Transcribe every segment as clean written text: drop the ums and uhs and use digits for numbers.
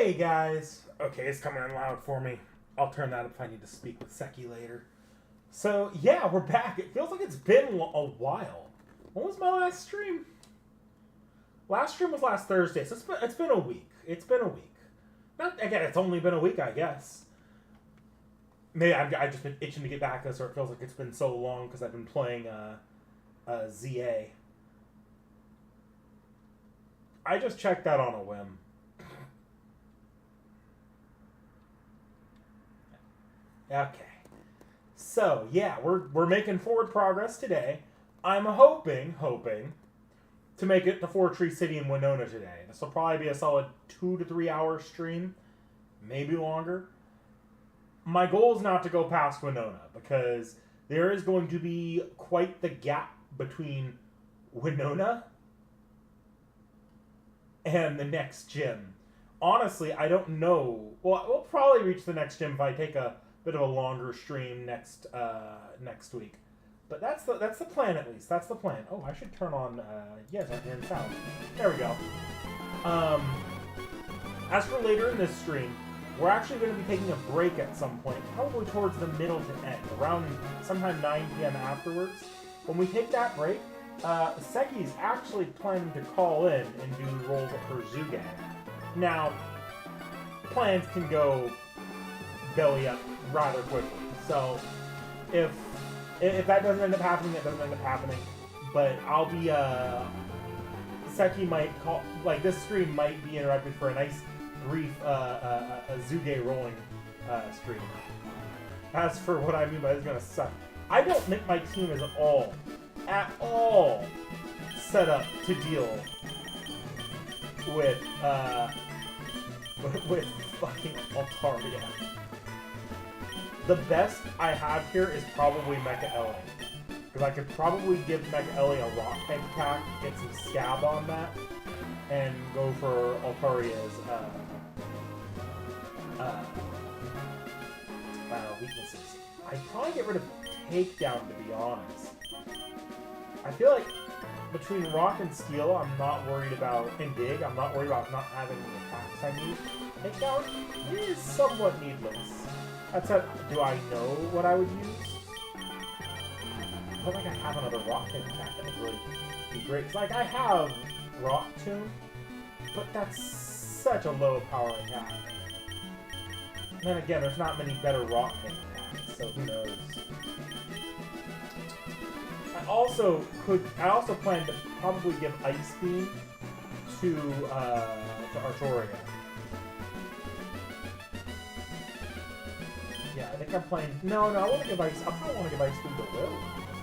Hey guys! Okay, it's coming in loud for me. I'll turn that up if I need to speak with Seki later. So, yeah, we're back. It feels like it's been a while. When was my last stream? Last stream was last Thursday, so it's been a week. It's been a week. Not, again, it's only been a week, I guess. Maybe I've just been itching to get back, so it feels like it's been so long because I've been playing ZA. I just checked that on a whim. Okay. So, yeah, we're making forward progress today. I'm hoping to make it to Fortree City in Winona today. This will probably be a solid 2 to 3 hour stream, maybe longer. My goal is not to go past Winona because there is going to be quite the gap between Winona and the next gym. Honestly, I don't know. Well, we'll probably reach the next gym if I take a bit of a longer stream next week. But that's the plan, at least. That's the plan. Oh, I should turn on yes, I can sound. There we go. As for later in this stream, we're actually going to be taking a break at some point, probably towards the middle to end, around sometime 9 p.m. afterwards. When we take that break, Seki's actually planning to call in and do roles of her Zuge. Now, plans can go belly up rather quickly. So, if that doesn't end up happening, it doesn't end up happening. But I'll be, Seki might call, like, this stream might be interrupted for a nice, brief, Zuge rolling, stream. As for what I mean by this is gonna suck, I don't think my team is at all, set up to deal with fucking Altaria. The best I have here is probably Mecha Ellie. Because I could probably give Mecha Ellie a rock type attack, get some scab on that, and go for Altaria's weaknesses. I'd probably get rid of Takedown, to be honest. I feel like between Rock and Steel, I'm not worried about, and Dig, I'm not worried about not having the attacks I need. Takedown is somewhat needless. That said, do I know what I would use? I feel like I have another Rock type attack that would really be great. Like, I have Rock Tomb, but that's such a low power attack. And then again, there's not many better Rock type attacks, so who knows? I also plan to probably give Ice Beam to Artoria. Yeah, I think I'm playing. No, I want to give Ice. I probably want to give Ice Beam to Will.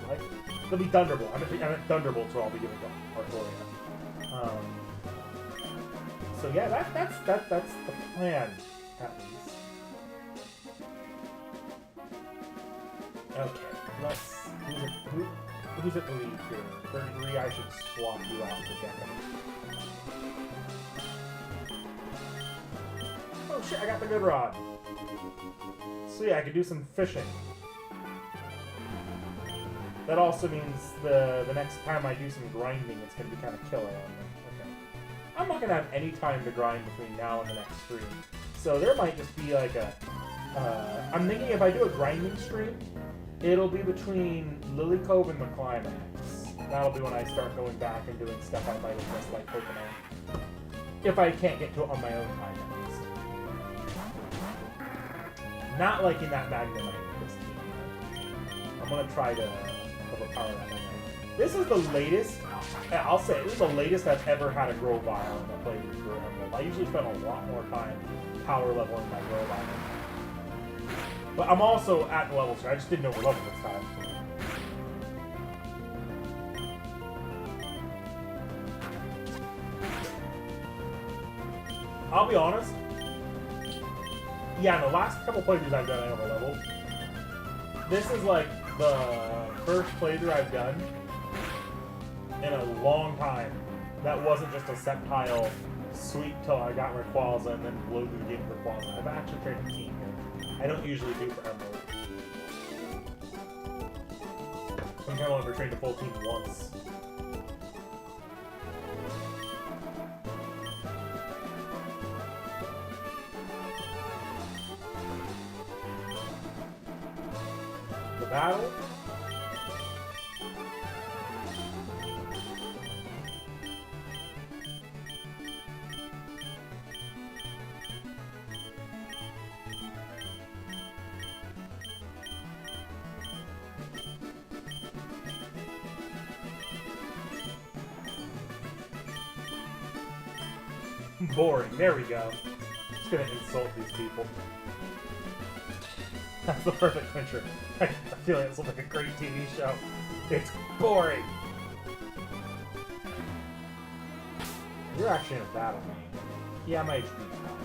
Like, it'll be Thunderbolt. I meant Thunderbolt, so I'll be giving to Artoria. So yeah, that's the plan, at least. Okay, let's. Who's at the lead here? 33, I should swap you out for Gecko. Oh shit, I got the good rod. So yeah, I could do some fishing. That also means the next time I do some grinding, it's going to be kind of killer on me. Okay. I'm not going to have any time to grind between now and the next stream. So there might just be like a... I'm thinking if I do a grinding stream, it'll be between Lily Cove and the Climax. That'll be when I start going back and doing stuff I might have missed, like Pokemon. If I can't get to it on my own time, at least. Not like in that Magnemite this team. I'm gonna try to overpower that Magnemite. This is the latest, I'll say, this is the latest I've ever had a Grovyle in a playthrough for Emerald. I usually spend a lot more time power leveling my Grovyle. But I'm also at the level, so I just didn't overlevel this time. I'll be honest. Yeah, in the last couple playthroughs I've done, I overleveled. This is like the first playthrough I've done in a long time that wasn't just a Sceptile sweep till I got Rayquaza and then blew through the game for Rayquaza. I've actually trained a team here. I don't usually do for Emerald. I think I've only ever trained a full team once. the battle. Boring. There we go. Just gonna insult these people. That's the perfect clincher. I feel like this looks like a great TV show. It's boring. You're actually in a battle, man. Yeah, my HP is fine.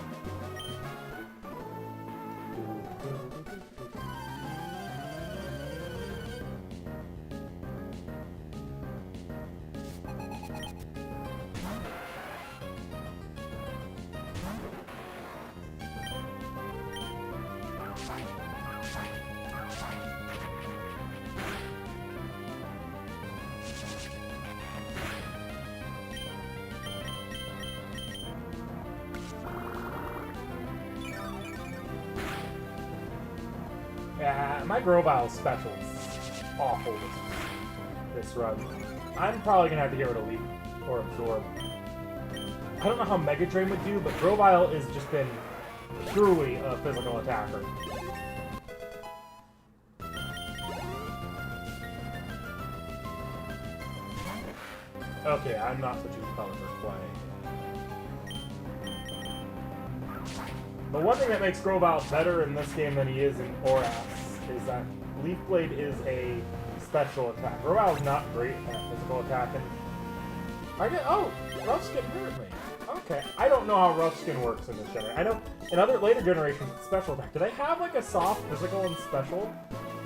Yeah, my Grovile special is awful this run. I'm probably gonna have to get rid of Leap or Absorb. I don't know how Mega Drain would do, but Grovile has just been purely a physical attacker. Okay, I'm not switching color for play. The one thing that makes Grovile better in this game than he is in Oras is that Leaf Blade is a special attack. Grovile's not great at physical attacking. Oh, Rough Skin hurt me. Okay, I don't know how Rough Skin works in this generation. I know in other later generations it's special attack. Do they have like a soft physical and special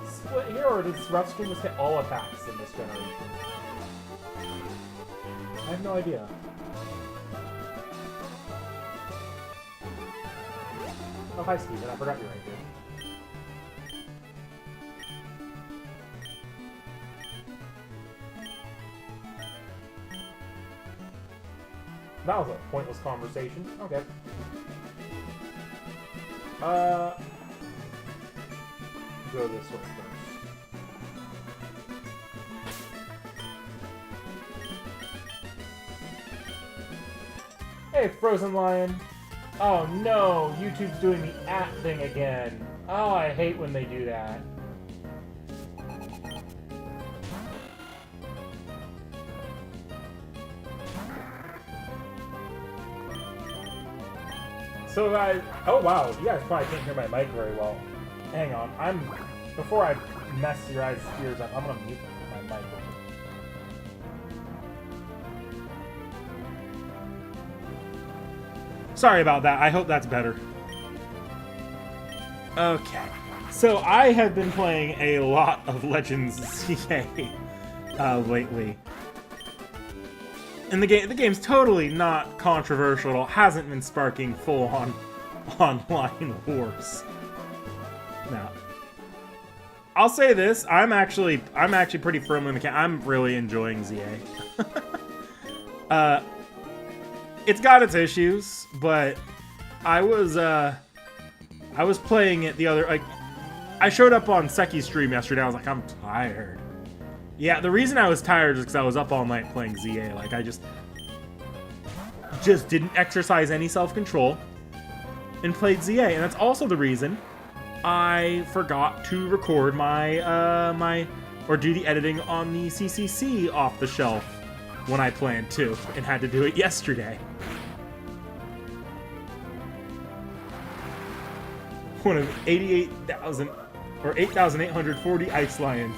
split here, or does Rough Skin just hit all attacks in this generation? I have no idea. Oh, hi, Steven. I forgot you're right here. That was a pointless conversation. Okay. Go this way first. Hey, Frozen Lion. Oh no, YouTube's doing the @ thing again. Oh, I hate when they do that. So guys, oh wow, you guys probably can't hear my mic very well. Hang on, before I mess your guys' ears up, I'm gonna mute my mic. Sorry about that. I hope that's better. Okay. So I have been playing a lot of Legends CA lately. And the game's totally not controversial at all. Hasn't been sparking full-on online wars. Now, I'll say this: I'm actually pretty firmly in the camp. I'm really enjoying ZA. It's got its issues, but I was playing it the other, like, I showed up on Seki's stream yesterday. I was like, I'm tired. Yeah, the reason I was tired is because I was up all night playing ZA. Like, I just didn't exercise any self-control and played ZA, and that's also the reason I forgot to record or do the editing on the CCC off the shelf when I planned to, and had to do it yesterday. One of 88,000 or 8,840 Ice Lions.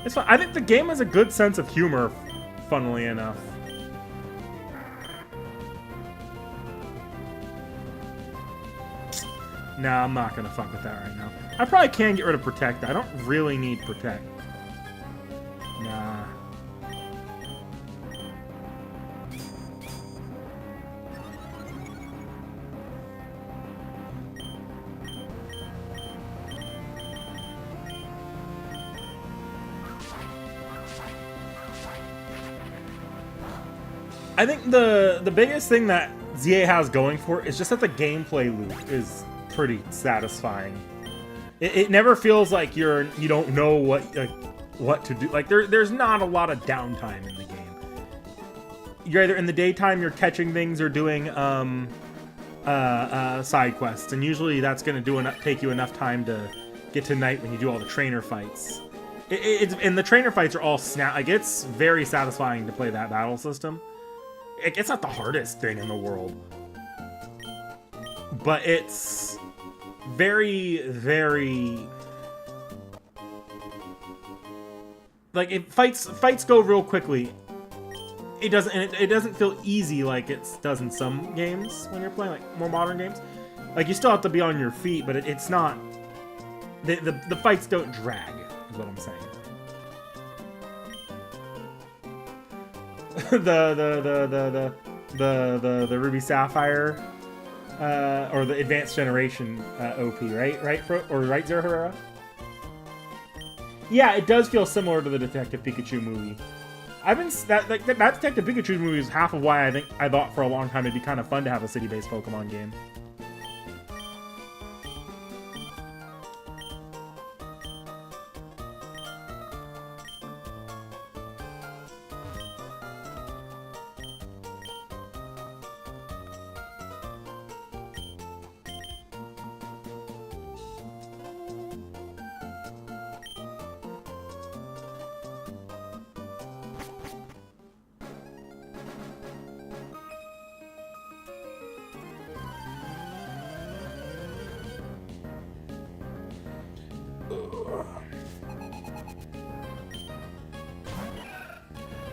It's fun. I think the game has a good sense of humor, funnily enough. Nah, I'm not gonna fuck with that right now. I probably can get rid of Protect. I don't really need Protect. Nah. I think the biggest thing that ZA has going for it is just that the gameplay loop is pretty satisfying. It never feels like you don't know what to do. Like there's not a lot of downtime in the game. You're either in the daytime you're catching things or doing side quests, and usually that's going to take you enough time to get to night when you do all the trainer fights. And the trainer fights are all like it's very satisfying to play that battle system. It's not the hardest thing in the world, but it's very, very like fights go real quickly. It doesn't feel easy like it does in some games when you're playing like more modern games. Like you still have to be on your feet, but it's not. The fights don't drag. Is what I'm saying. the Ruby Sapphire or the Advanced Generation OP, right? Right, Zero Herrera? Yeah, it does feel similar to the Detective Pikachu movie. That Detective Pikachu movie is half of why I thought for a long time it'd be kind of fun to have a city-based Pokemon game.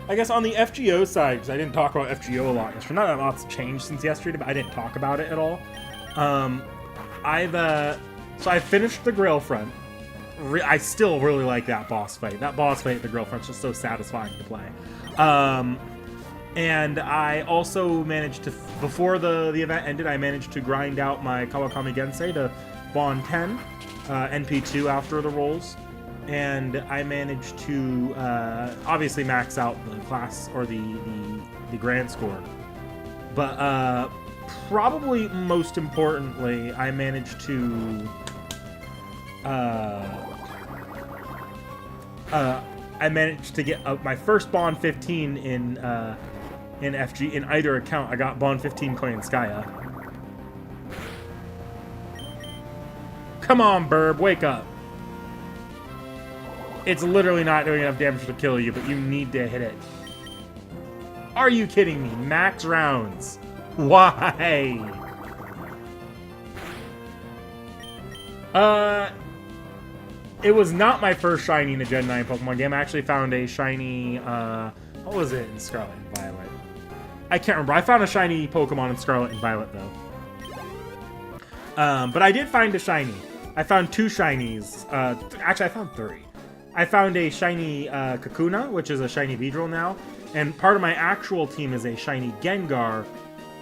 I guess on the FGO side, because I didn't talk about FGO a lot yesterday. Not that lots changed since yesterday, but I didn't talk about it at all. I finished the Grail Front. I still really like that boss fight. That boss fight at the Grail Front is just so satisfying to play. And I also managed to, before the event ended, I managed to grind out my Kawakami Gensei to Bond 10, NP2 after the rolls. And I managed to obviously max out the class or the grand score, but probably most importantly, I managed to get my first Bond 15 in FG in either account. I got Bond 15 Koyanskaya. Come on, Burb, wake up. It's literally not doing enough damage to kill you, but you need to hit it. Are you kidding me? Max rounds. Why? It was not my first shiny in a Gen 9 Pokemon game. I actually found a shiny, what was it in Scarlet and Violet? I can't remember. I found a shiny Pokemon in Scarlet and Violet, though. But I did find a shiny. I found two shinies. Actually, I found three. I found a shiny Kakuna, which is a shiny Beedrill now, and part of my actual team is a shiny Gengar,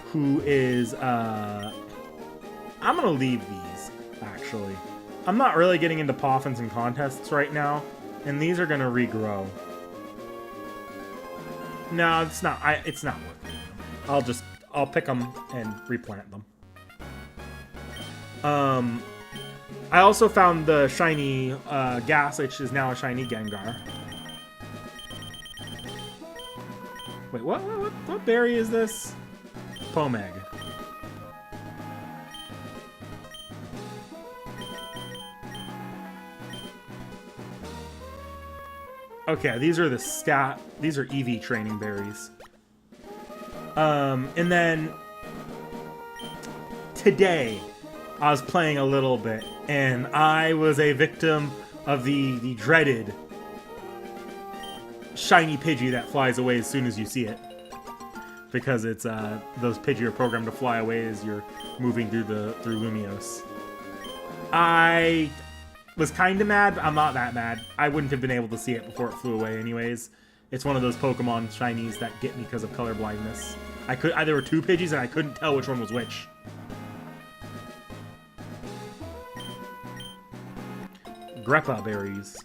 who is, I'm gonna leave these, actually. I'm not really getting into Poffins and contests right now, and these are gonna regrow. No, it's not worth it. I'll pick them and replant them. I also found the shiny Gas, which is now a shiny Gengar. Wait, what berry is this? Pomeg. Okay, these are EV training berries. And then today I was playing a little bit, and I was a victim of the dreaded shiny Pidgey that flies away as soon as you see it. Because it's those Pidgey are programmed to fly away as you're moving through Lumiose. I was kind of mad, but I'm not that mad. I wouldn't have been able to see it before it flew away anyways. It's one of those Pokemon shinies that get me because of color blindness. There were two Pidgeys and I couldn't tell which one was which. Greppa berries.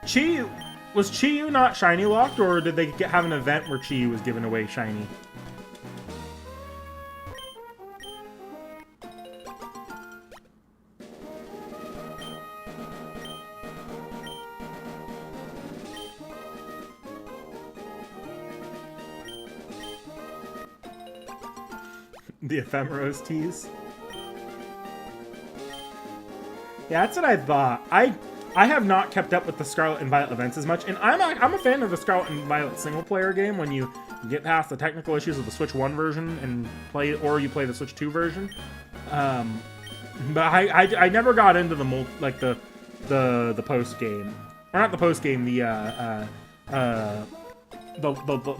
Chi-Yu! Was Chi-Yu not shiny locked, or did they have an event where Chi-Yu was given away shiny? The Ephemeros tease. Yeah, that's what I thought. I have not kept up with the Scarlet and Violet events as much, and I'm a fan of the Scarlet and Violet single player game when you get past the technical issues of the Switch 1 version and play, or you play the Switch 2 version. But I never got into the post game, or not the post game, the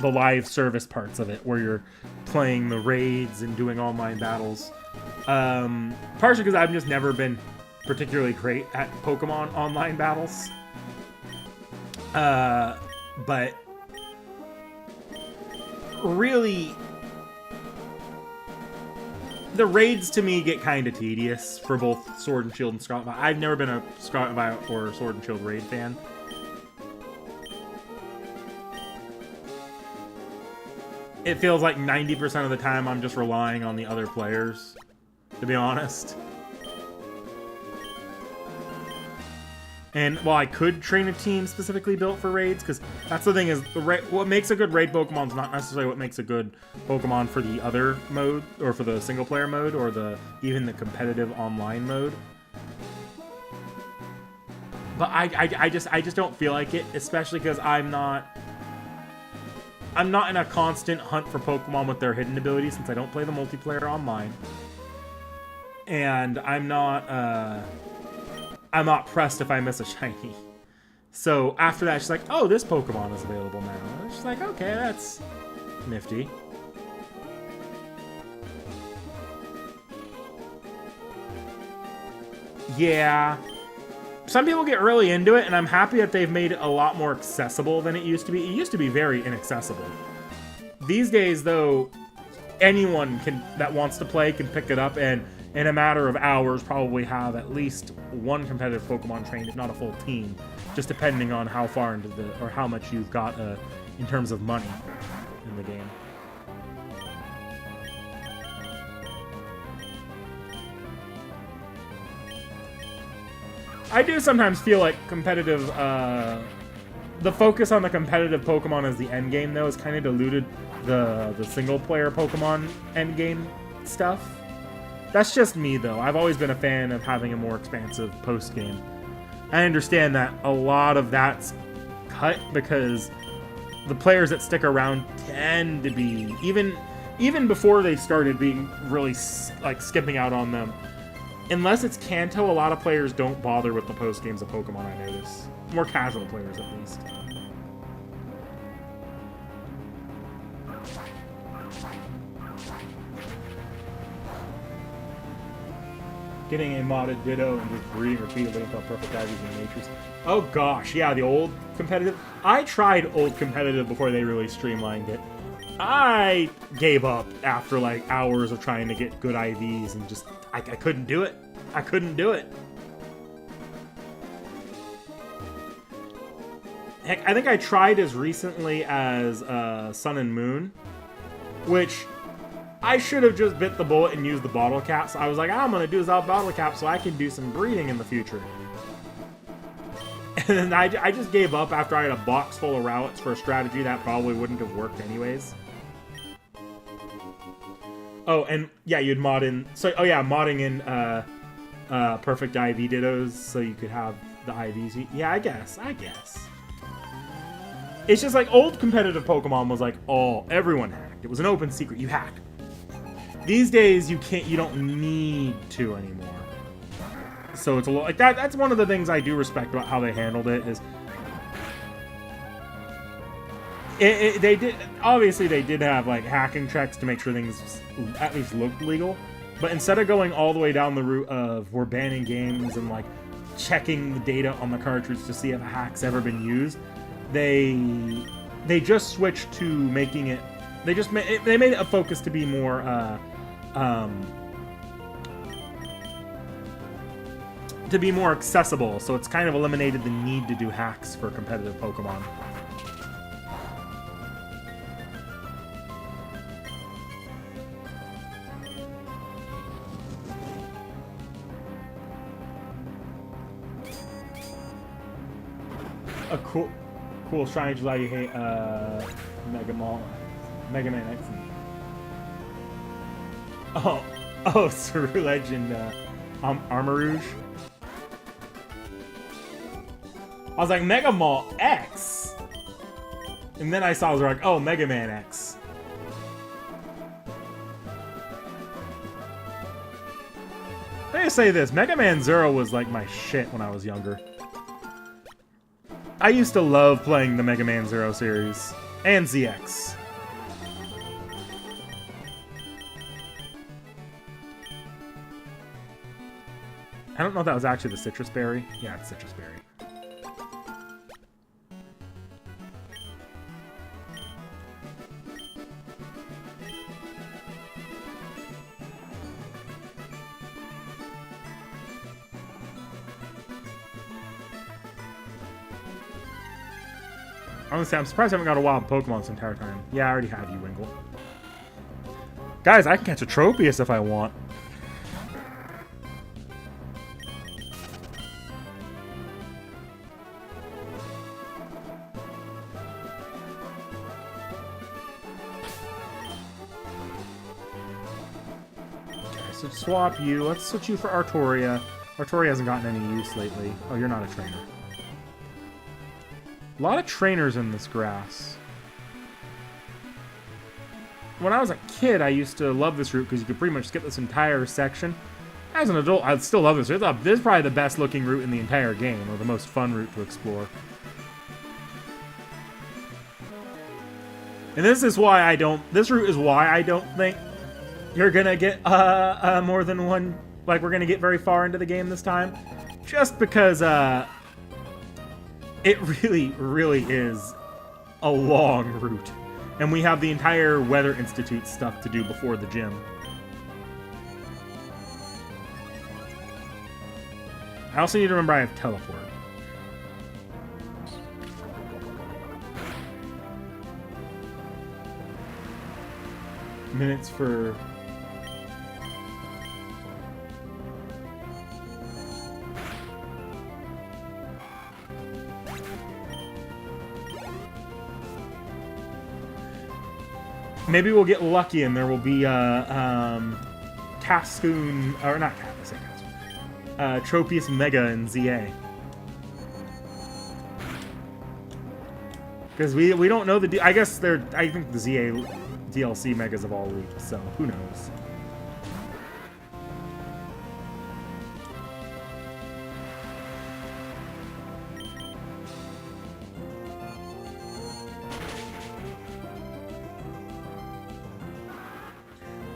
live service parts of it, where you're playing the raids and doing online battles. Partially because I've just never been particularly great at Pokemon online battles. But really, the raids to me get kind of tedious for both Sword and Shield and Scarlet and Violet. I've never been a Scarlet and Violet or Sword and Shield raid fan. It feels like 90% of the time I'm just relying on the other players, to be honest. And while I could train a team specifically built for raids, because that's the thing is, what makes a good raid Pokemon is not necessarily what makes a good Pokemon for the other mode, or for the single player mode, or even the competitive online mode. But I just don't feel like it, especially because I'm not in a constant hunt for Pokemon with their hidden abilities, since I don't play the multiplayer online. And I'm not pressed if I miss a shiny. So after that, she's like, oh, this Pokemon is available now. And she's like, okay, that's nifty. Yeah. Some people get really into it, and I'm happy that they've made it a lot more accessible than it used to be. It used to be very inaccessible. These days, though, anyone that wants to play can pick it up, and in a matter of hours probably have at least one competitive Pokemon trained, if not a full team, just depending on how far into or how much you've got in terms of money in the game. I do sometimes feel like competitive, the focus on the competitive Pokemon as the endgame, though, has kind of diluted the single-player Pokemon endgame stuff. That's just me, though. I've always been a fan of having a more expansive post-game. I understand that a lot of that's cut because the players that stick around tend to be, even before they started being really, like, skipping out on them. Unless it's Kanto, a lot of players don't bother with the post-games of Pokemon, I notice. More casual players, at least. Getting a modded Ditto and just breeding repeatedly until perfect IVs in Matrix. Oh gosh, yeah, the old competitive. I tried old competitive before they really streamlined it. I gave up after like hours of trying to get good IVs and just, I couldn't do it. I couldn't do it. Heck, I think I tried as recently as Sun and Moon, which I should have just bit the bullet and used the bottle cap. So I was like, I'm going to do this out bottle cap so I can do some breeding in the future. And then I just gave up after I had a box full of Rowlets for a strategy that probably wouldn't have worked anyways. Oh, and yeah, you'd mod in... So, oh yeah, modding in perfect IV Dittos so you could have the IVs. Yeah, I guess. It's just like old competitive Pokemon was like, everyone hacked. It was an open secret. You hacked. These days, you don't need to anymore. So it's a little like that. That's one of the things I do respect about how they handled it. Is they did have like hacking checks to make sure things at least looked legal. But instead of going all the way down the route of we're banning games and like checking the data on the cartridge to see if a hack's ever been used, they just switched to making it. They made it a focus to be more. To be more accessible, so it's kind of eliminated the need to do hacks for competitive Pokemon. A cool strategy like you hate Mega Man X. Oh, oh, Ceruledge and Armor Rouge. I was like, Mega Mall X? And then I saw, I was like, oh, Mega Man X. Let me say this, Mega Man Zero was like my shit when I was younger. I used to love playing the Mega Man Zero series. And ZX. I don't know if that was actually the citrus berry. Yeah, it's citrus berry. Honestly, I'm surprised I haven't got a wild Pokemon this entire time. Yeah, I already have you, Winkle. Guys, I can catch a Tropius if I want. Okay, so swap you. Let's switch you for Artoria. Artoria hasn't gotten any use lately. Oh, you're not a trainer. A lot of trainers in this grass. When I was a kid, I used to love this route because you could pretty much skip this entire section. As an adult, I still love this route. This is probably the best looking route in the entire game, or the most fun route to explore. And this is why I don't... This route is why I don't think you're gonna get more than one... Like, we're gonna get very far into the game this time. Just because, it really, really is a long route. And we have the entire Weather Institute stuff to do before the gym. I also need to remember I have Teleport. Minutes for... Maybe we'll get lucky and there will be Cascoon, or not Cat, I say Cascoon. Tropius Mega and ZA. Because we don't know the... I guess they're... I think the ZA DLC Megas have all leaked, so who knows.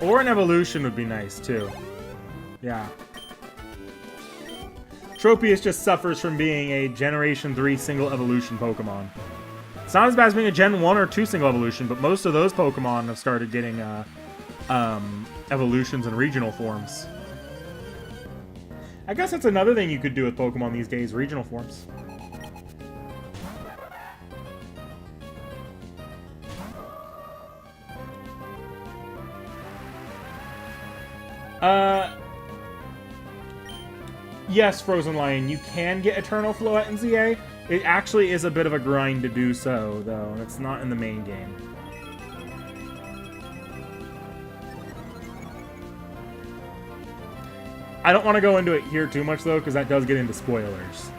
Or an evolution would be nice, too. Yeah. Tropius just suffers from being a Generation 3 single evolution Pokemon. It's not as bad as being a Gen 1 or 2 single evolution, but most of those Pokemon have started getting evolutions and regional forms. I guess that's another thing you could do with Pokemon these days, regional forms. Yes, Frozen Lion, you can get Eternal Floette in ZA. It actually is a bit of a grind to do so, though. It's not in the main game. I don't want to go into it here too much, though, because that does get into spoilers.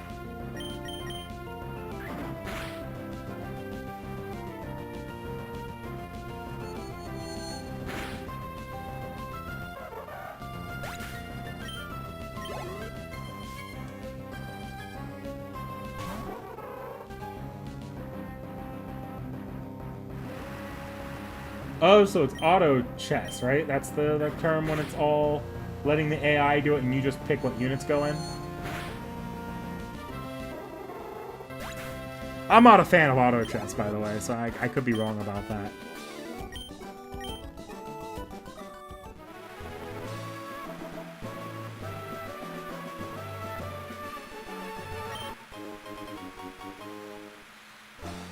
Oh, so it's auto chess, right? That's the term when it's all letting the AI do it and you just pick what units go in? I'm not a fan of auto chess, by the way, so I could be wrong about that.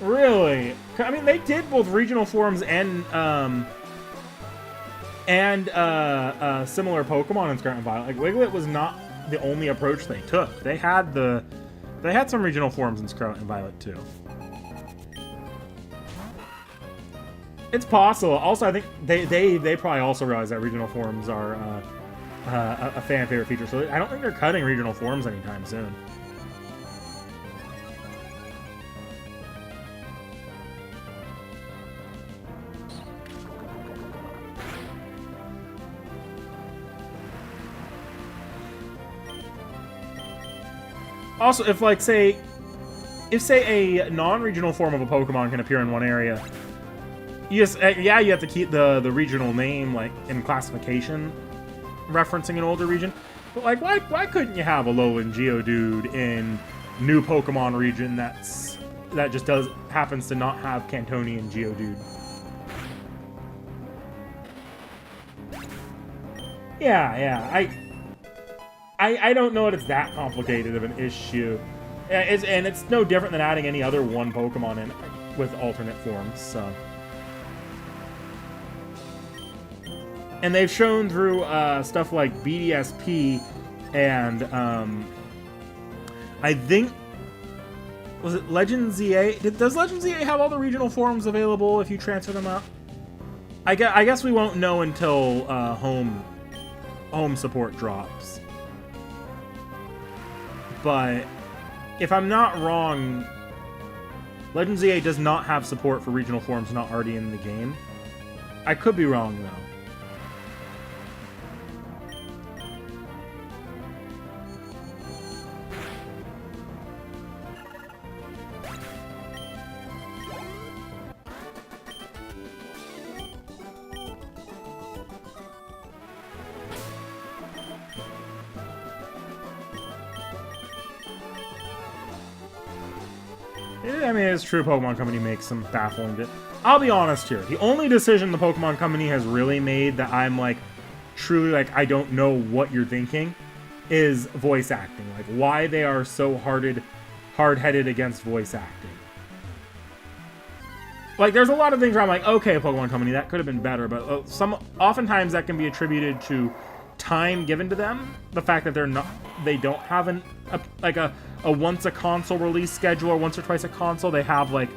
Really? I mean, they did both regional forms and similar Pokemon in Scarlet and Violet. Like, Wiglet was not the only approach they took. They had some regional forms in Scarlet and Violet too. It's possible. Also, I think they probably also realize that regional forums are a fan favorite feature. So I don't think they're cutting regional forums anytime soon. Also, if like say a non-regional form of a Pokemon can appear in one area, you have to keep the regional name like in classification, referencing an older region. But like, why couldn't you have a Alolan Geodude in new Pokemon region that just happens to not have Cantonian Geodude? Yeah. I don't know that it's that complicated of an issue. And it's no different than adding any other one Pokemon in with alternate forms, so. And they've shown through stuff like BDSP and I think, was it Legend ZA? Does Legend ZA have all the regional forms available if you transfer them out? I guess we won't know until home support drops. But if I'm not wrong, Legend ZA does not have support for regional forms not already in the game. I could be wrong, though. I mean, it's true Pokemon Company makes some baffling... I'll be honest here. The only decision the Pokemon Company has really made that I'm, like, truly, like, I don't know what you're thinking is voice acting. Like, why they are so hard-headed against voice acting. Like, there's a lot of things where I'm like, okay, Pokemon Company, that could have been better, but oftentimes that can be attributed to time given to them. The fact that they don't have a once a console release schedule or once or twice a console. They have like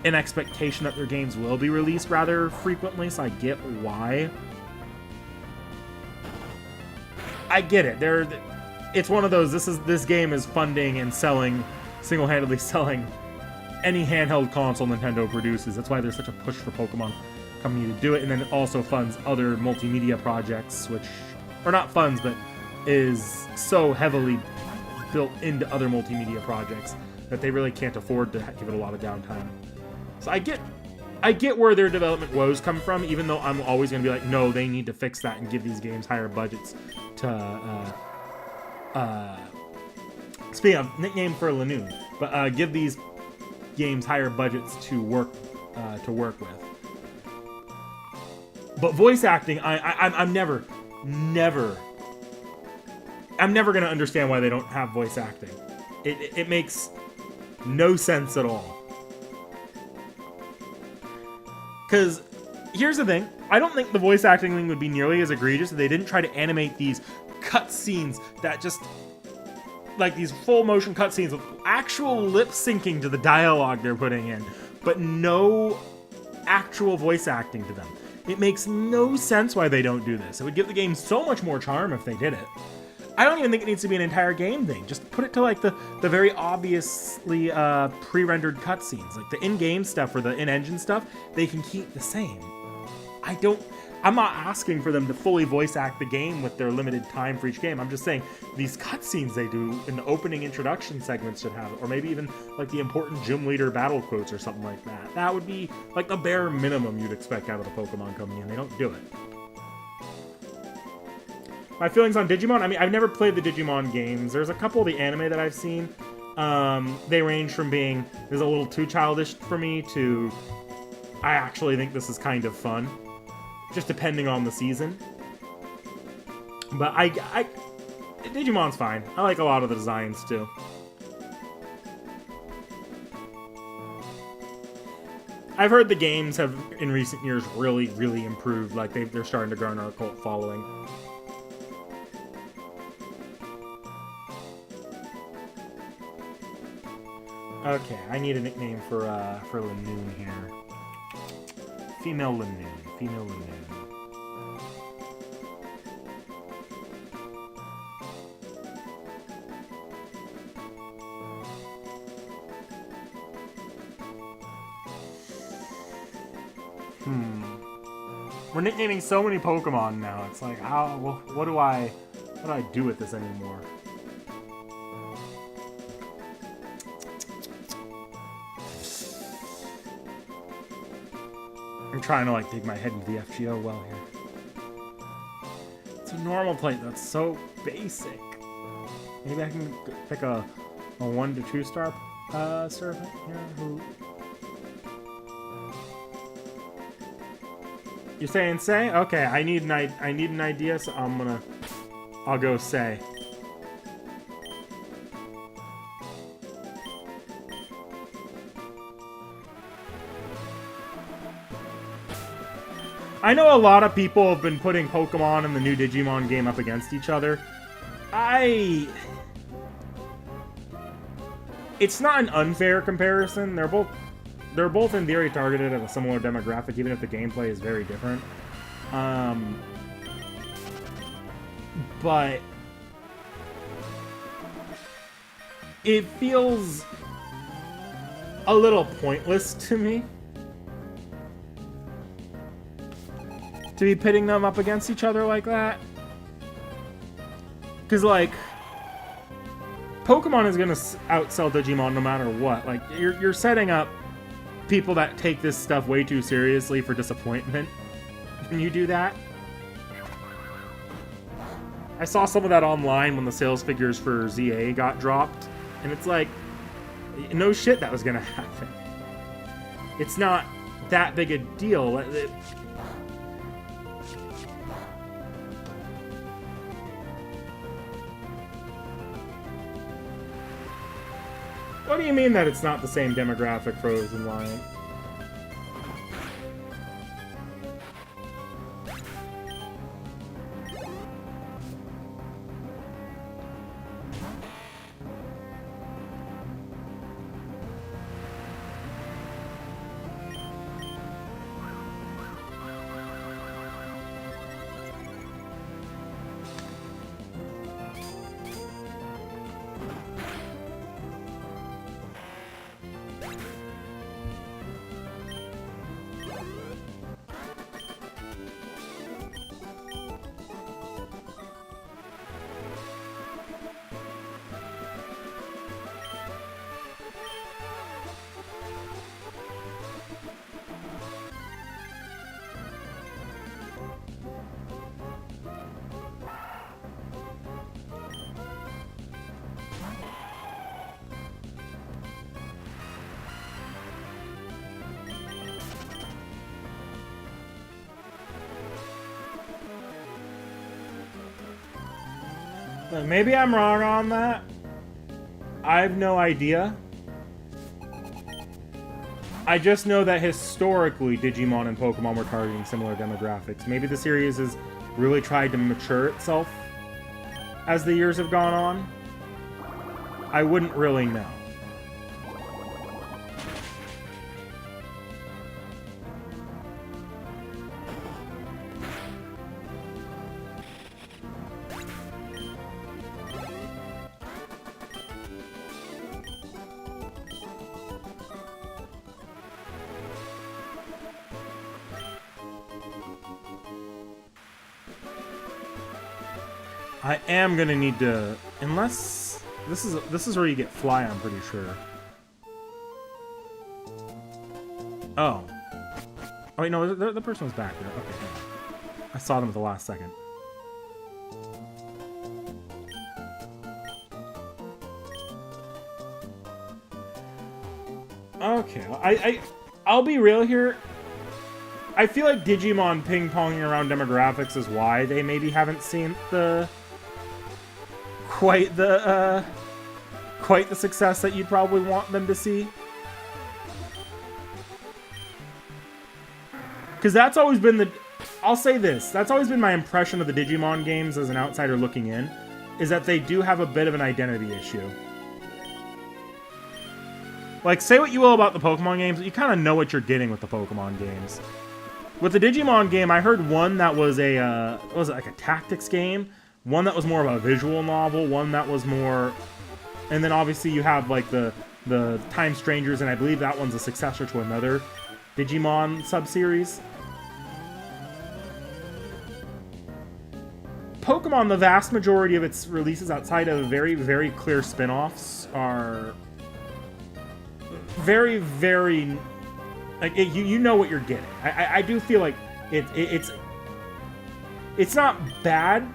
an expectation that their games will be released rather frequently, so I get why. I get it. It's one of those, this game is funding and single-handedly selling any handheld console Nintendo produces. That's why there's such a push for Pokemon Company to do it, and then it also funds other multimedia projects, which, or not funds, but is so heavily built into other multimedia projects that they really can't afford to give it a lot of downtime. So I get where their development woes come from, even though I'm always going to be like, no, they need to fix that and give these games higher budgets to, speaking of, nickname for Lanoon, but give these games higher budgets to work with. But voice acting, I'm never going to understand why they don't have voice acting. It makes no sense at all. Because here's the thing. I don't think the voice acting thing would be nearly as egregious if they didn't try to animate these cutscenes that just... like these full motion cutscenes with actual lip syncing to the dialogue they're putting in, but no actual voice acting to them. It makes no sense why they don't do this. It would give the game so much more charm if they did it. I don't even think it needs to be an entire game thing. Just put it to like the very obviously pre-rendered cutscenes. Like the in-game stuff or the in-engine stuff, they can keep the same. I'm not asking for them to fully voice act the game with their limited time for each game. I'm just saying these cutscenes they do in the opening introduction segments should have it, or maybe even like the important gym leader battle quotes or something like that. That would be like the bare minimum you'd expect out of the Pokemon Company, and they don't do it. My feelings on Digimon? I mean, I've never played the Digimon games. There's a couple of the anime that I've seen. They range from being, this is a little too childish for me, to I actually think this is kind of fun. Just depending on the season. But Digimon's fine. I like a lot of the designs, too. I've heard the games have, in recent years, really, really improved. Like, they're starting to garner a cult following. Okay, I need a nickname for Lanoon here. Female Linoon. Female Linoon. We're nicknaming so many Pokemon now. It's like, what do I do with this anymore? I'm trying to like dig my head into the FGO well here. It's a normal plate that's so basic. Maybe I can pick a 1 to 2 star servant here who. You're saying say? Okay, I need an idea, so I'll go say. I know a lot of people have been putting Pokemon and the new Digimon game up against each other. It's not an unfair comparison. They're both in theory targeted at a similar demographic, even if the gameplay is very different. But it feels a little pointless to me to be pitting them up against each other like that. Because, like, Pokemon is going to outsell Digimon no matter what. Like, you're setting up people that take this stuff way too seriously for disappointment when you do that. I saw some of that online when the sales figures for ZA got dropped, and it's like, no shit that was gonna happen. It's not that big a deal. What do you mean that it's not the same demographic, Frozen Lion? Maybe I'm wrong on that. I have no idea. I just know that historically Digimon and Pokemon were targeting similar demographics. Maybe the series has really tried to mature itself as the years have gone on. I wouldn't really know. I am gonna need to, unless this is where you get Fly, I'm pretty sure. Oh. Oh wait, no, the person was back there. Okay, hang on. I saw them at the last second. Okay, I'll be real here. I feel like Digimon ping-ponging around demographics is why they maybe haven't seen quite the success that you'd probably want them to see. Because that's always been I'll say this, that's always been my impression of the Digimon games as an outsider looking in, is that they do have a bit of an identity issue. Like, say what you will about the Pokemon games, but you kind of know what you're getting with the Pokemon games. With the Digimon game, I heard one that was was it like a tactics game? One that was more of a visual novel, one that was more... And then obviously you have like the Time Strangers, and I believe that one's a successor to another Digimon sub-series. Pokemon, the vast majority of its releases outside of very, very clear spin-offs are very, very... Like, you know what you're getting. I do feel like it's not bad,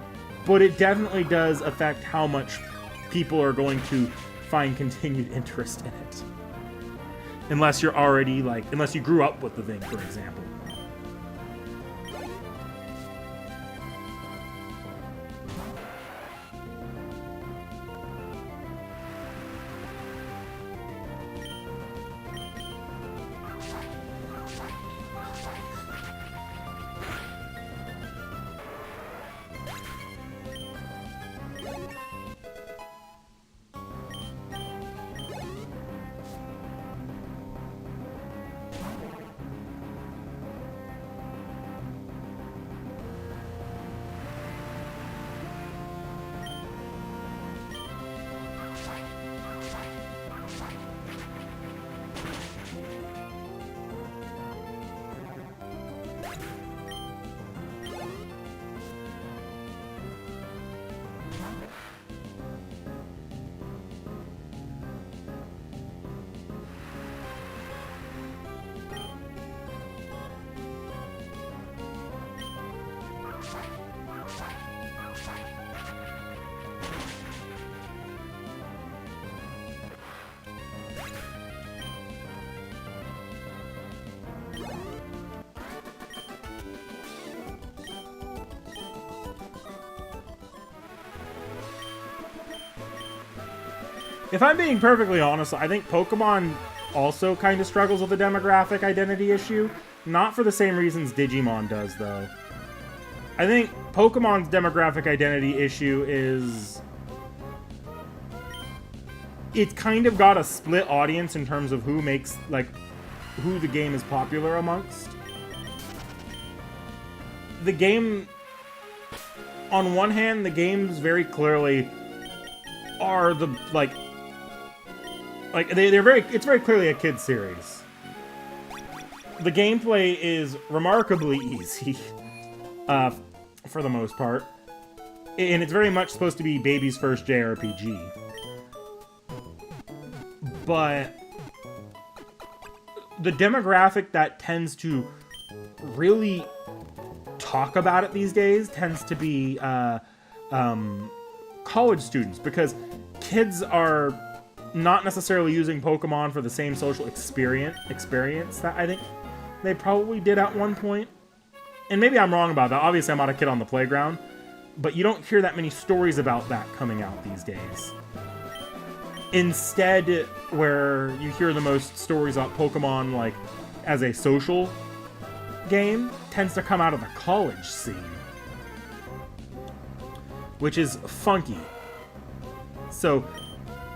but it definitely does affect how much people are going to find continued interest in it. Unless you're already, like, unless you grew up with the thing, for example. If I'm being perfectly honest, I think Pokemon also kind of struggles with the demographic identity issue. Not for the same reasons Digimon does, though. I think Pokemon's demographic identity issue is... It's kind of got a split audience in terms of who makes, like, who the game is popular amongst. The game... On one hand, the games very clearly are the, like, it's very clearly a kid's series. The gameplay is remarkably easy, for the most part. And it's very much supposed to be baby's first JRPG. But the demographic that tends to really talk about it these days tends to be college students, because kids are not necessarily using Pokemon for the same social experience that I think they probably did at one point. And maybe I'm wrong about that. Obviously, I'm not a kid on the playground, but you don't hear that many stories about that coming out these days. Instead, where you hear the most stories about Pokemon, like, as a social game, tends to come out of the college scene. Which is funky. So,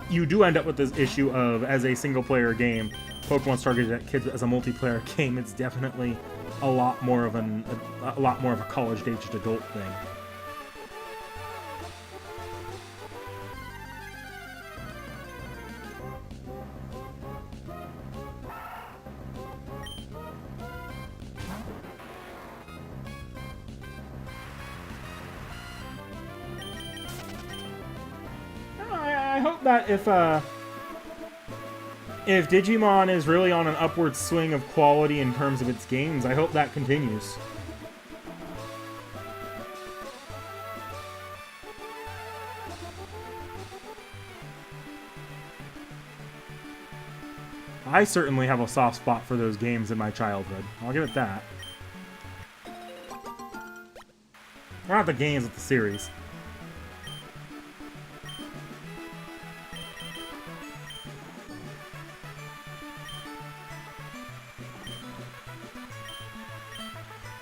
you do end up with this issue of, as a single-player game, Pokemon's targeted at kids. As a multiplayer game, it's definitely a lot more of a college-aged adult thing. I hope that if Digimon is really on an upward swing of quality in terms of its games, I hope that continues. I certainly have a soft spot for those games in my childhood. I'll give it that. Not the games, but the series.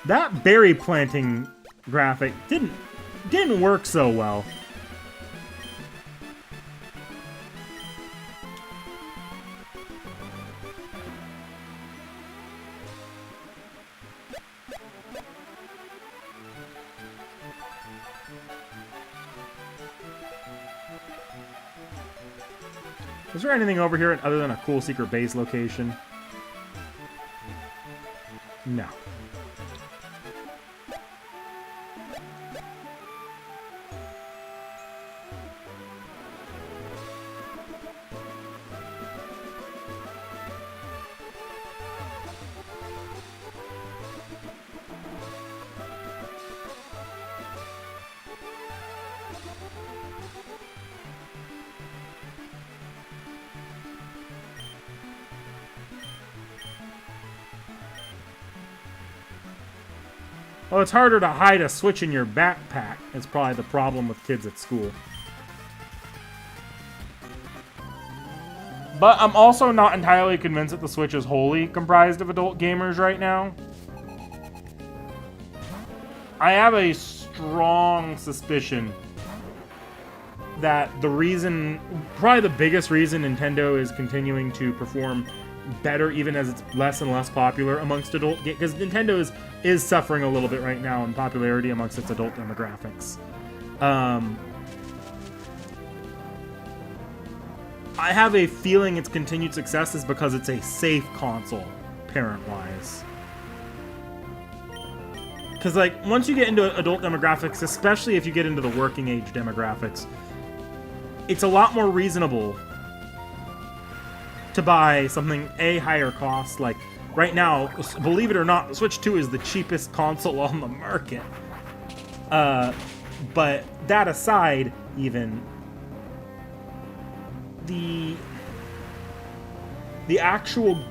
That berry planting graphic didn't work so well. Is there anything over here other than a cool secret base location? No. Well, it's harder to hide a Switch in your backpack. It's probably the problem with kids at school. But I'm also not entirely convinced that the Switch is wholly comprised of adult gamers right now. I have a strong suspicion that the reason, probably the biggest reason Nintendo is continuing to perform better even as it's less and less popular amongst adult gamers, because Nintendo is suffering a little bit right now in popularity amongst its adult demographics. I have a feeling its continued success is because it's a safe console, parent-wise. Because, like, once you get into adult demographics, especially if you get into the working age demographics, it's a lot more reasonable to buy something higher cost. Like, right now, believe it or not, the Switch 2 is the cheapest console on the market. But that aside, even, the actual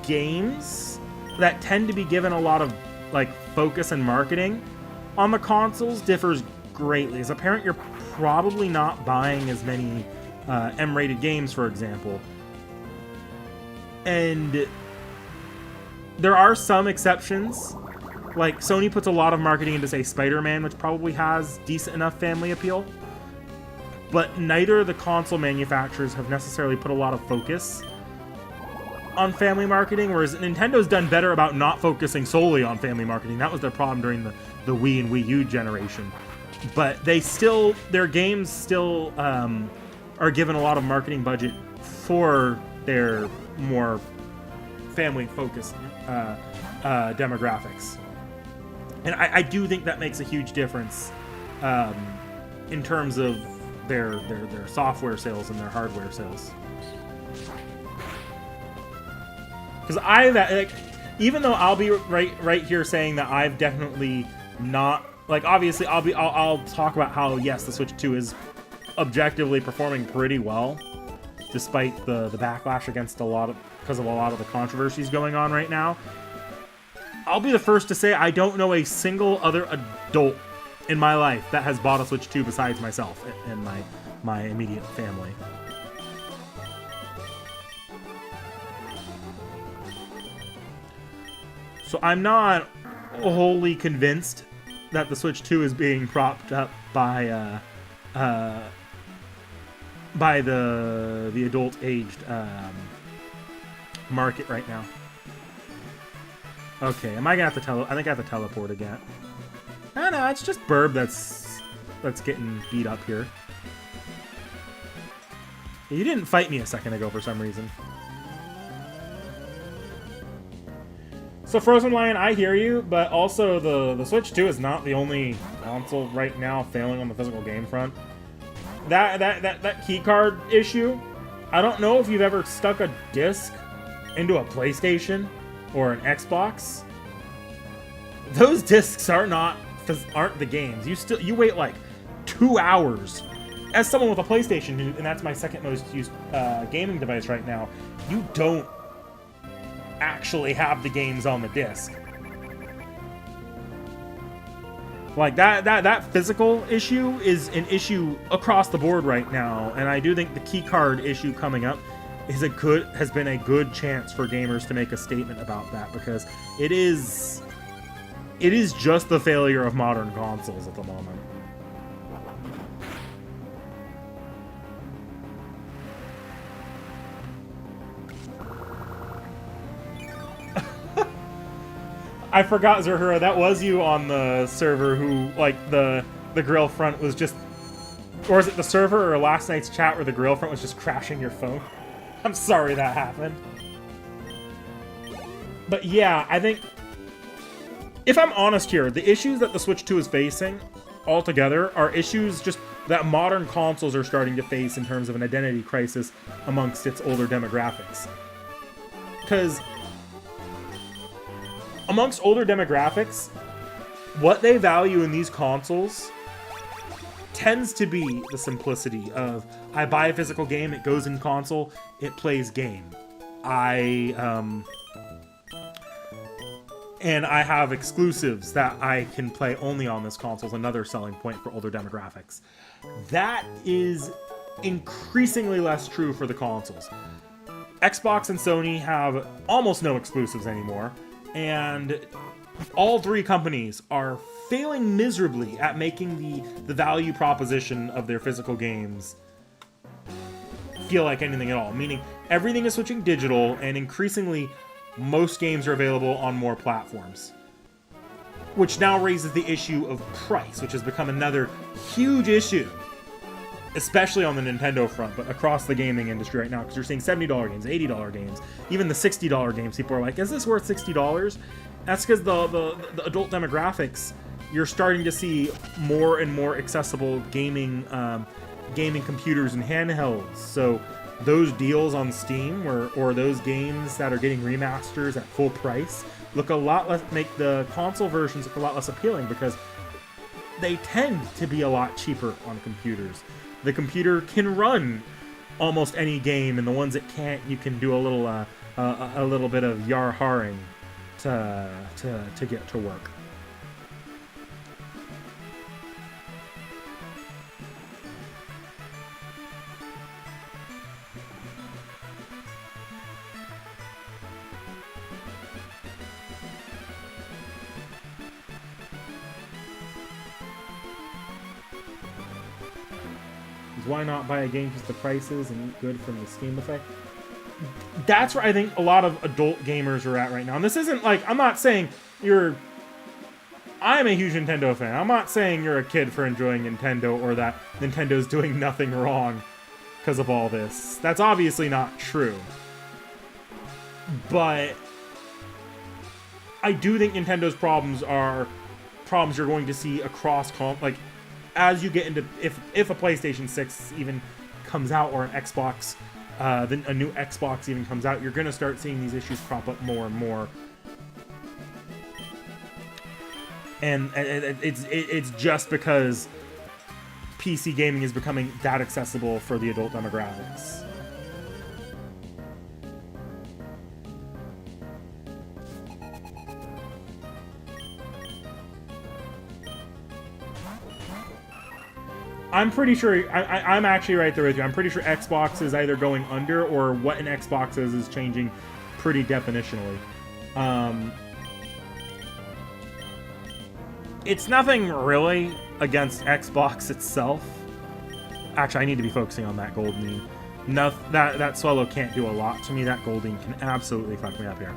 games that tend to be given a lot of, like, focus and marketing on the consoles differs greatly. As a parent, you're probably not buying as many M-rated games, for example. And there are some exceptions. Like, Sony puts a lot of marketing into, say, Spider-Man, which probably has decent enough family appeal. But neither of the console manufacturers have necessarily put a lot of focus on family marketing, whereas Nintendo's done better about not focusing solely on family marketing. That was their problem during the Wii and Wii U generation. But they still, their games still are given a lot of marketing budget for their more family-focused demographics. And I do think that makes a huge difference in terms of their software sales and their hardware sales. Because even though I'll be right here saying that I've definitely not, like, obviously I'll talk about how, yes, the Switch 2 is objectively performing pretty well, despite the backlash against because of a lot of the controversies going on right now. I'll be the first to say I don't know a single other adult in my life that has bought a Switch 2 besides myself and my immediate family. So I'm not wholly convinced that the Switch 2 is being propped up by the adult-aged market right now. Okay, am I gonna have to I think I have to teleport again. No, it's just Burb that's getting beat up here. You didn't fight me a second ago for some reason. So Frozen Lion, I hear you, but also the Switch 2 is not the only console right now failing on the physical game front. That key card issue, I don't know if you've ever stuck a disc into a PlayStation or an Xbox. Those discs aren't the games. You wait like 2 hours. As someone with a PlayStation, and that's my second most used gaming device right now, you don't actually have the games on the disc. Like, that physical issue is an issue across the board right now, and I do think the key card issue coming up has been a good chance for gamers to make a statement about that, because it is just the failure of modern consoles at the moment. I forgot, Zerhura, that was you on the server who, like, the grill front was just... Or is it the server or last night's chat where the grill front was just crashing your phone? I'm sorry that happened. But yeah, I think, if I'm honest here, the issues that the Switch 2 is facing altogether are issues just that modern consoles are starting to face in terms of an identity crisis amongst its older demographics. Because amongst older demographics, what they value in these consoles tends to be the simplicity of, I buy a physical game, it goes in console, it plays game. And I have exclusives that I can play only on this console, is another selling point for older demographics. That is increasingly less true for the consoles. Xbox and Sony have almost no exclusives anymore, and all three companies are failing miserably at making the value proposition of their physical games feel like anything at all. Meaning, everything is switching digital, and increasingly, most games are available on more platforms. Which now raises the issue of price, which has become another huge issue. Especially on the Nintendo front, but across the gaming industry right now, because you're seeing $70 games, $80 games, even the $60 games. People are like, is this worth $60? That's because the adult demographics, you're starting to see more and more accessible gaming computers and handhelds. So those deals on Steam or those games that are getting remasters at full price look a lot less, make the console versions look a lot less appealing because they tend to be a lot cheaper on computers. The computer can run almost any game, and the ones that can't, you can do a little bit of yar-harring to get to work. Why not buy a game just the prices and eat good from the Steam effect? That's where I think a lot of adult gamers are at right now. And this isn't like, I'm not saying I'm a huge Nintendo fan. I'm not saying you're a kid for enjoying Nintendo or that Nintendo's doing nothing wrong because of all this. That's obviously not true. But I do think Nintendo's problems are problems you're going to see across as you get into, if a PlayStation 6 even comes out, or an Xbox, then a new Xbox even comes out, you're going to start seeing these issues crop up more and more. And it's just because PC gaming is becoming that accessible for the adult demographics. I'm pretty sure, I'm actually right there with you. I'm pretty sure Xbox is either going under, or what an Xbox is changing pretty definitionally. It's nothing really against Xbox itself. Actually, I need to be focusing on that gold meme. No, that Swallow can't do a lot to me. That Golding can absolutely fuck me up here.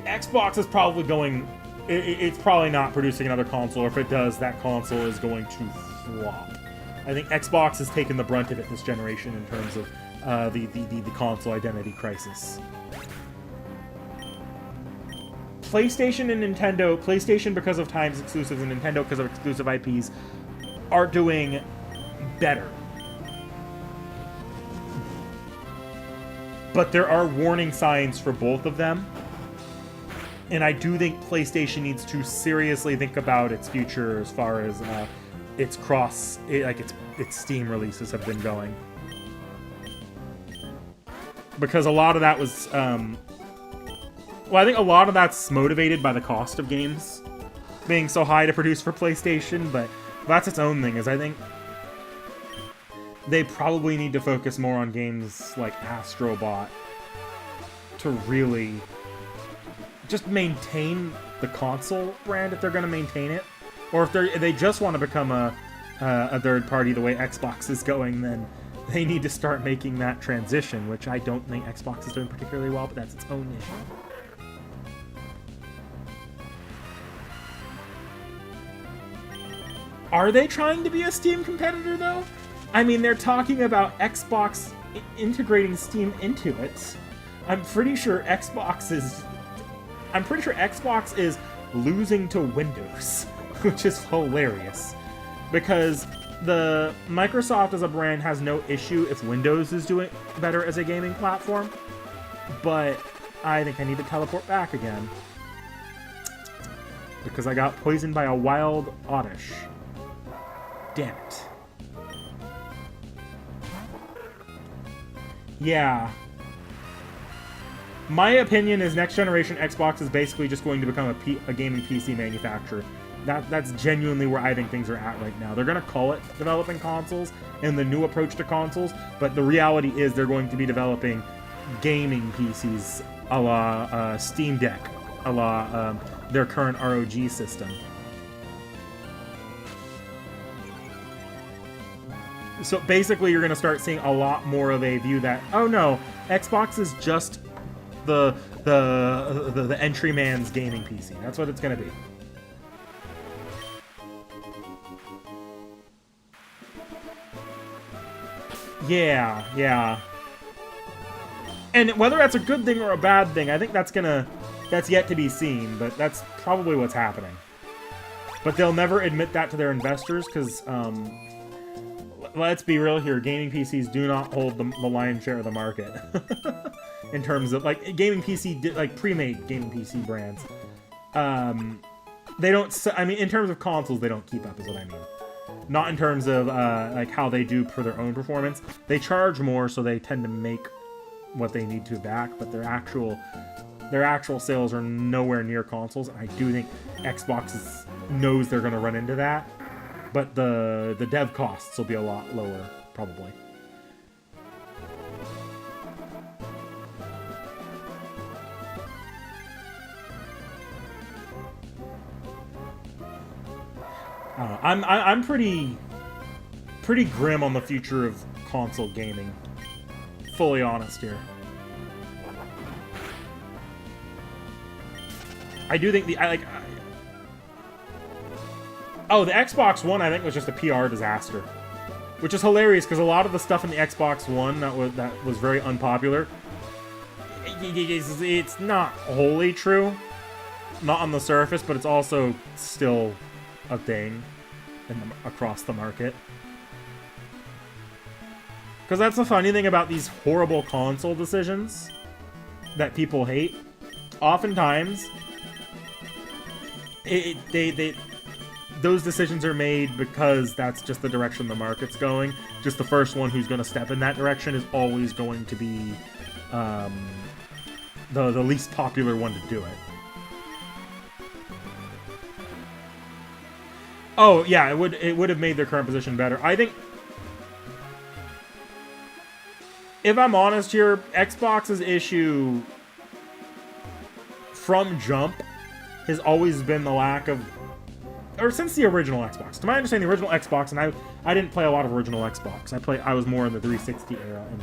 Xbox is probably going... It's probably not producing another console, or if it does, that console is going to flop. I think Xbox has taken the brunt of it this generation in terms of the console identity crisis. PlayStation and Nintendo, PlayStation because of times exclusives and Nintendo because of exclusive IPs, are doing better. But there are warning signs for both of them. And I do think PlayStation needs to seriously think about its future as far as its its Steam releases have been going. Because a lot of that was, well, I think a lot of that's motivated by the cost of games being so high to produce for PlayStation, but that's its own thing, is I think they probably need to focus more on games like Astrobot to really just maintain the console brand if they're going to maintain it. Or if they just want to become a third party the way Xbox is going, then they need to start making that transition, which I don't think Xbox is doing particularly well, but that's its own issue. Are they trying to be a Steam competitor, though? I mean, they're talking about Xbox integrating Steam into it. I'm pretty sure Xbox is losing to Windows, which is hilarious. Because the Microsoft as a brand has no issue if Windows is doing better as a gaming platform. But I think I need to teleport back again. Because I got poisoned by a wild Oddish. Damn it. Yeah. My opinion is next generation Xbox is basically just going to become a gaming PC manufacturer. That's genuinely where I think things are at right now. They're going to call it developing consoles and the new approach to consoles, but the reality is they're going to be developing gaming PCs a la Steam Deck, a la their current ROG system. So basically you're going to start seeing a lot more of a view that, oh no, Xbox is just the entry man's gaming PC. That's what it's going to be. Yeah. And whether that's a good thing or a bad thing, I think that's yet to be seen, but that's probably what's happening. But they'll never admit that to their investors, because, let's be real here, gaming PCs do not hold the lion's share of the market. In terms of, like, gaming PC, like, pre-made gaming PC brands. They don't, I mean, in terms of consoles, they don't keep up, is what I mean. Not in terms of, like, how they do for their own performance. They charge more, so they tend to make what they need to back, but their actual sales are nowhere near consoles. I do think Xbox knows they're going to run into that, but the dev costs will be a lot lower, probably. I'm pretty grim on the future of console gaming. Fully honest here. I do think the Xbox One I think was just a PR disaster, which is hilarious because a lot of the stuff in the Xbox One that was very unpopular, it's not wholly true, not on the surface, but it's also still a thing across the market. Because that's the funny thing about these horrible console decisions that people hate. Oftentimes, those decisions are made because that's just the direction the market's going. Just the first one who's going to step in that direction is always going to be the least popular one to do it. Oh yeah, it would have made their current position better. I think, if I'm honest here, Xbox's issue from jump has always been the lack of, or since the original Xbox. To my understanding, the original Xbox, and I didn't play a lot of original Xbox. I was more in the 360 era and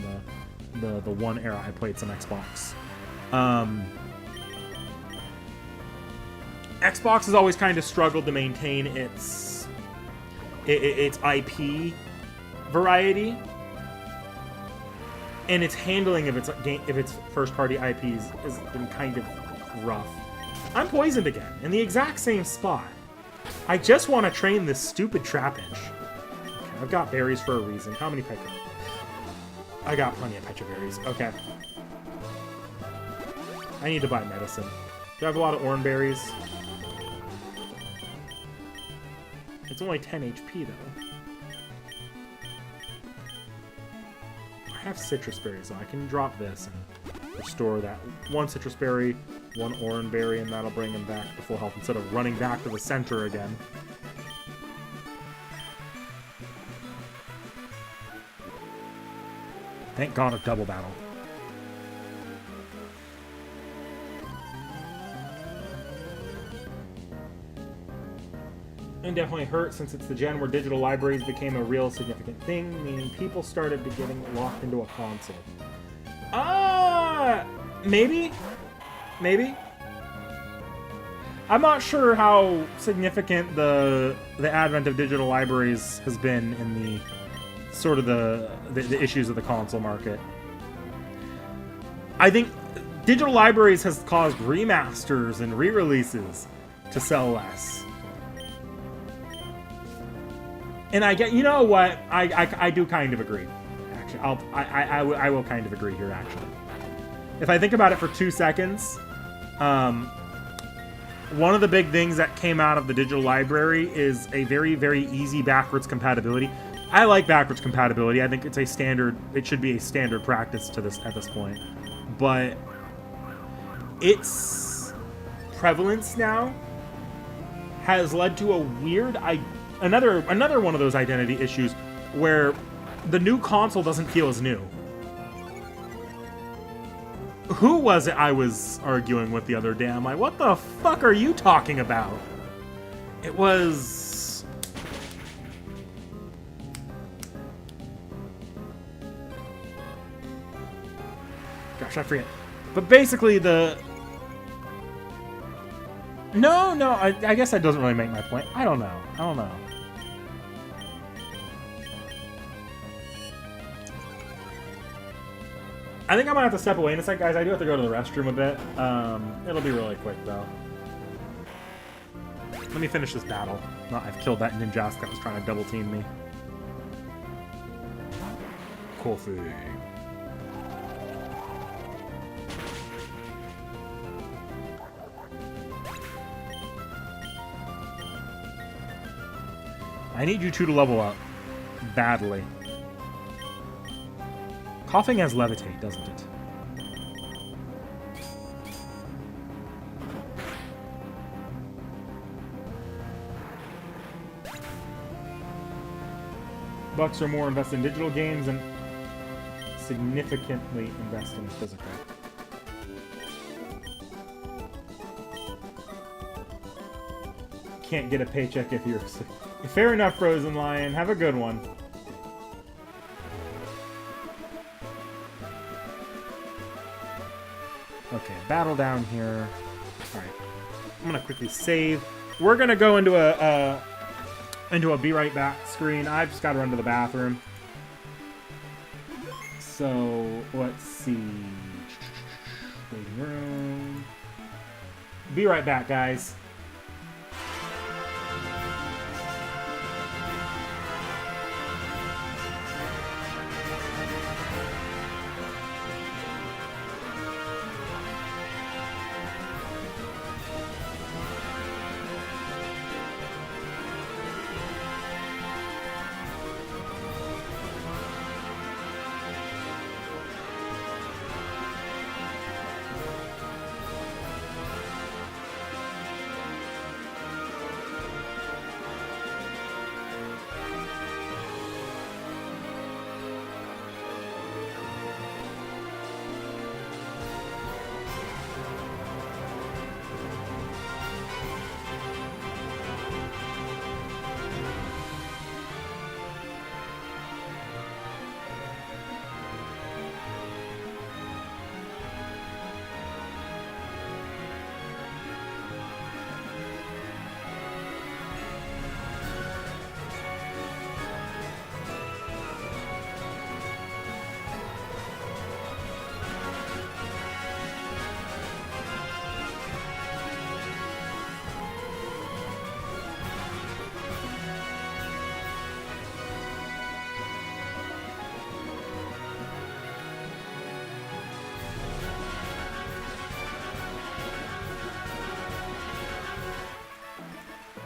the One era. I played some Xbox. Xbox has always kind of struggled to maintain its IP variety. And its handling of its first-party IPs has been kind of rough. I'm poisoned again, in the exact same spot. I just want to train this stupid Trapinch. Okay, I've got berries for a reason. How many Pecha? I got plenty of Pecha berries. Okay. I need to buy medicine. Do I have a lot of orange berries? It's only 10 HP, though. I have citrus berries, so I can drop this and restore that. One citrus berry, one orange berry, and that'll bring him back to full health instead of running back to the center again. Thank God of double battle. It definitely hurt since it's the gen where digital libraries became a real significant thing, meaning people started to getting locked into a console. Maybe? Maybe? I'm not sure how significant the advent of digital libraries has been in the sort of the issues of the console market. I think digital libraries has caused remasters and re-releases to sell less. And I get, you know what? I do kind of agree. Actually, I will kind of agree here. Actually, if I think about it for 2 seconds, one of the big things that came out of the digital library is a very, very easy backwards compatibility. I like backwards compatibility. I think it's a standard. It should be a standard practice to this at this point. But its prevalence now has led to a weird, another one of those identity issues where the new console doesn't feel as new. Who was it I was arguing with the other day? I'm like, what the fuck are you talking about? It was... Gosh, I forget. But basically the... No, I guess that doesn't really make my point. I don't know. I think I'm gonna have to step away in a sec, guys. I do have to go to the restroom a bit. It'll be really quick, though. Let me finish this battle. No, I've killed that ninja that was trying to double team me. Coffee. I need you two to level up. Badly. Coughing has levitate, doesn't it? Bucks or more invest in digital games and significantly invest in physical. Can't get a paycheck if you're sick. Fair enough, Frozen Lion. Have a good one. Okay, battle down here. Alright. I'm gonna quickly save. We're gonna go into a be right back screen. I've just gotta run to the bathroom. So let's see. Waiting room. Be right back, guys.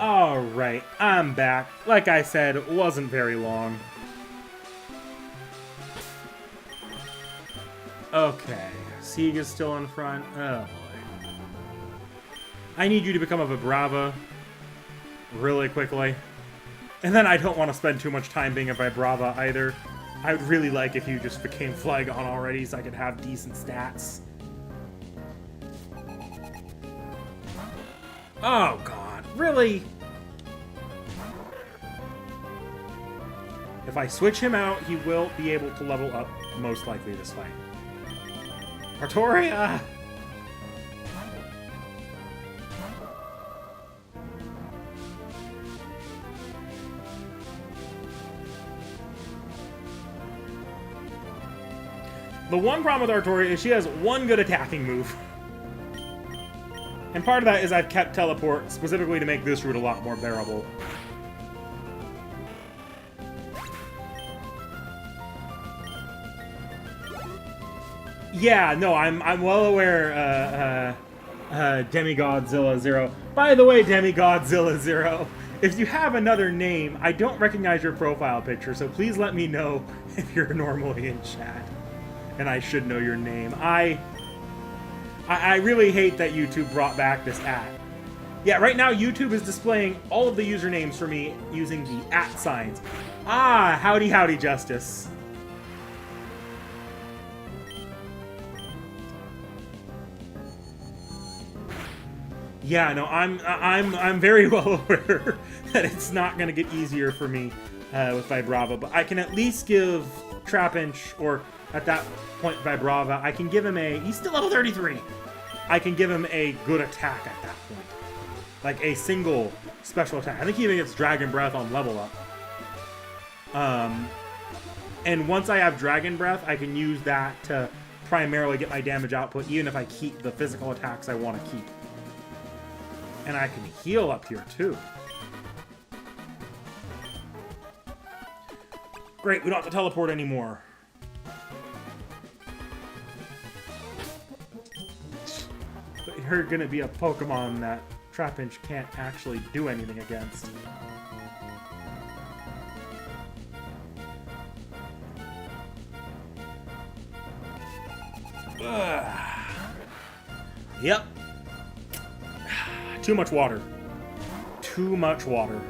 Alright, I'm back. Like I said, it wasn't very long. Okay, Sieg is still in front. Oh boy. I need you to become a Vibrava really quickly. And then I don't want to spend too much time being a Vibrava either. I would really like if you just became Flygon already so I could have decent stats. Oh god, really? If I switch him out, he will be able to level up most likely this fight. Artoria! The one problem with Artoria is she has one good attacking move. And part of that is I've kept Teleport specifically to make this route a lot more bearable. Yeah, no, I'm well aware, Demigodzilla Zero. By the way, Demigodzilla Zero, if you have another name, I don't recognize your profile picture, so please let me know if you're normally in chat. And I should know your name. I really hate that YouTube brought back this @ Yeah, right now YouTube is displaying all of the usernames for me using the @ signs. Ah, howdy, howdy, Justice. Yeah, no, I'm very well aware that it's not gonna get easier for me with Vibrava, but I can at least give Trapinch, or at that point Vibrava, I can give him he's still level 33. I can give him a good attack at that point. Like a single special attack. I think he even gets Dragon Breath on level up. And once I have Dragon Breath, I can use that to primarily get my damage output, even if I keep the physical attacks I want to keep. And I can heal up here, too. Great, we don't have to teleport anymore. But you're gonna be a Pokemon that Trapinch can't actually do anything against. Ugh. Yep. Too much water. Too much water.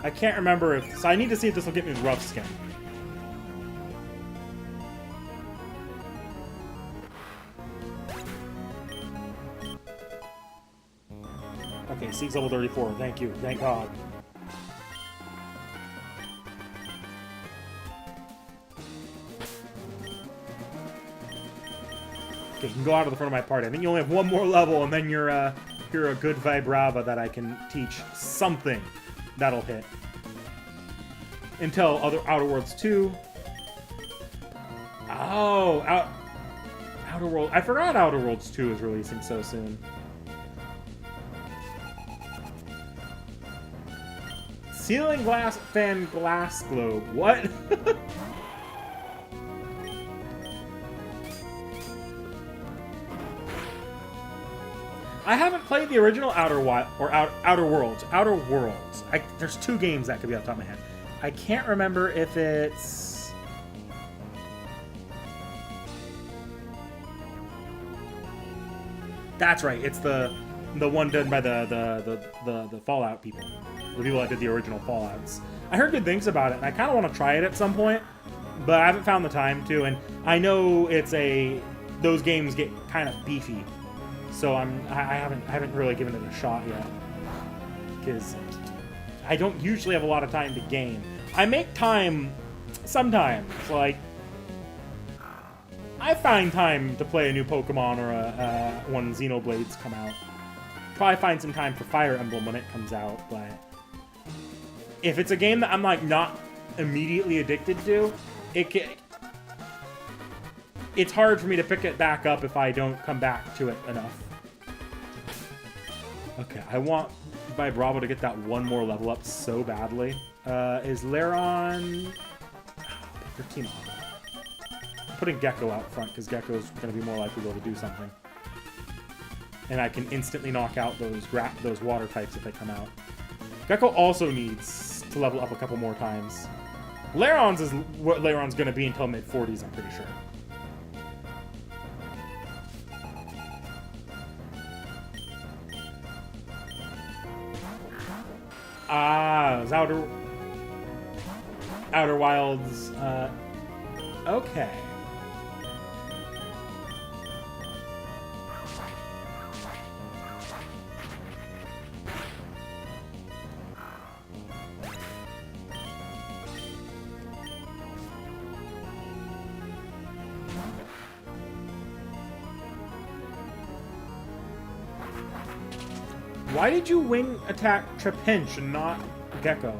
I can't remember if... So I need to see if this will get me Rough Skin. Okay, Seek's level 34. Thank you. Thank God. Okay, you can go out of the front of my party. I think you only have one more level, and then you're a good Vibrava that I can teach something that'll hit. Until Outer Worlds 2. Oh, Outer World. I forgot Outer Worlds 2 is releasing so soon. Ceiling glass fan glass globe. What? I haven't played the original Outer Worlds. Outer Worlds. There's two games that could be off the top of my head. I can't remember if it's... That's right. It's the one done by the Fallout people. The people that did the original Fallouts. I heard good things about it, and I kind of want to try it at some point, but I haven't found the time to. And I know those games get kind of beefy, so I haven't really given it a shot yet, because I don't usually have a lot of time to game. I make time sometimes, like I find time to play a new Pokemon or when Xenoblades come out. Probably find some time for Fire Emblem when it comes out, but if it's a game that I'm like not immediately addicted to, it's hard for me to pick it back up if I don't come back to it enough. Okay, I want Vibrava to get that one more level up so badly. Is Lairon... Your team on. I'm putting Gecko out front because Gecko's going to be more likely to be able to do something. And I can instantly knock out those water types if they come out. Gecko also needs to level up a couple more times. Lairon's is what Lairon's going to be until mid-40s, I'm pretty sure. Ah, it was Outer Wilds. Okay. Why did you wing attack Trapinch and not Gecko?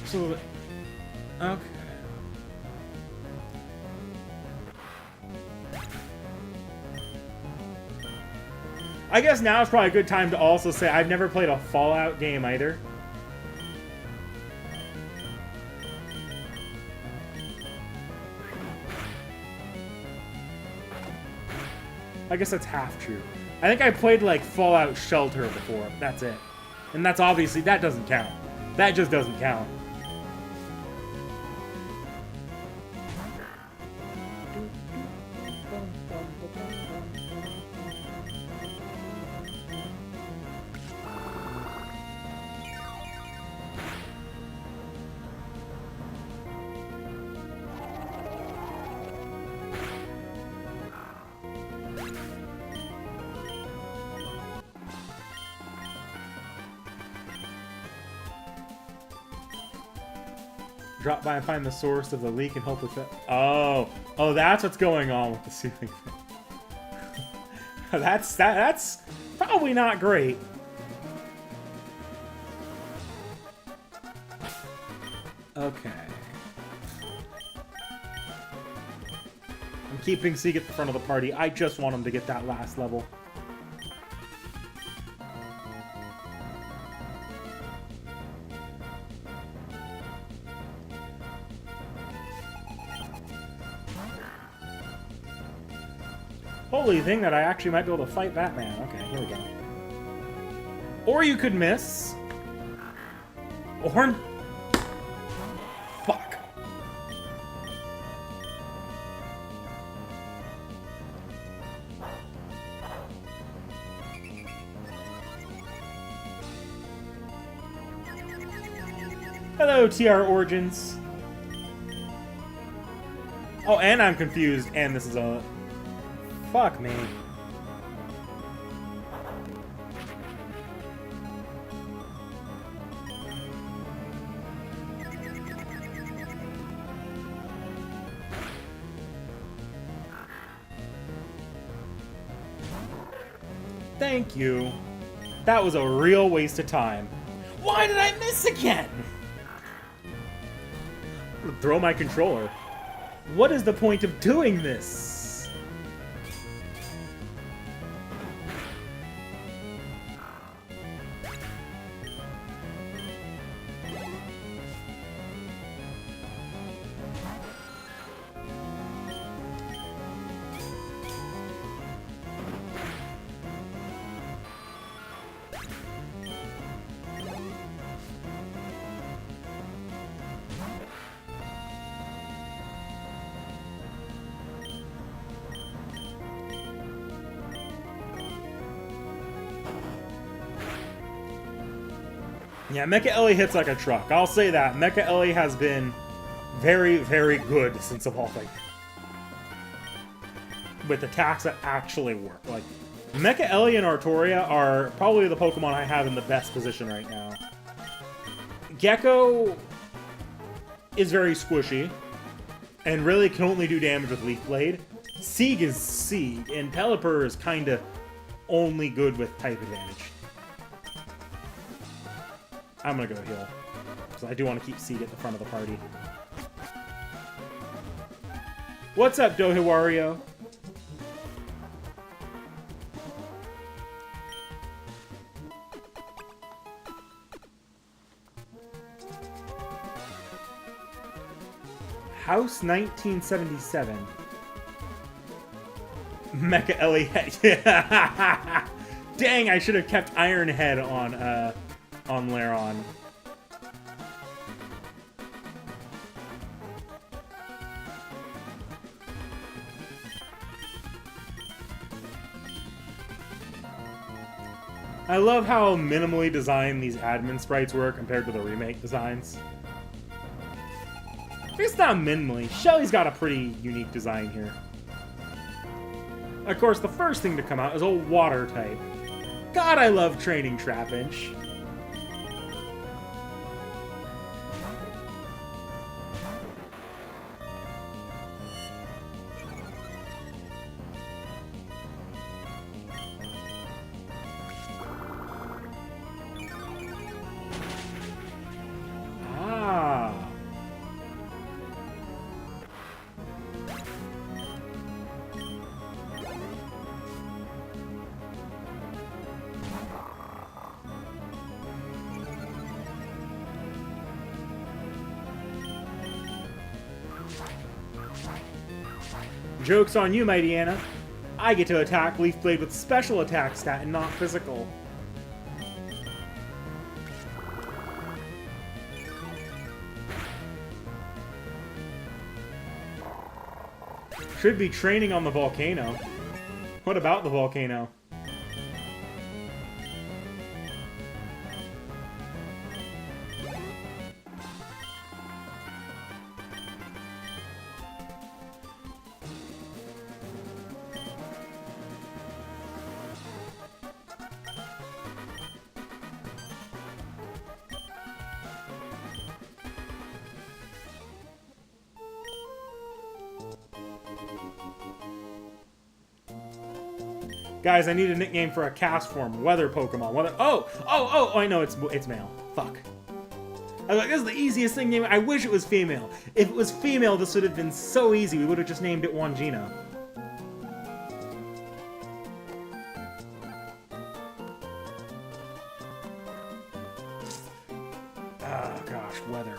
So, okay. I guess now is probably a good time to also say I've never played a Fallout game either. I guess that's half true. I think I played like Fallout Shelter before. That's it. And that's obviously, that doesn't count. That just doesn't count. Drop by and find the source of the leak and help with it. Oh, that's what's going on with the ceiling thing. that's probably not great. Okay. I'm keeping Sieg at the front of the party. I just want him to get that last level. Holy thing that I actually might be able to fight Batman. Okay, here we go. Or you could miss. Or... Fuck. Hello, TR Origins. Oh, and I'm confused, and this is a... Fuck me. Thank you. That was a real waste of time. Why did I miss again? Throw my controller. What is the point of doing this? Yeah, Mecha Ellie hits like a truck. I'll say that. Mecha Ellie has been very, very good since evolving. With attacks that actually work. Like, Mecha Ellie and Artoria are probably the Pokemon I have in the best position right now. Gecko is very squishy and really can only do damage with Leaf Blade. Sieg is Sieg, and Pelipper is kind of only good with type advantage. I'm gonna go heal, because I do want to keep Sieg at the front of the party. What's up, Dohiwario? House 1977. Mecha Ellie. Dang, I should have kept Iron Head on Laron. I love how minimally designed these admin sprites were compared to the remake designs. It's not minimally. Shelly's got a pretty unique design here. Of course, the first thing to come out is a water type. God, I love training Trapinch. Joke's on you, Mighty Anna. I get to attack Leaf Blade with special attack stat and not physical. Should be training on the volcano. What about the volcano? Guys, I need a nickname for a cast form. Weather Pokemon. Weather. Oh, I know it's male. Fuck. I was like, this is the easiest thing. I wish it was female. If it was female, this would have been so easy. We would have just named it Wangina. Oh gosh, weather.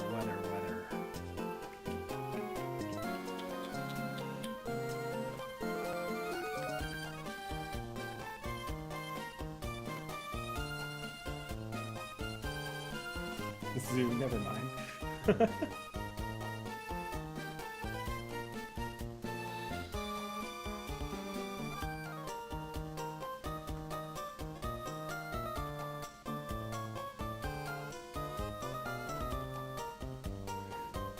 Zoo, never mind.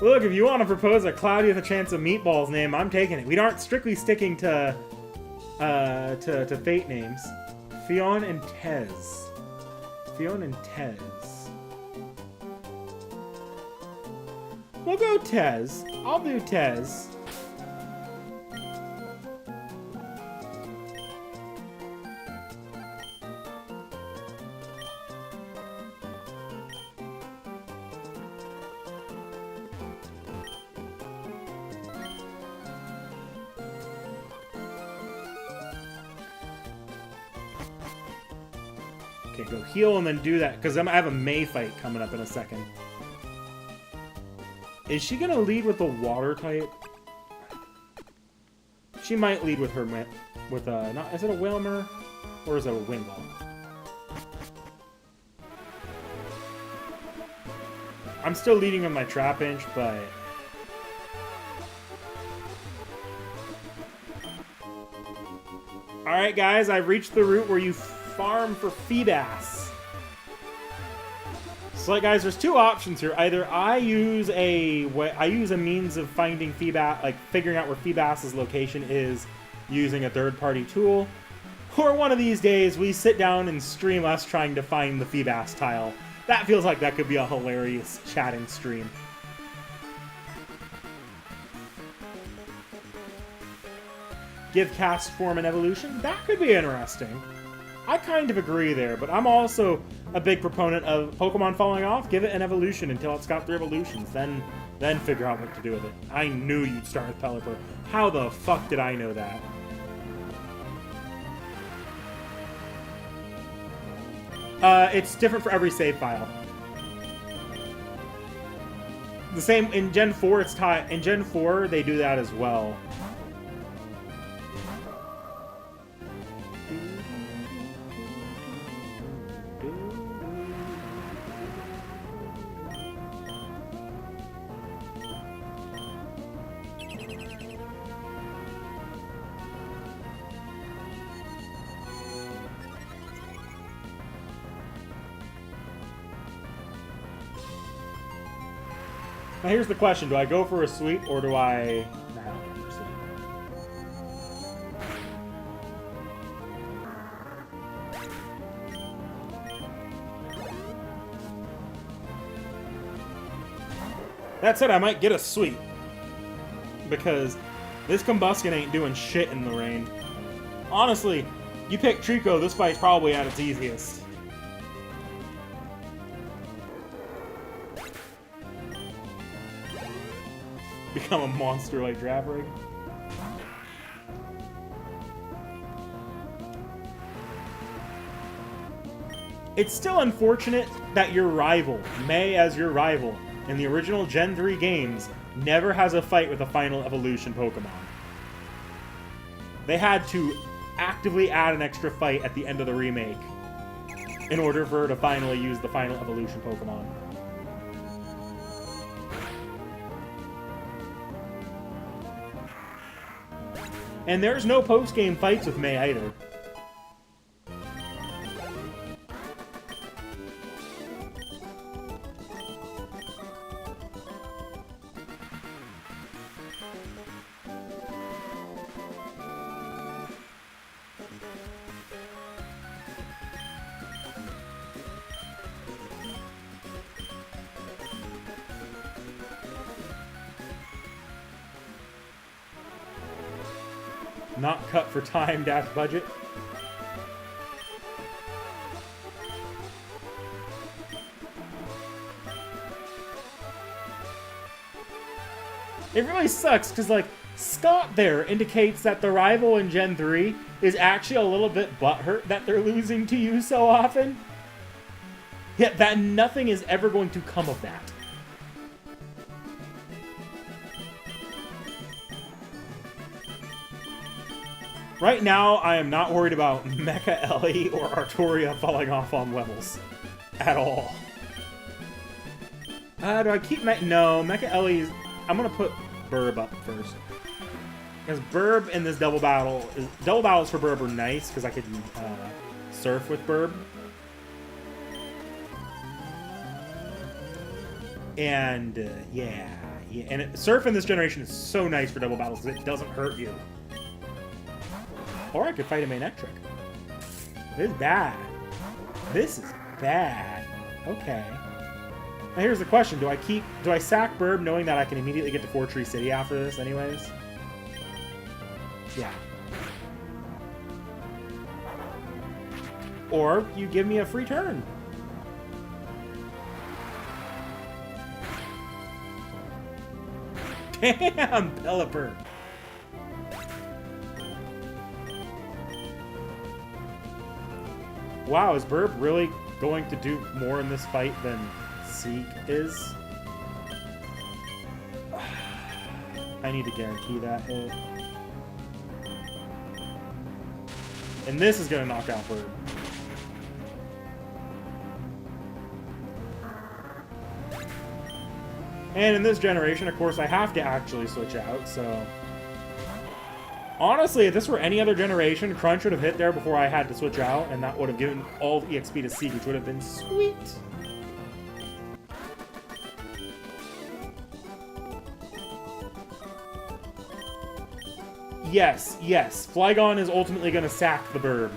Look, if you want to propose a cloudy with a chance of meatballs name, I'm taking it. We aren't strictly sticking to fate names. Fionn and Tez. Fionn and Tez. We'll go Tez. I'll do Tez. Okay, go heal and then do that, because I have a May fight coming up in a second. Is she gonna lead with the water type? She might lead with her with not is it a Wilmer or is it a Wingull? I'm still leading with my Trapinch, but all right, guys, I've reached the route where you farm for Feebas. So, like, guys, there's two options here. Either I use a means of finding Feebas, like figuring out where Feebas's location is using a third-party tool, or one of these days we sit down and stream us trying to find the Feebas tile. That feels like that could be a hilarious chatting stream. Give cast form an evolution? That could be interesting. I kind of agree there, but I'm also a big proponent of Pokemon falling off. Give it an evolution until it's got 3 evolutions, then figure out what to do with it. I knew you'd start with Pelipper. How the fuck did I know that? It's different for every save file. The same in Gen 4. It's tied. In Gen 4, they do that as well. Now here's the question, do I go for a sweep or do I... That said, I might get a sweep. Because this Combuskin ain't doing shit in the rain. Honestly, you pick Trico, this fight's probably at its easiest. Become a monster like Drabrig. It's still unfortunate that your rival, May as your rival, in the original Gen 3 games, never has a fight with a final evolution Pokemon. They had to actively add an extra fight at the end of the remake in order for her to finally use the final evolution Pokemon. And there's no post-game fights with May either. Not cut for time dash budget. It really sucks because, like, Scott there indicates that the rival in Gen 3 is actually a little bit butthurt that they're losing to you so often. Yet that nothing is ever going to come of that. Right now, I am not worried about Mecha Ellie or Artoria falling off on levels. At all. Do I keep No, Mecha Ellie's... I'm gonna put Burb up first. Because Burb in this double battle... Double battles for Burb are nice, because I could surf with Burb. And, yeah. And surf in this generation is so nice for double battles, because it doesn't hurt you. Or I could fight a Manectric. This is bad. This is bad. Okay. Now here's the question. Do I sack Burb knowing that I can immediately get to Four Tree City after this anyways? Yeah. Or you give me a free turn. Damn, Pelipper. Wow, is Burb really going to do more in this fight than Seek is? I need to guarantee that hit. And this is going to knock out Burb. And in this generation, of course, I have to actually switch out, so... Honestly, if this were any other generation, Crunch would have hit there before I had to switch out, and that would have given all the EXP to Seek, which would have been sweet. Yes, yes. Flygon is ultimately going to sack the Burb.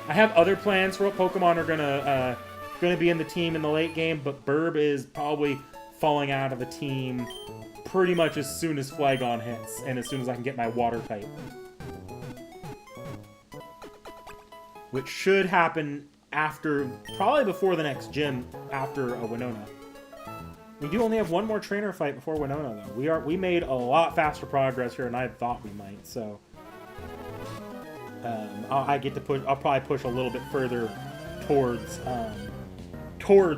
I have other plans for what Pokemon are going to be in the team in the late game, but Burb is probably falling out of the team pretty much as soon as Flygon hits, and as soon as I can get my Water type. Which should happen after, probably before the next gym, after a Winona. We do only have one more trainer fight before Winona, though. We made a lot faster progress here than I thought we might, so... I get to push, I'll probably push a little bit further towards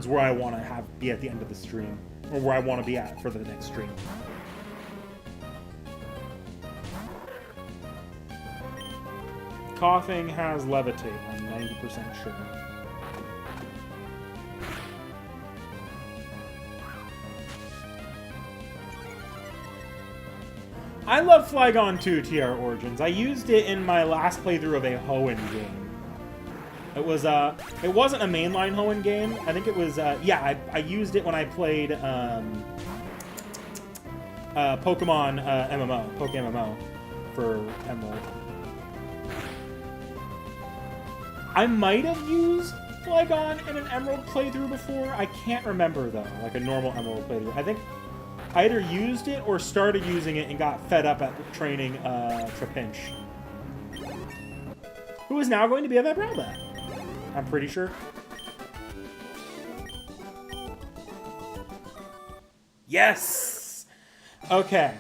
where I want to be at the end of the stream. Or where I want to be at for the next stream. Coughing has Levitate, I'm 90% sure. I love Flygon 2 TR Origins. I used it in my last playthrough of a Hoenn game. It wasn't a mainline Hoenn game. I think it was, yeah, I used it when I played, Pokemon MMO, PokeMMO for Emerald. I might have used Flygon in an Emerald playthrough before. I can't remember, though, like a normal Emerald playthrough. I think I either used it or started using it and got fed up at training Trapinch, who is now going to be a Vibrava. I'm pretty sure. Yes! Okay.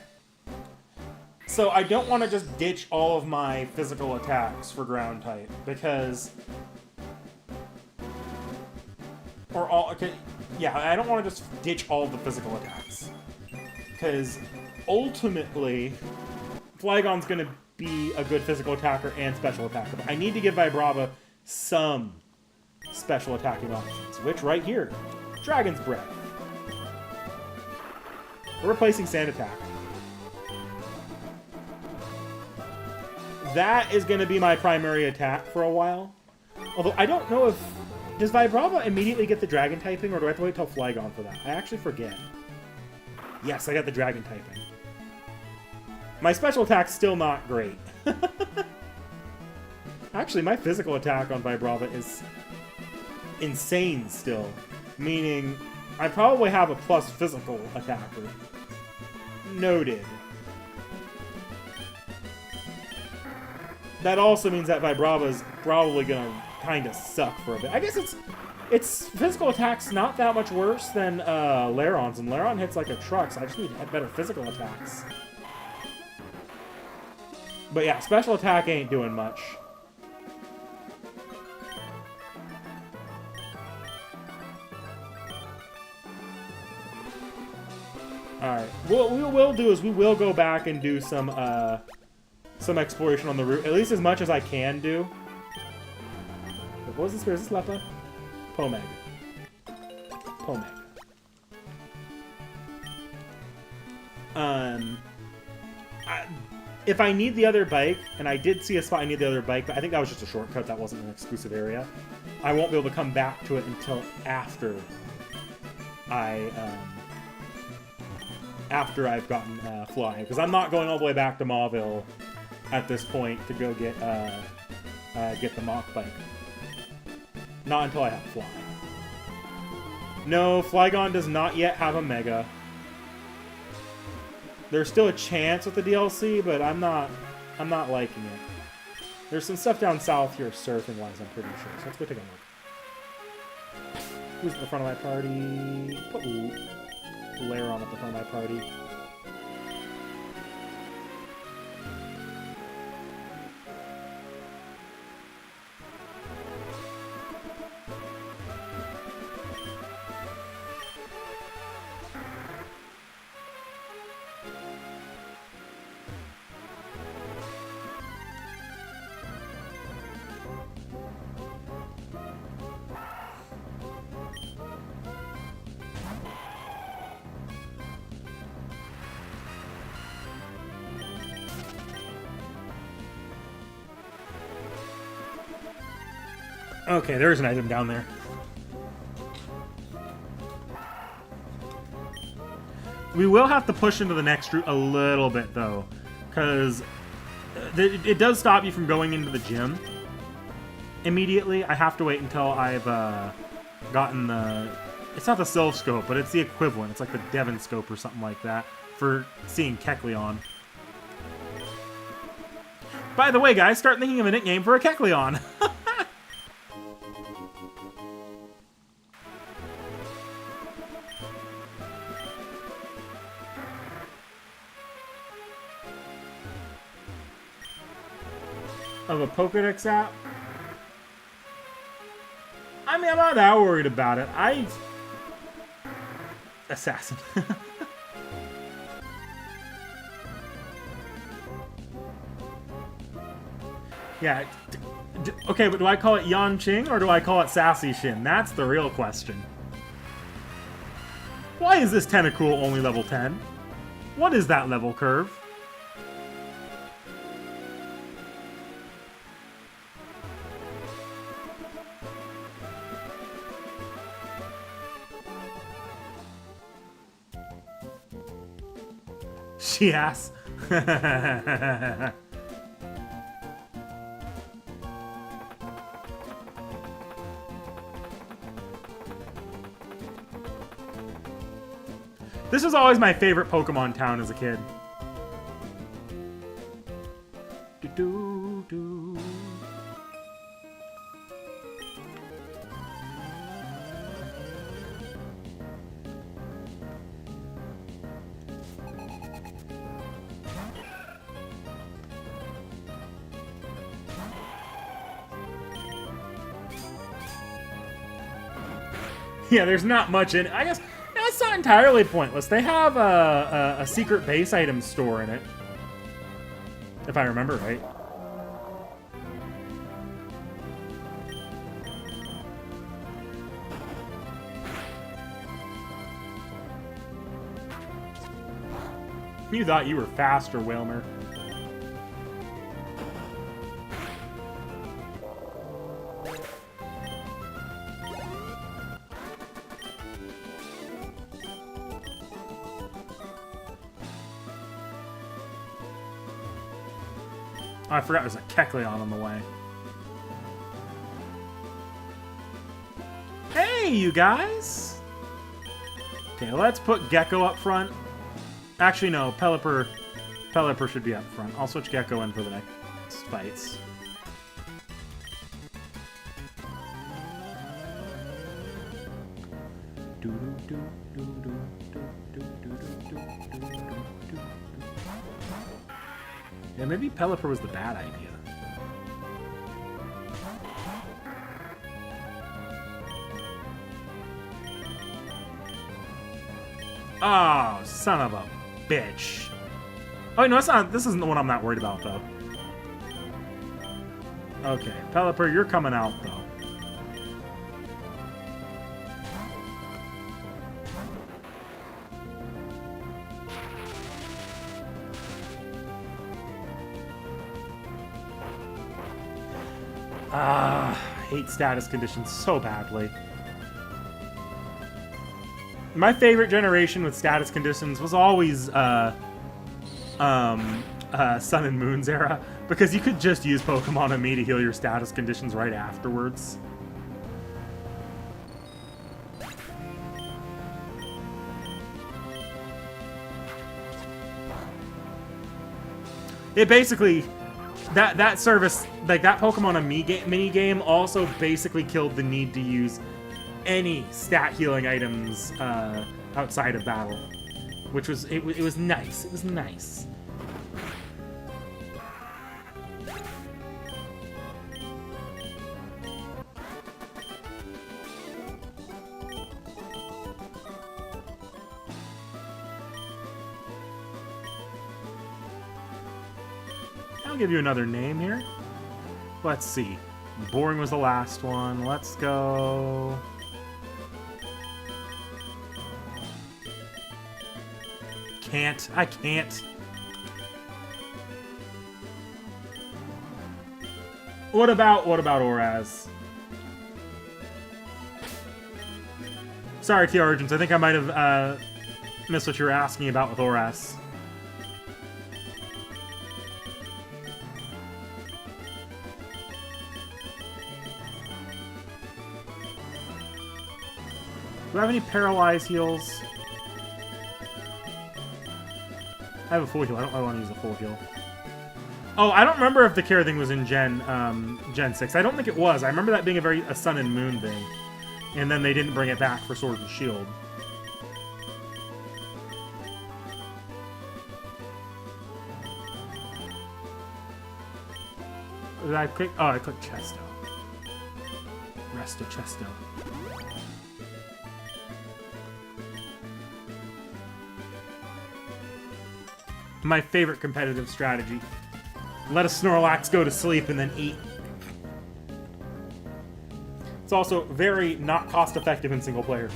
So I don't want to just ditch all of my physical attacks for ground type, because... Okay, yeah, I don't want to just ditch all the physical attacks. Because ultimately, Flygon's going to be a good physical attacker and special attacker. But I need to give Vibrava some special attacking options, which right here, Dragon's Breath. We're replacing Sand Attack. That is going to be my primary attack for a while. Although I don't know if... Does Vibrava immediately get the Dragon typing, or do I have to wait till Flygon for that? I actually forget. Yes, I got the Dragon typing. My special attack's still not great. Actually, my physical attack on Vibrava is insane still. Meaning, I probably have a plus physical attacker. Noted. That also means that Vibrava is probably gonna kind of suck for a bit. I guess its physical attack's not that much worse than Laron's, and Laron hits like a truck, so I just need to have better physical attacks. But yeah, special attack ain't doing much. Alright, what we will do is we will go back and do some exploration on the route, at least as much as I can do. What was this? Where is this Leppa? Pomeg. Pomeg. If I need the other bike, and I did see a spot I need the other bike, but I think that was just a shortcut, that wasn't an exclusive area. I won't be able to come back to it until after I've gotten Fly, because I'm not going all the way back to Mauville at this point to go get the Mach bike. Not until I have Fly. No, Flygon does not yet have a Mega. There's still a chance with the DLC, but I'm not liking it. There's some stuff down south here surfing-wise, I'm pretty sure. So let's go take a look. Who's at the front of my party? Put Laron at the front of my party. Okay, there's an item down there. We will have to push into the next route a little bit, though, because it does stop you from going into the gym immediately. I have to wait until I've gotten the... It's not the Sylph Scope, but it's the equivalent. It's like the Devon Scope or something like that for seeing Kecleon. By the way, guys, start thinking of a nickname for a Kecleon. Of a Pokedex app? I mean, I'm not that worried about it. Assassin. Yeah. Okay, but do I call it Yanqing or do I call it Sassy Shin? That's the real question. Why is this Tentacool only level 10? What is that level curve? Yes. This was always my favorite Pokemon town as a kid. Do-do-do. Yeah, there's not much in it. I guess it's not entirely pointless. They have a secret base item store in it. if I remember right. You thought you were faster, Whalmer. Oh, I forgot there's a Kecleon on the way. Hey, you guys! Okay, let's put Gecko up front. Actually, no, Pelipper should be up front. I'll switch Gecko in for the next fights. Yeah, maybe Pelipper was the bad idea. Oh, son of a bitch. Oh, no, that's not. This isn't the one I'm not worried about, though. Okay, Pelipper, you're coming out, though. I hate status conditions so badly. My favorite generation with status conditions was always Sun and Moon's era, because you could just use Pokemon and Me to heal your status conditions right afterwards. It basically, that service, like that Pokemon and Me mini game also basically killed the need to use any stat healing items outside of battle, which was it was nice. It was nice. I'll give you another name here. Let's see. Boring was the last one. Let's go. I can't. What about Oraz? Sorry, T.H.E. Origins. I think I might have missed what you were asking about with Oraz. Do I have any paralyzed heals? I have a full heal. I don't want to use a full heal. Oh, I don't remember if the Care thing was in Gen 6. I don't think it was. I remember that being a Sun and Moon thing. And then they didn't bring it back for Sword and Shield. Did I click? Oh, I clicked Chesto. Resto Chesto. My favorite competitive strategy. Let a Snorlax go to sleep and then eat. It's also very not cost-effective in single player.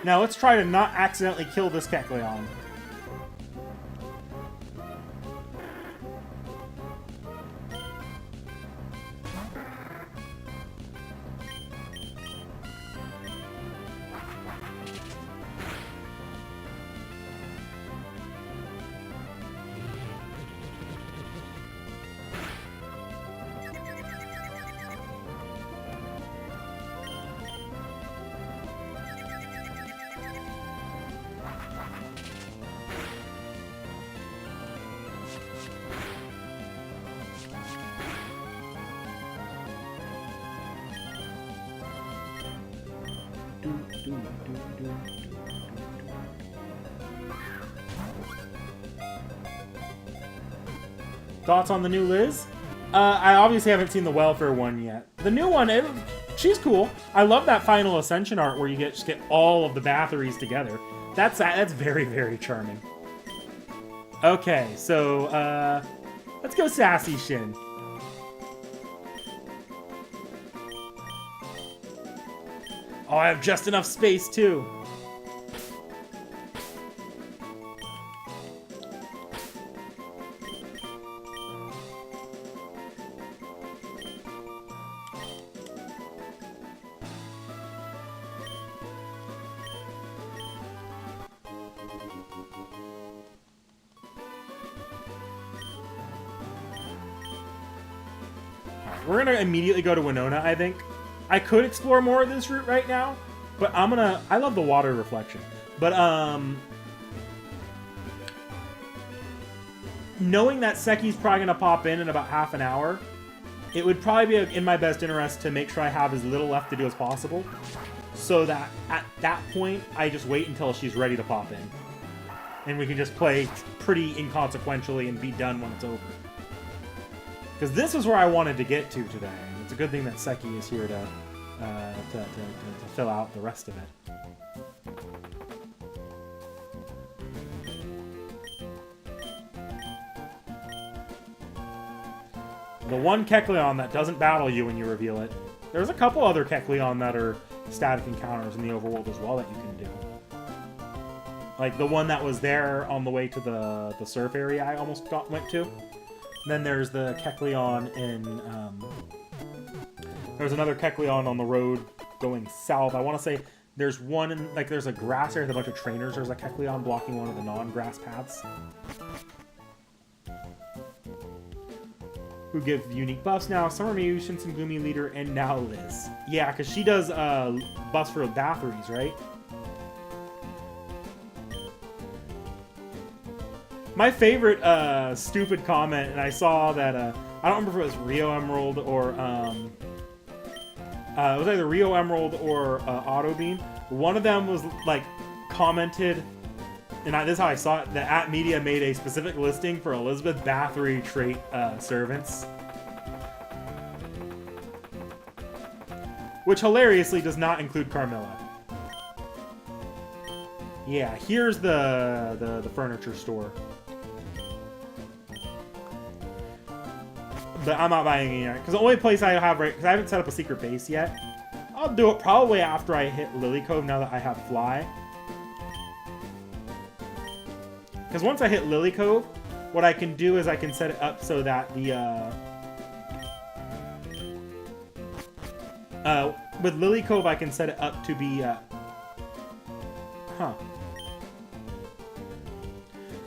Now let's try to not accidentally kill this Kecleon. Thoughts on the new Liz? I obviously haven't seen the welfare one yet. The new one, she's cool. I love that final Ascension art where you just get all of the batteries together. That's very, very charming. Okay, so let's go Sassy Shin. Oh, I have just enough space too. We're gonna immediately go to Winona, I think. I could explore more of this route right now, but I love the water reflection. But, knowing that Seki's probably gonna pop in about half an hour, it would probably be in my best interest to make sure I have as little left to do as possible, so that at that point, I just wait until she's ready to pop in. And we can just play pretty inconsequentially and be done when it's over. Because this is where I wanted to get to today. And it's a good thing that Seki is here to fill out the rest of it. The one Kecleon that doesn't battle you when you reveal it. There's a couple other Kecleon that are static encounters in the overworld as well that you can do. Like the one that was there on the way to the surf area I almost went to. And then there's the Kecleon in... there's another Kecleon on the road going south. I want to say there's one in... Like, there's a grass area with a bunch of trainers. There's a Kecleon blocking one of the non-grass paths. Who give unique buffs now. Summer Miyu, Shinsengumi leader, and now Liz. Yeah, because she does buffs for batteries, right? My favorite stupid comment, and I saw that, I don't remember if it was Rio Emerald or, it was either Rio Emerald or Auto Beam. One of them was, like, commented, and this is how I saw it, that At Media made a specific listing for Elizabeth Bathory trait servants. Which hilariously does not include Carmilla. Yeah, here's the furniture store. But I'm not buying any yet. Because the only place I have because I haven't set up a secret base yet. I'll do it probably after I hit Lily Cove now that I have Fly. Because once I hit Lily Cove, what I can do is I can set it up so that the, with Lily Cove I can set it up to be,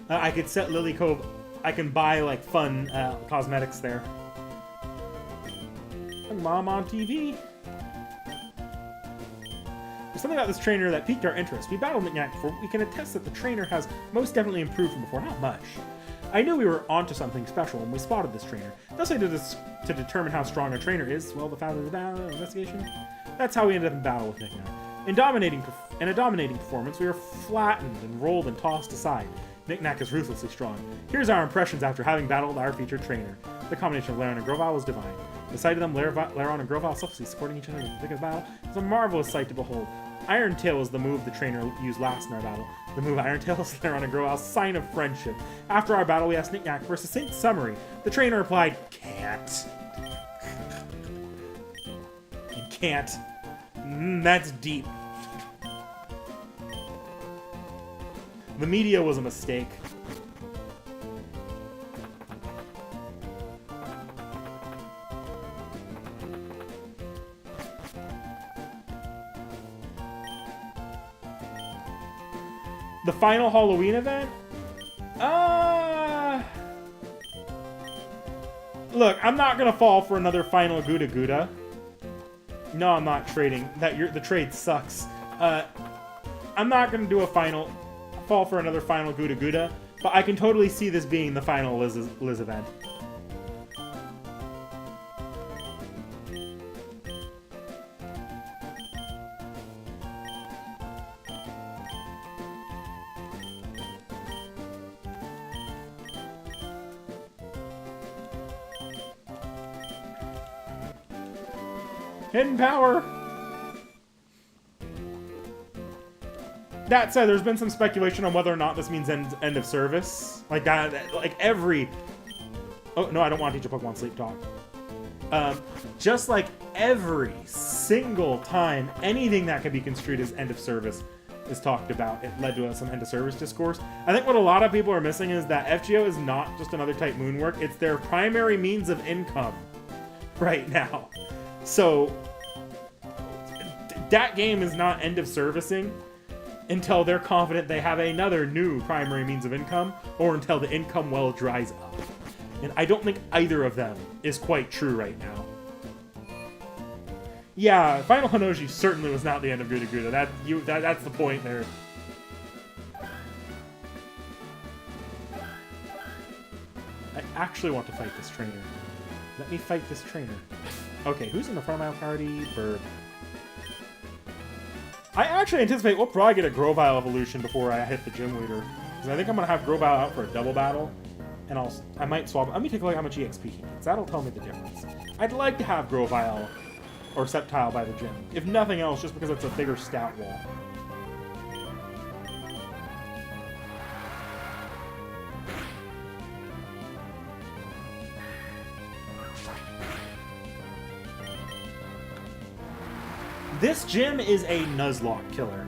I could set Lily Cove, I can buy, like, fun, cosmetics there. Mom on TV. There's something about this trainer that piqued our interest. We battled Nick-Nack before. We can attest that the trainer has most definitely improved from before. Not much. I knew we were onto something special when we spotted this trainer. Thus I did this to determine how strong a trainer is. Well, the fact of the battle investigation. That's how we ended up in battle with Nick-Nack. In a dominating performance, we were flattened and rolled and tossed aside. Nick-Nack is ruthlessly strong. Here's our impressions after having battled our featured trainer. The combination of Laron and Grovyle was divine. The sight of them, Laron and Grovyle selflessly supporting each other in the thick of battle, is a marvelous sight to behold. Iron Tail was the move the trainer used last in our battle. The move Iron Tail is Laron and Grovyle's sign of friendship. After our battle, we asked Nick-Nack for a succinct summary. The trainer replied, "Can't." And can't. That's deep. The media was a mistake. The final Halloween event? Look, I'm not gonna fall for another final Gouda Gouda. No, I'm not trading. The trade sucks. I'm not gonna do a fall for another final Gouda Gouda, but I can totally see this being the final Liz event. Hidden power! That said, there's been some speculation on whether or not this means end of service. Like that, like every... Oh, no, I don't want to teach a Pokemon Sleep Talk. Just like every single time anything that could be construed as end of service is talked about, it led to some end of service discourse. I think what a lot of people are missing is that FGO is not just another type Moonwork, it's their primary means of income right now. So that game is not end of servicing until they're confident they have another new primary means of income, or until the income well dries up. And I don't think either of them is quite true right now. Yeah, Final Hinoji certainly was not the end of Guda Guda. That's the point there. I actually want to fight this trainer. Let me fight this trainer. Okay, who's in the front of my party? Bird. I actually anticipate we'll probably get a Grovyle evolution before I hit the gym leader. Because I think I'm going to have Grovyle out for a double battle. And I might swap. Let me take a look at how much EXP he gets. That'll tell me the difference. I'd like to have Grovyle or Sceptile by the gym. If nothing else, just because it's a bigger stat wall. This gym is a Nuzlocke killer.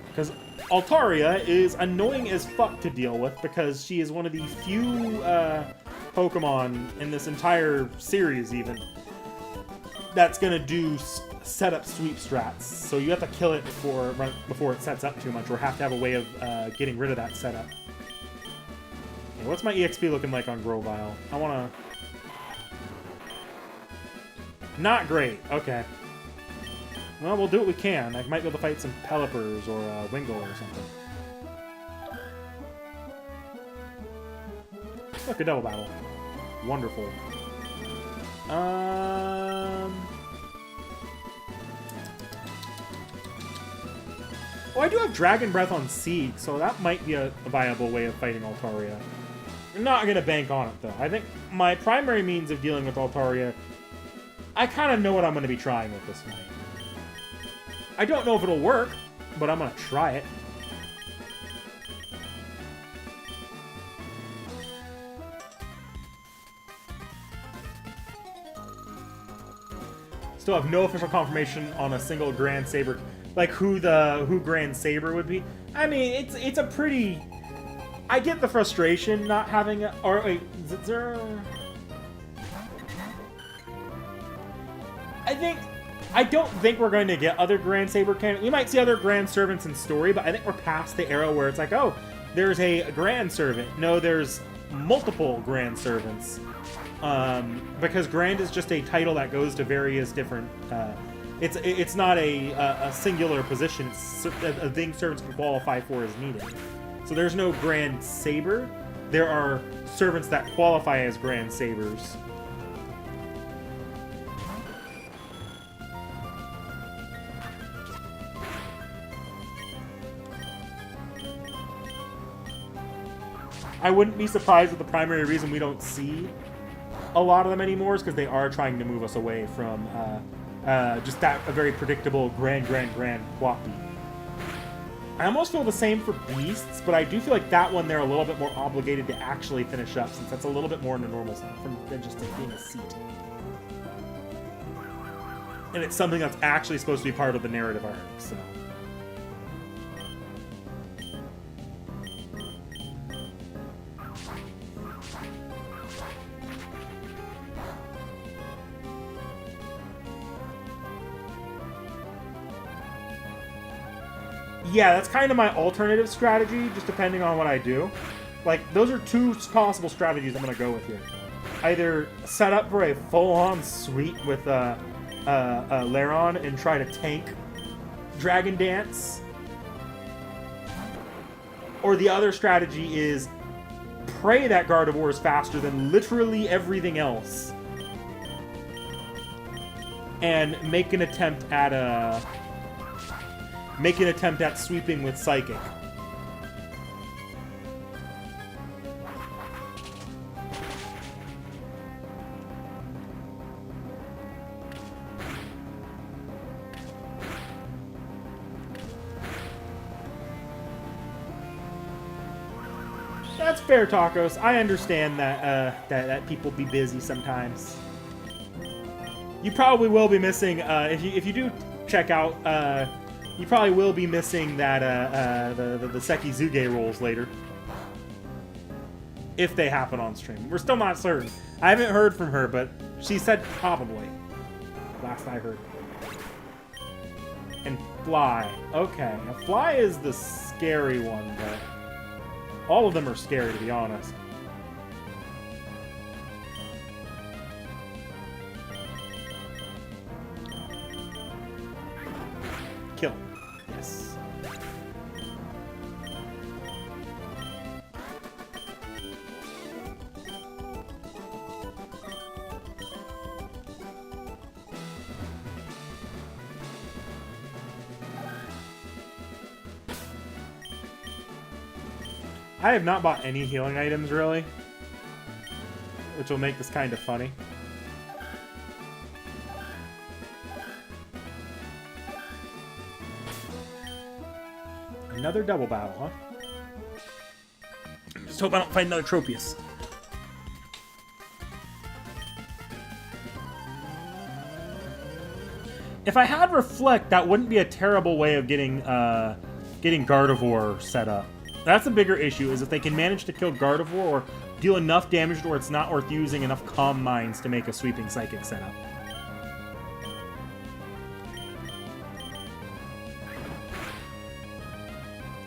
Because Altaria is annoying as fuck to deal with because she is one of the few Pokemon in this entire series even that's gonna do setup sweep strats. So you have to kill it before it sets up too much, or have to have a way of getting rid of that setup. Okay, what's my EXP looking like on Grovyle? I wanna... Not great, okay. Well, we'll do what we can. I might be able to fight some Pelipper's or Wingull or something. Look, a double battle. Wonderful. Oh, I do have Dragon Breath on Seed, so that might be a viable way of fighting Altaria. I'm not going to bank on it, though. I think my primary means of dealing with Altaria, I kind of know what I'm going to be trying with this fight. I don't know if it'll work, but I'm going to try it. Still have no official confirmation on a single Grand Saber, like who Grand Saber would be. I mean, it's a pretty... I get the frustration not having a... Or wait, is there... I don't think we're going to get other Grand Saber candidates. We might see other Grand Servants in story, but I think we're past the era where it's like, oh, there's a Grand Servant. No, there's multiple Grand Servants. Because Grand is just a title that goes to various different... It's not a singular position. It's a thing servants can qualify for as needed. So there's no Grand Saber. There are servants that qualify as Grand Sabers. I wouldn't be surprised if the primary reason we don't see a lot of them anymore is because they are trying to move us away from just that a very predictable grand Quappy. I almost feel the same for Beasts, but I do feel like that one they're a little bit more obligated to actually finish up, since that's a little bit more in the normal stuff than just being a seat. And it's something that's actually supposed to be part of the narrative arc, so... Yeah, that's kind of my alternative strategy, just depending on what I do. Like, those are two possible strategies I'm going to go with here. Either set up for a full-on sweep with Lairon and try to tank Dragon Dance. Or the other strategy is pray that Gardevoir is faster than literally everything else. And make an attempt at sweeping with Psychic. That's fair, Tacos. I understand that that people be busy sometimes. You probably will be missing if you do check out. You probably will be missing that the Seki Zuge rolls later, if they happen on stream. We're still not certain. I haven't heard from her, but she said probably. Last I heard. And Fly. Okay, now Fly is the scary one, but all of them are scary, to be honest. Kill. Yes. I have not bought any healing items, really, which will make this kind of funny. Another double battle, huh? Just hope I don't find another Tropius. If I had Reflect, that wouldn't be a terrible way of getting Gardevoir set up. That's a bigger issue, is if they can manage to kill Gardevoir or deal enough damage to where it's not worth using enough Calm Minds to make a sweeping Psychic setup.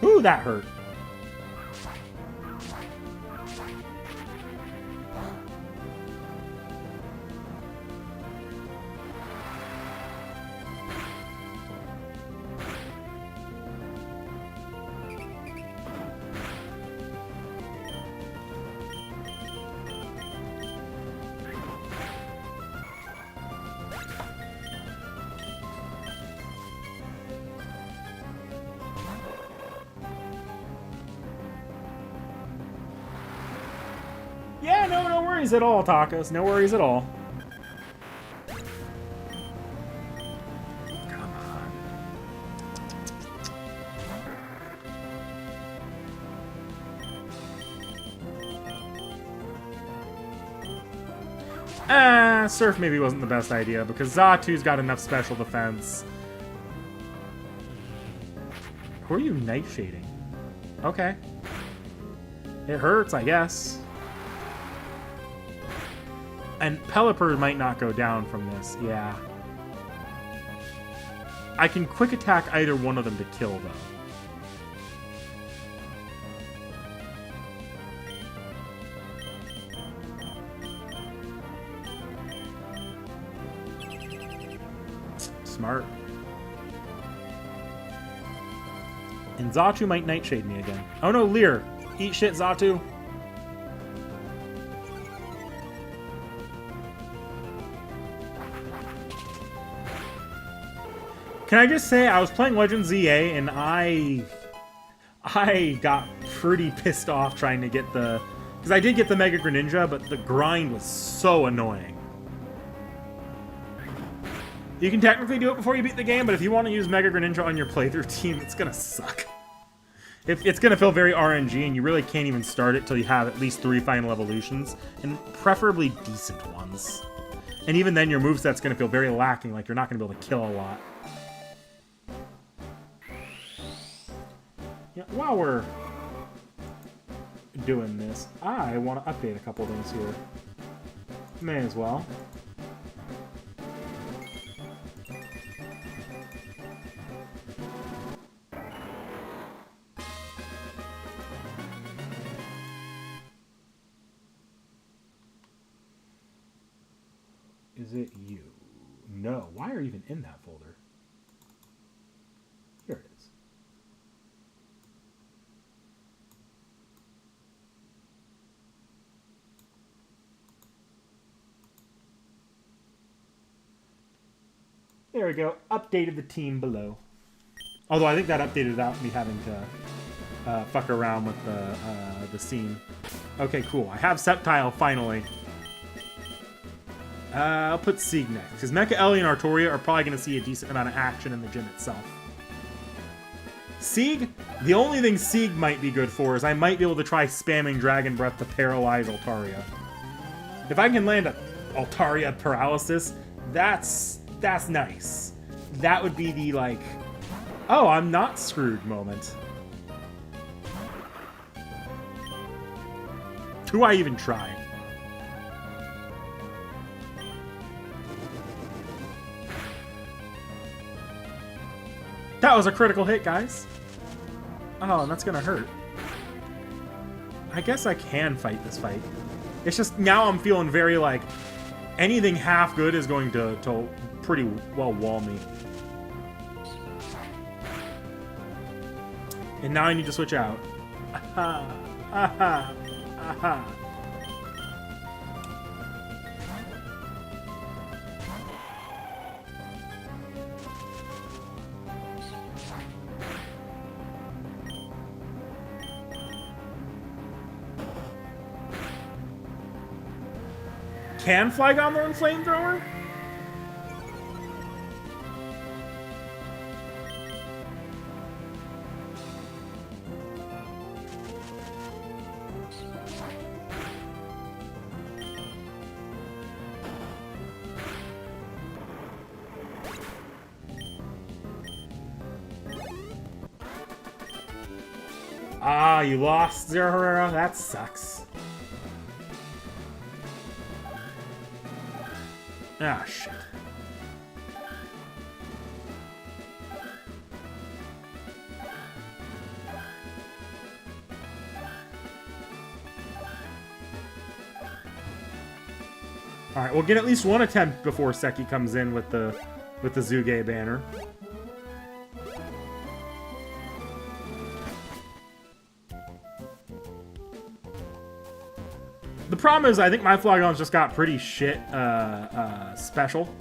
Ooh, that hurt. Yeah, no worries at all, Tacos. No worries at all. Come on. Surf maybe wasn't the best idea, because Zatu's got enough special defense. Who are you nightshading? Okay. It hurts, I guess. And Pelipper might not go down from this, yeah. I can quick attack either one of them to kill, though. Smart. And Zatu might Nightshade me again. Oh no, Leer. Eat shit, Zatu. Can I just say, I was playing Legends ZA, and I got pretty pissed off trying to get the... Because I did get the Mega Greninja, but the grind was so annoying. You can technically do it before you beat the game, but if you want to use Mega Greninja on your playthrough team, it's going to suck. It's going to feel very RNG, and you really can't even start it till you have at least 3 final evolutions, and preferably decent ones. And even then, your moveset's going to feel very lacking, like you're not going to be able to kill a lot. Yeah, while we're doing this, I want to update a couple things here. May as well. Is it you? No. Why are you even in that folder? Here it is. There we go. Updated the team below. Although I think that updated without me having to fuck around with the scene. Okay, cool. I have Sceptile finally. I'll put Sieg next, because Mecha Ellie and Artoria are probably going to see a decent amount of action in the gym itself. Sieg, the only thing Sieg might be good for is I might be able to try spamming Dragon Breath to paralyze Altaria. If I can land a Altaria paralysis, that's nice. That would be the, like, oh, I'm not screwed moment. Do I even try? That was a critical hit, guys. Oh, and that's gonna hurt. I guess I can fight this fight. It's just now I'm feeling very like anything half good is going to pretty well wall me. And now I need to switch out. Aha! Aha! Aha! Can Flygon learn Flamethrower? Ah, you lost, Zero Herrera? That sucks. Ah, shit. Alright, we'll get at least one attempt before Seki comes in with the Zuge banner. The problem is, I think my Flygon's just got pretty shit special.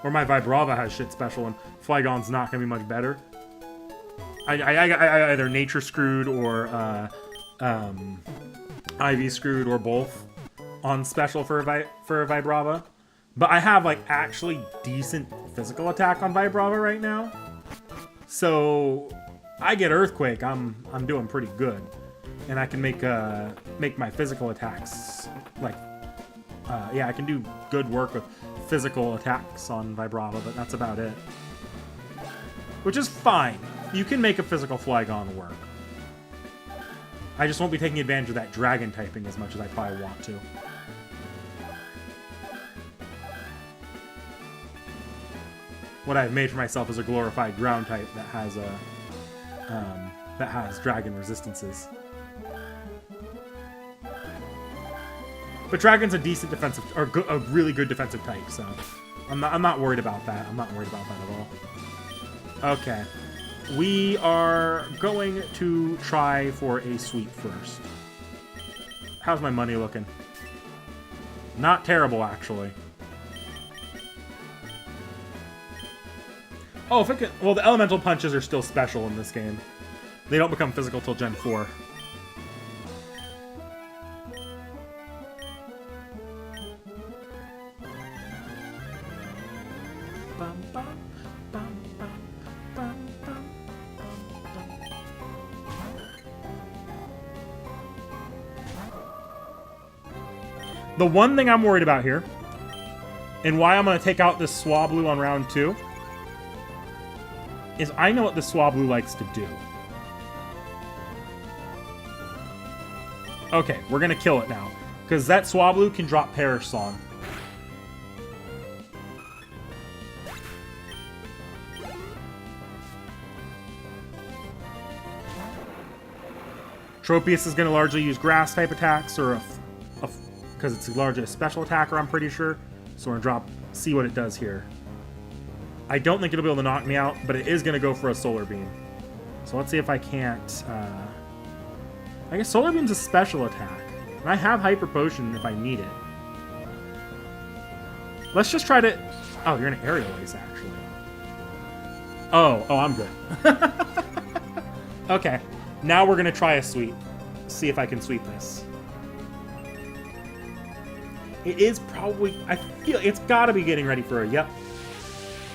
Or my Vibrava has shit special, and Flygon's not going to be much better. I either nature screwed or Ivy screwed or both on special for a Vibrava. But I have, like, actually decent physical attack on Vibrava right now. So, I get Earthquake, I'm doing pretty good. And I can make my physical attacks, like, yeah, I can do good work with physical attacks on Vibrava, but that's about it. Which is fine. You can make a physical Flygon work. I just won't be taking advantage of that dragon typing as much as I probably want to. What I've made for myself is a glorified ground type that has dragon resistances. But Dragon's a decent defensive, or a really good defensive type, so I'm not worried about that. I'm not worried about that at all. Okay, we are going to try for a sweep first. How's my money looking? Not terrible, actually. Oh, if it can, well, the elemental punches are still special in this game. They don't become physical till Gen 4. The one thing I'm worried about here, and why I'm going to take out this Swablu on round 2, is I know what the Swablu likes to do. Okay, we're going to kill it now, because that Swablu can drop Perish Song. Tropius is going to largely use grass-type attacks, or because it's largely a special attacker, I'm pretty sure. So we're going to see what it does here. I don't think it'll be able to knock me out, but it is going to go for a Solar Beam. So let's see if I can't... I guess Solar Beam's a special attack. And I have Hyper Potion if I need it. Let's just try to... Oh, you're an Aerial Ace, actually. Oh, I'm good. Okay, now we're going to try a sweep. See if I can sweep this. It is probably... I feel it's got to be getting ready for a... Yep.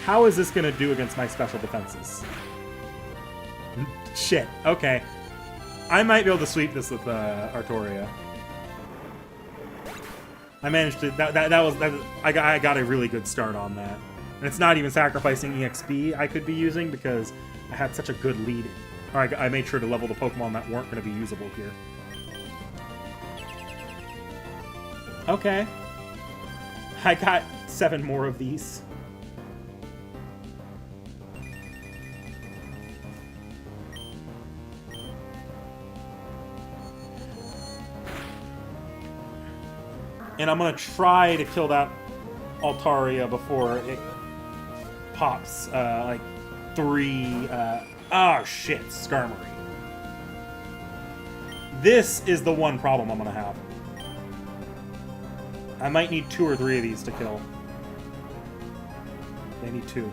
How is this going to do against my special defenses? Shit. Okay. I might be able to sweep this with Artoria. I managed to. I got a really good start on that, and it's not even sacrificing EXP I could be using because I had such a good lead. Or I made sure to level the Pokemon that weren't going to be usable here. Okay. I got 7 more of these. And I'm going to try to kill that Altaria before it pops, like, 3, oh shit, Skarmory. This is the one problem I'm going to have. I might need 2 or 3 of these to kill. I need 2.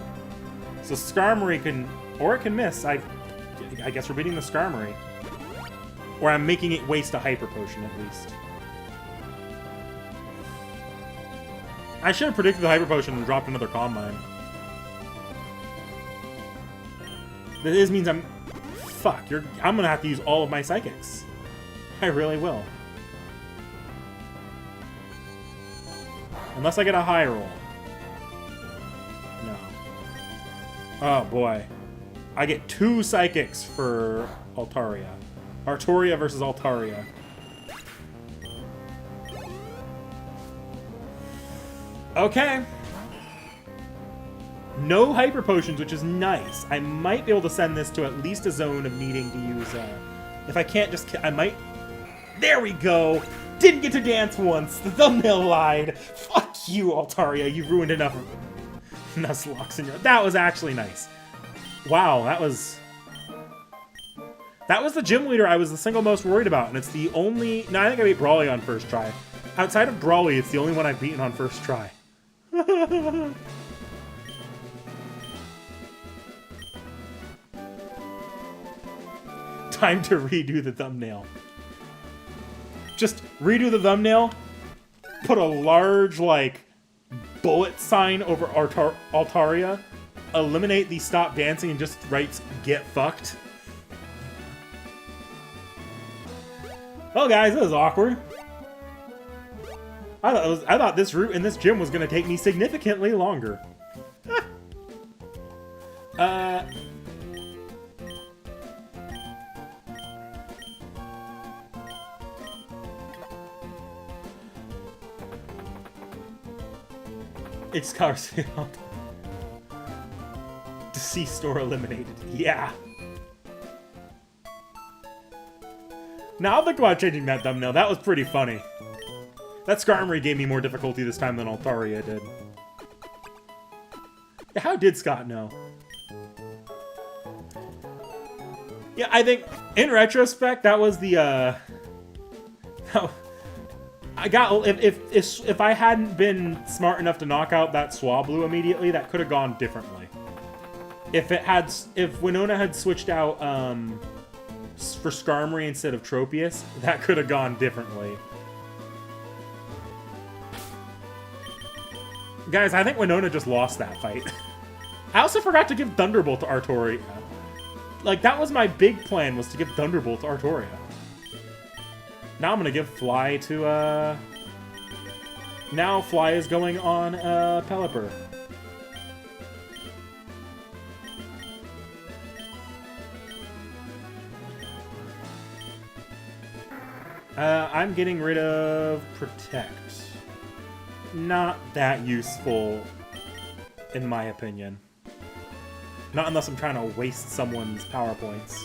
So Skarmory can, or it can miss. I guess we're beating the Skarmory. Or I'm making it waste a Hyper Potion at least. I should have predicted the Hyper Potion and dropped another Calm Mind. This means I'm... Fuck, I'm gonna have to use all of my Psychics. I really will. Unless I get a high roll. No. Oh boy. I get 2 Psychics for Altaria. Artoria versus Altaria. Okay. No Hyper Potions, which is nice. I might be able to send this to at least a zone of needing to use, if I can't just... I might... There we go! Didn't get to dance once! The thumbnail lied! Fuck you, Altaria! You ruined enough Nuzlocke in your... That was actually nice. Wow, that was... That was the gym leader I was the single most worried about, and it's the only... No, I think I beat Brawly on first try. Outside of Brawly, it's the only one I've beaten on first try. Time to redo the thumbnail. Just redo the thumbnail, put a large, like, bullet sign over Altaria, eliminate the stop dancing and just write, get fucked. Well, guys, this is awkward. I thought this route in this gym was going to take me significantly longer. It's cars. Deceased or eliminated. Yeah. Now I'll think about changing that thumbnail. That was pretty funny. That Skarmory gave me more difficulty this time than Altaria did. How did Scott know? Yeah, I think, in retrospect, that was the, I got... If I hadn't been smart enough to knock out that Swablu immediately, that could have gone differently. If Winona had switched out, for Skarmory instead of Tropius, that could have gone differently. Guys, I think Winona just lost that fight. I also forgot to give Thunderbolt to Artoria. Like, that was my big plan, was to give Thunderbolt to Artoria. Now I'm gonna give Fly to, Now Fly is going on, Pelipper. I'm getting rid of Protect. Not that useful, in my opinion. Not unless I'm trying to waste someone's power points.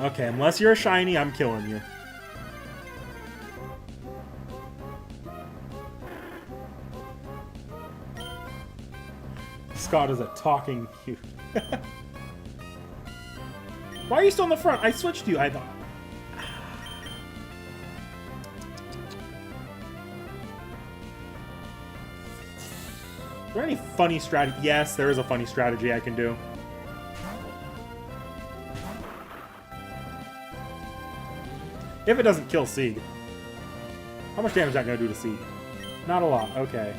Okay, unless you're a shiny, I'm killing you. Scott is a talking cute. Why are you still in the front? I switched you, I thought. Is there any funny strategy? Yes, there is a funny strategy I can do. If it doesn't kill Sieg. How much damage is that going to do to Sieg? Not a lot, okay.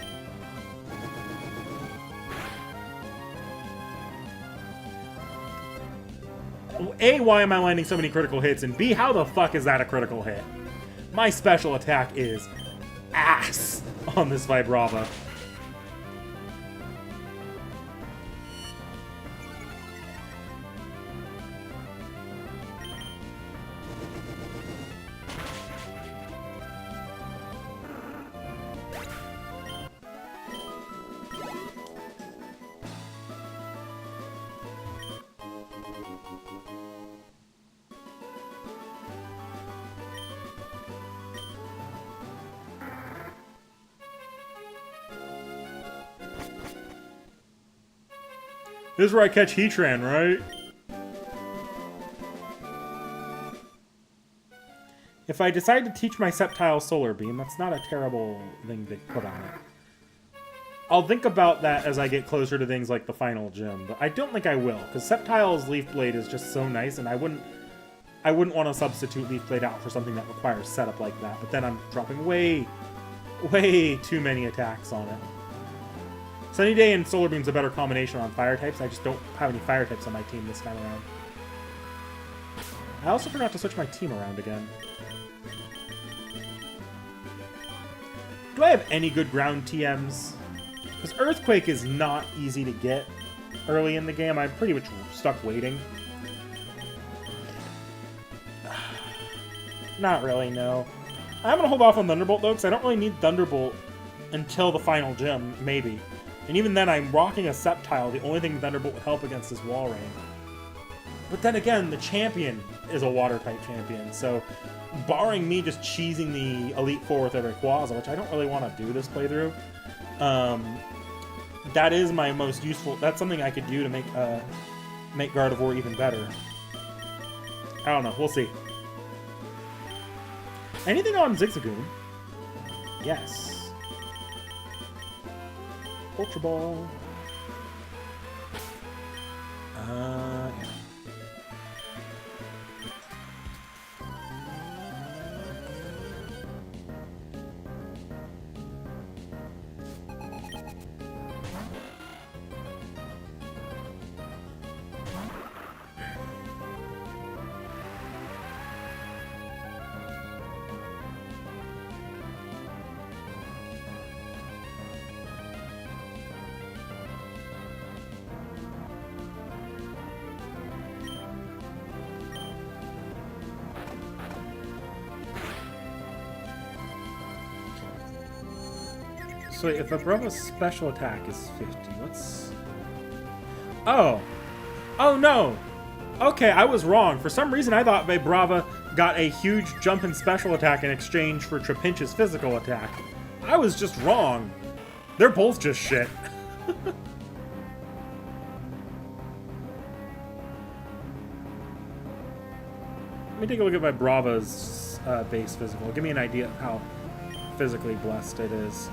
A, why am I landing so many critical hits? And B, how the fuck is that a critical hit? My special attack is ass on this Vibrava. This is where I catch T.H.E, right? If I decide to teach my Sceptile Solar Beam, that's not a terrible thing to put on it. I'll think about that as I get closer to things like the final gym, but I don't think I will, because Sceptile's Leaf Blade is just so nice, and I wouldn't want to substitute Leaf Blade out for something that requires setup like that, but then I'm dropping way too many attacks on it. Sunny Day and Solar Beam's a better combination on fire types. I just don't have any fire types on my team this time around. I also forgot to switch my team around again. Do I have any good ground TMs? Because Earthquake is not easy to get early in the game. I'm pretty much stuck waiting. Not really, no. I'm going to hold off on Thunderbolt, though, because I don't really need Thunderbolt until the final gym, maybe. And even then, I'm rocking a Sceptile. The only thing Thunderbolt would help against is Wall Rain. But then again, the champion is a Water-type champion, so barring me just cheesing the Elite Four with every Rayquaza, which I don't really want to do this playthrough, that is my most useful... That's something I could do to make Gardevoir even better. I don't know. We'll see. Anything on Zigzagoon? Yes. Ultra Ball. Yeah. So wait, if Vibrava's special attack is 50, what's... Oh! Oh no! Okay, I was wrong. For some reason, I thought Vibrava got a huge jump in special attack in exchange for Trapinch's physical attack. I was just wrong. They're both just shit. Let me take a look at Vibrava's base physical. Give me an idea of how physically blessed it is.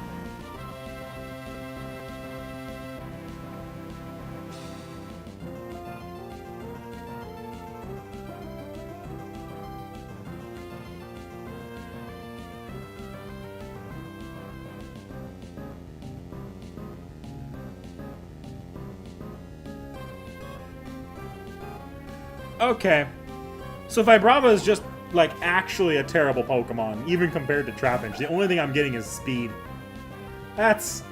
Okay. So Vibrava is just, like, actually a terrible Pokemon, even compared to Trapinch. The only thing I'm getting is speed. That's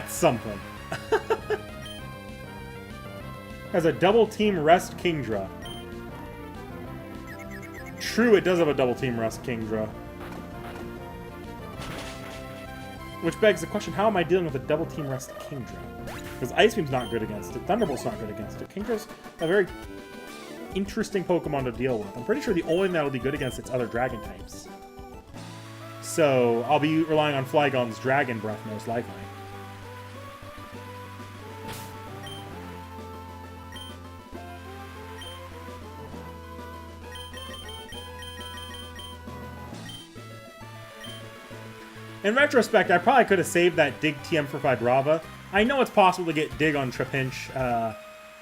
something. Has a double team rest Kingdra. True, it does have a double team rest Kingdra. Which begs the question, how am I dealing with a double team rest Kingdra? Because Ice Beam's not good against it, Thunderbolt's not good against it. Kingdra's a very interesting Pokemon to deal with. I'm pretty sure the only thing that'll be good against its other dragon types. So I'll be relying on Flygon's Dragon Breath most likely. In retrospect, I probably could have saved that Dig TM for Vibrava. I know it's possible to get Dig on Trapinch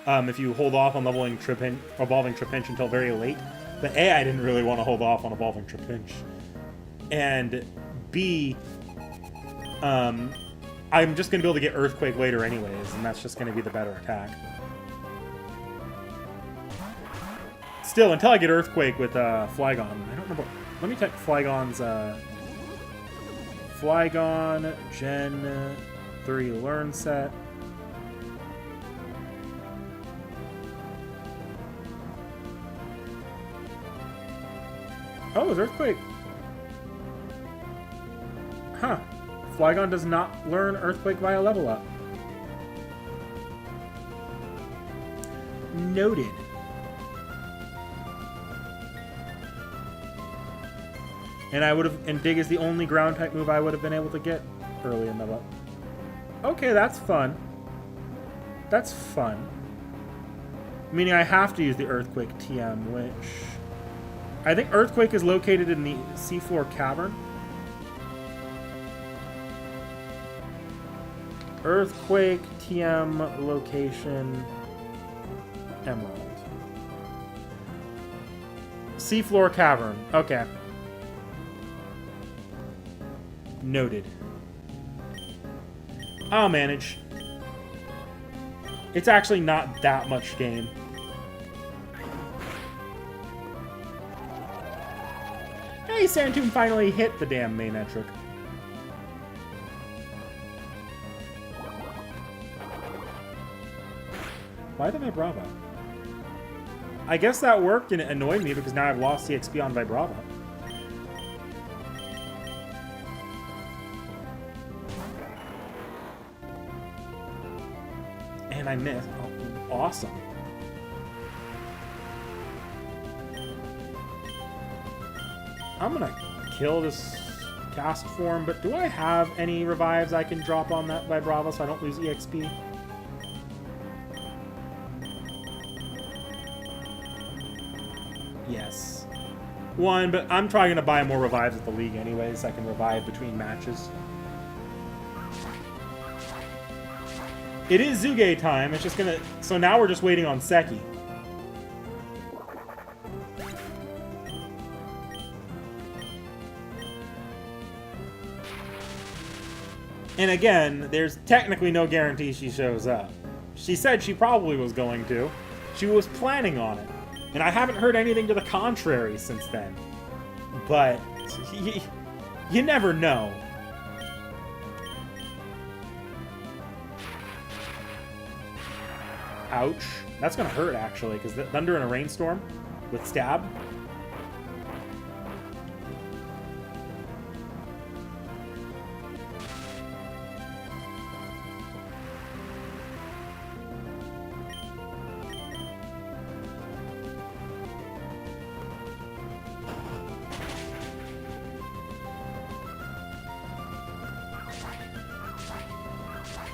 if you hold off on evolving Trapinch until very late. But A, I didn't really want to hold off on evolving Trapinch. And B, I'm just going to be able to get Earthquake later anyways, and that's just going to be the better attack. Still, until I get Earthquake with Flygon. I don't remember. Let me check Flygon's Flygon Gen 3 Learn Set. Oh, it's Earthquake. Huh. Flygon does not learn Earthquake via level up. Noted. And I would have, and Dig is the only ground type move I would have been able to get early in the level. Okay, that's fun. That's fun. Meaning I have to use the Earthquake TM, which I think Earthquake is located in the seafloor cavern. Earthquake TM location Emerald. Seafloor cavern. Okay. Noted. I'll manage. It's actually not that much game. Hey, Santoon finally hit the damn main metric. Why the Vibrava? I guess that worked and it annoyed me because now I've lost the XP on Vibrava. And I missed. Oh, awesome. I'm gonna kill this cast form, but do I have any revives I can drop on that Vibrava so I don't lose EXP? Yes. One, but I'm probably gonna buy more revives at the league anyways, so I can revive between matches. It is Zuge time. It's just gonna... So now we're just waiting on Seki. And again, there's technically no guarantee she shows up. She said she probably was going to. She was planning on it. And I haven't heard anything to the contrary since then. But... you never know. Ouch. That's gonna hurt, actually, because the Thunder in a Rainstorm with Stab.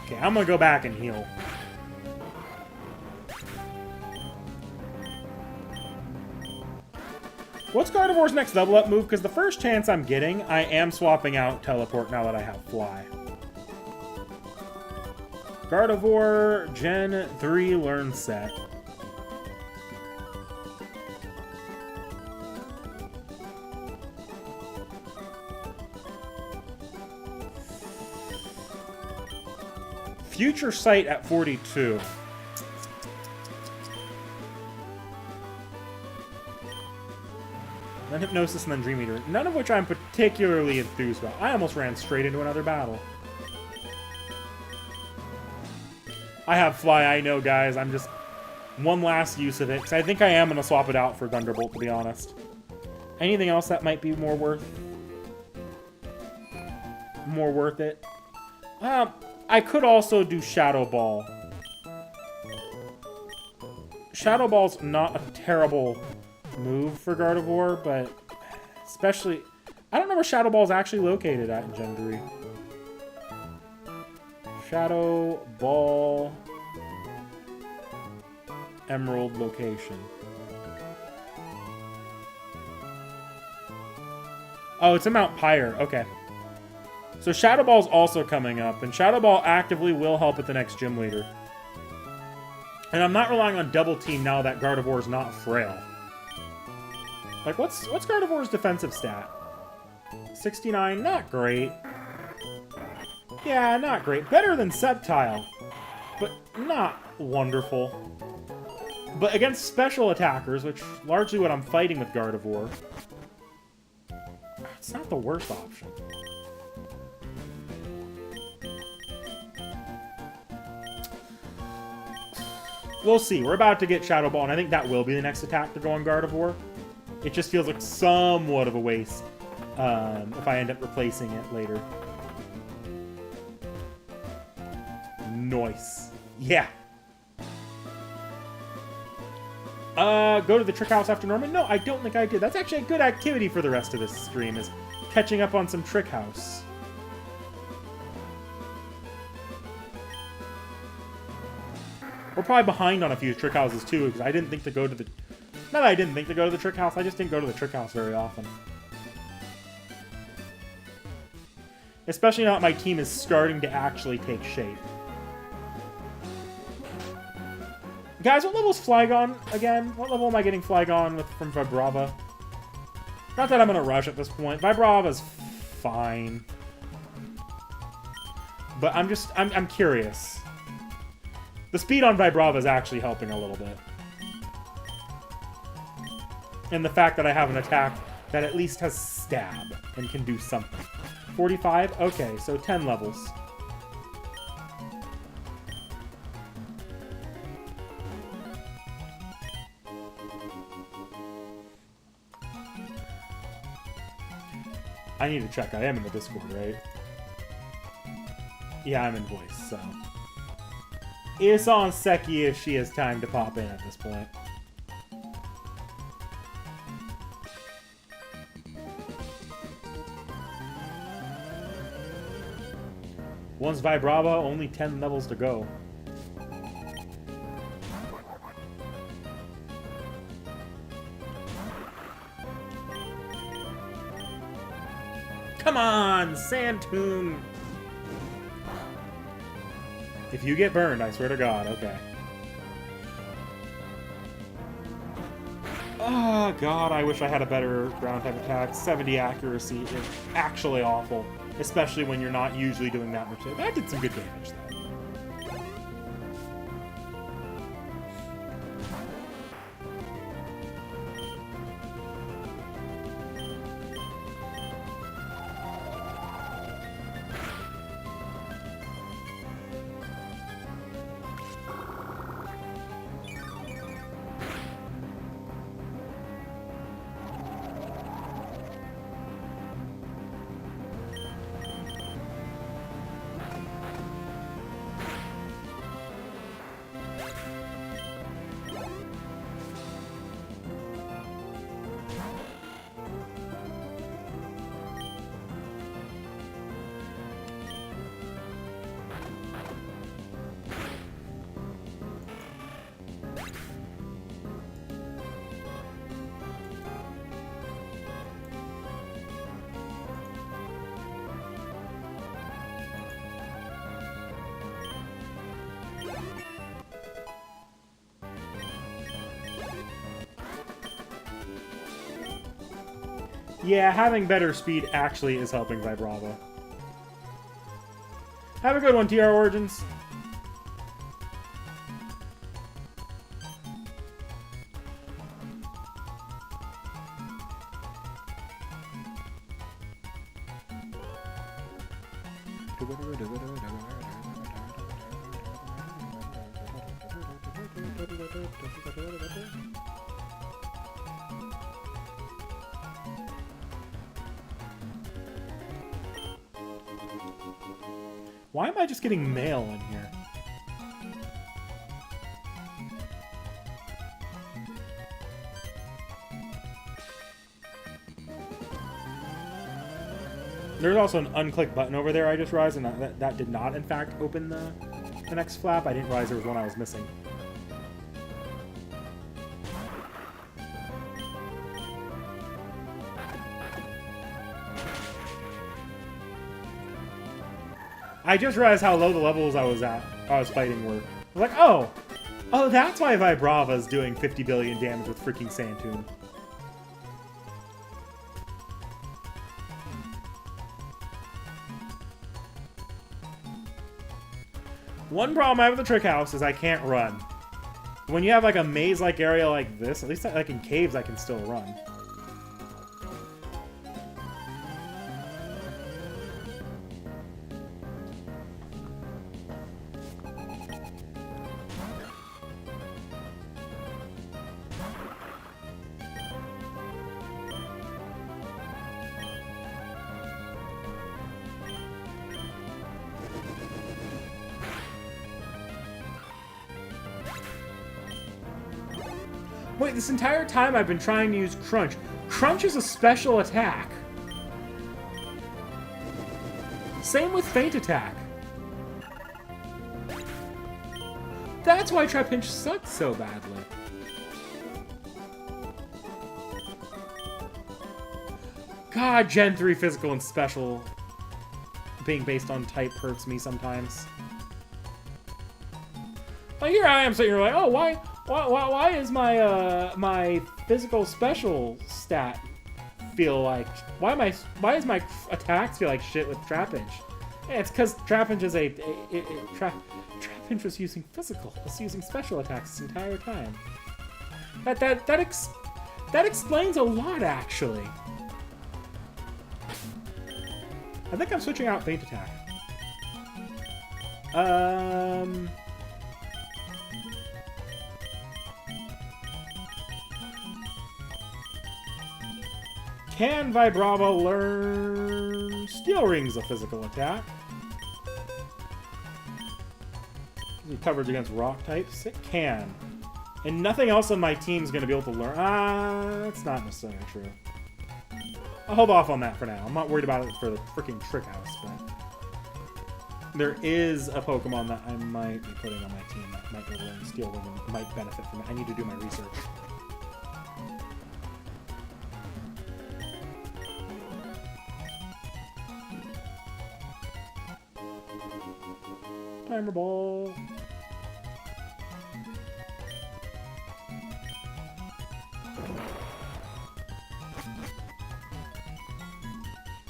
Okay, I'm gonna go back and heal. What's Gardevoir's next level up move? Because the first chance I'm getting, I am swapping out Teleport now that I have Fly. Gardevoir Gen 3 Learn Set. Future Sight at 42. Then Hypnosis and then Dream Eater. None of which I'm particularly enthused about. I almost ran straight into another battle. I have Fly, I know, guys. I'm just... one last use of it. Because I think I am going to swap it out for Thunderbolt, to be honest. Anything else that might be more worth it? I could also do Shadow Ball. Shadow Ball's not a terrible move for Gardevoir, but especially... I don't know where Shadow Ball's actually located at in Gen 3. Shadow Ball... Emerald location. Oh, it's in Mount Pyre. Okay. So Shadow Ball's also coming up, and Shadow Ball actively will help at the next gym leader. And I'm not relying on Double Team now that Gardevoir's not frail. Like, what's Gardevoir's defensive stat? 69, not great. Yeah, not great. Better than Sceptile, but not wonderful. But against special attackers, which largely what I'm fighting with Gardevoir, it's not the worst option. We'll see. We're about to get Shadow Ball, and I think that will be the next attack to go on Gardevoir. It just feels like somewhat of a waste if I end up replacing it later. Nice. Yeah. Go to the Trick House after Norman? No, I don't think I did. That's actually a good activity for the rest of this stream, is catching up on some Trick House. We're probably behind on a few Trick Houses, too, because I didn't think to go to the... Not that I didn't think to go to the Trick House, I just didn't go to the Trick House very often. Especially now that my team is starting to actually take shape. Guys, what level's Flygon again? What level am I getting Flygon with from Vibrava? Not that I'm gonna rush at this point. Vibrava's fine. But I'm curious. The speed on Vibrava is actually helping a little bit. And the fact that I have an attack that at least has stab and can do something. 45? Okay, so 10 levels. I need to check. I am in the Discord, right? Yeah, I'm in voice, so... It's on Seki if she has time to pop in at this point. One's Vibrava, only 10 levels to go. Come on, Sandtoon! If you get burned, I swear to God, okay. Oh, God, I wish I had a better ground-type attack. 70 accuracy is actually awful, especially when you're not usually doing that much. That did some good damage, though. Yeah, having better speed actually is helping Vibrava. Have a good one, TR Origins. Why am I just getting mail in here? There's also an unclick button over there I just realized, and that did not, in fact, open the next flap. I didn't realize there was one I was missing. I just realized how low the levels I was fighting were. I was like, oh, that's why Vibrava's doing 50 billion damage with freaking Sandtoon. One problem I have with the Trick House is I can't run. When you have like a maze-like area like this, at least like in caves, I can still run. Wait, this entire time I've been trying to use Crunch. Crunch is a special attack. Same with Feint Attack. That's why Trapinch sucks so badly. God, Gen 3 physical and special being based on type hurts me sometimes. Like here I am sitting here like, oh, why is my my physical special stat feel like why is my attacks feel like shit with Trapinch? Yeah, it's because Trapinch is Trapinch was using special attacks this entire time. That explains a lot actually. I think I'm switching out Feint Attack. Can Vibrava learn Steel Ring's a physical attack? Is it coverage against rock types? It can. And nothing else on my team's going to be able to learn. That's not necessarily true. I'll hold off on that for now. I'm not worried about it for the freaking Trick House, but there is a Pokemon that I might be putting on my team that might be able to learn Steel Ring and might benefit from it. I need to do my research. Timer ball.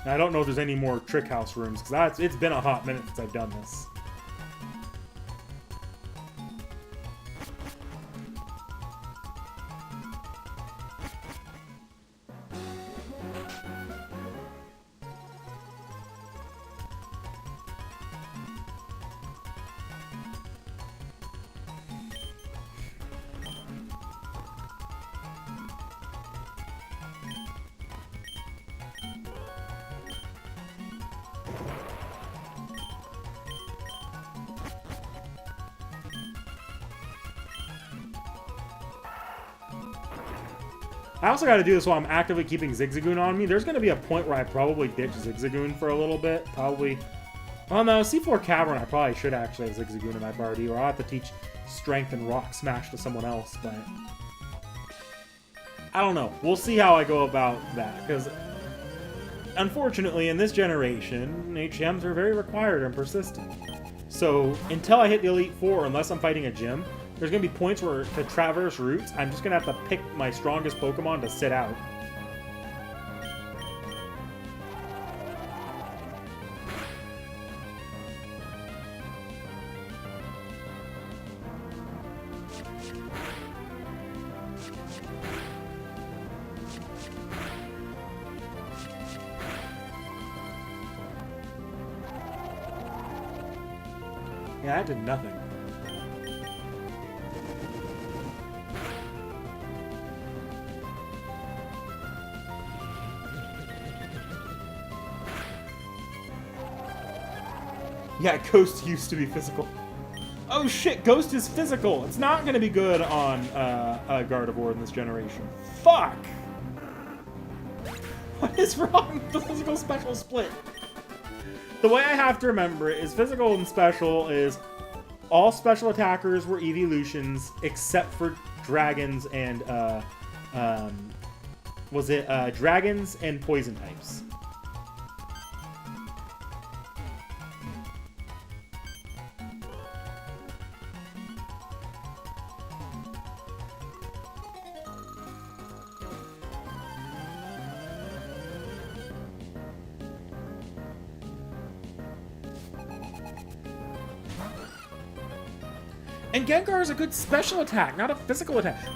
Now, I don't know if there's any more Trick House rooms, because it's been a hot minute since I've done this. I also got to do this while I'm actively keeping Zigzagoon on me. There's going to be a point where I probably ditch Zigzagoon for a little bit. Probably. Well, no, C4 Cavern, I probably should actually have Zigzagoon in my party, or I'll have to teach Strength and Rock Smash to someone else, but I don't know. We'll see how I go about that, because unfortunately, in this generation, HMs are very required and persistent. So, until I hit the Elite Four, unless I'm fighting a gym, there's going to be points where, to traverse routes, I'm just going to have to pick my strongest Pokemon to sit out. Yeah, that did nothing. Yeah, Ghost used to be physical. Oh shit, Ghost is physical! It's not gonna be good on Gardevoir in this generation. Fuck! What is wrong with the physical special split? The way I have to remember it is physical and special is all special attackers were evolutions except for dragons and dragons and poison types. And Gengar is a good special attack, not a physical attack.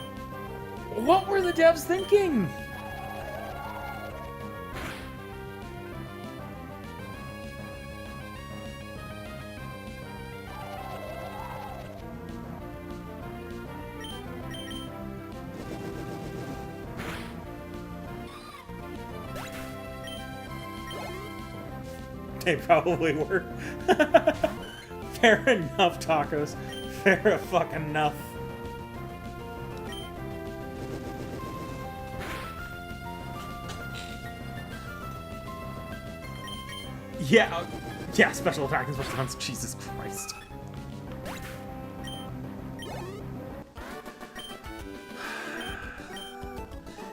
What were the devs thinking? They probably were. Fair enough, tacos. Fair fucking enough. Yeah, yeah, special attack and special defense. Jesus Christ.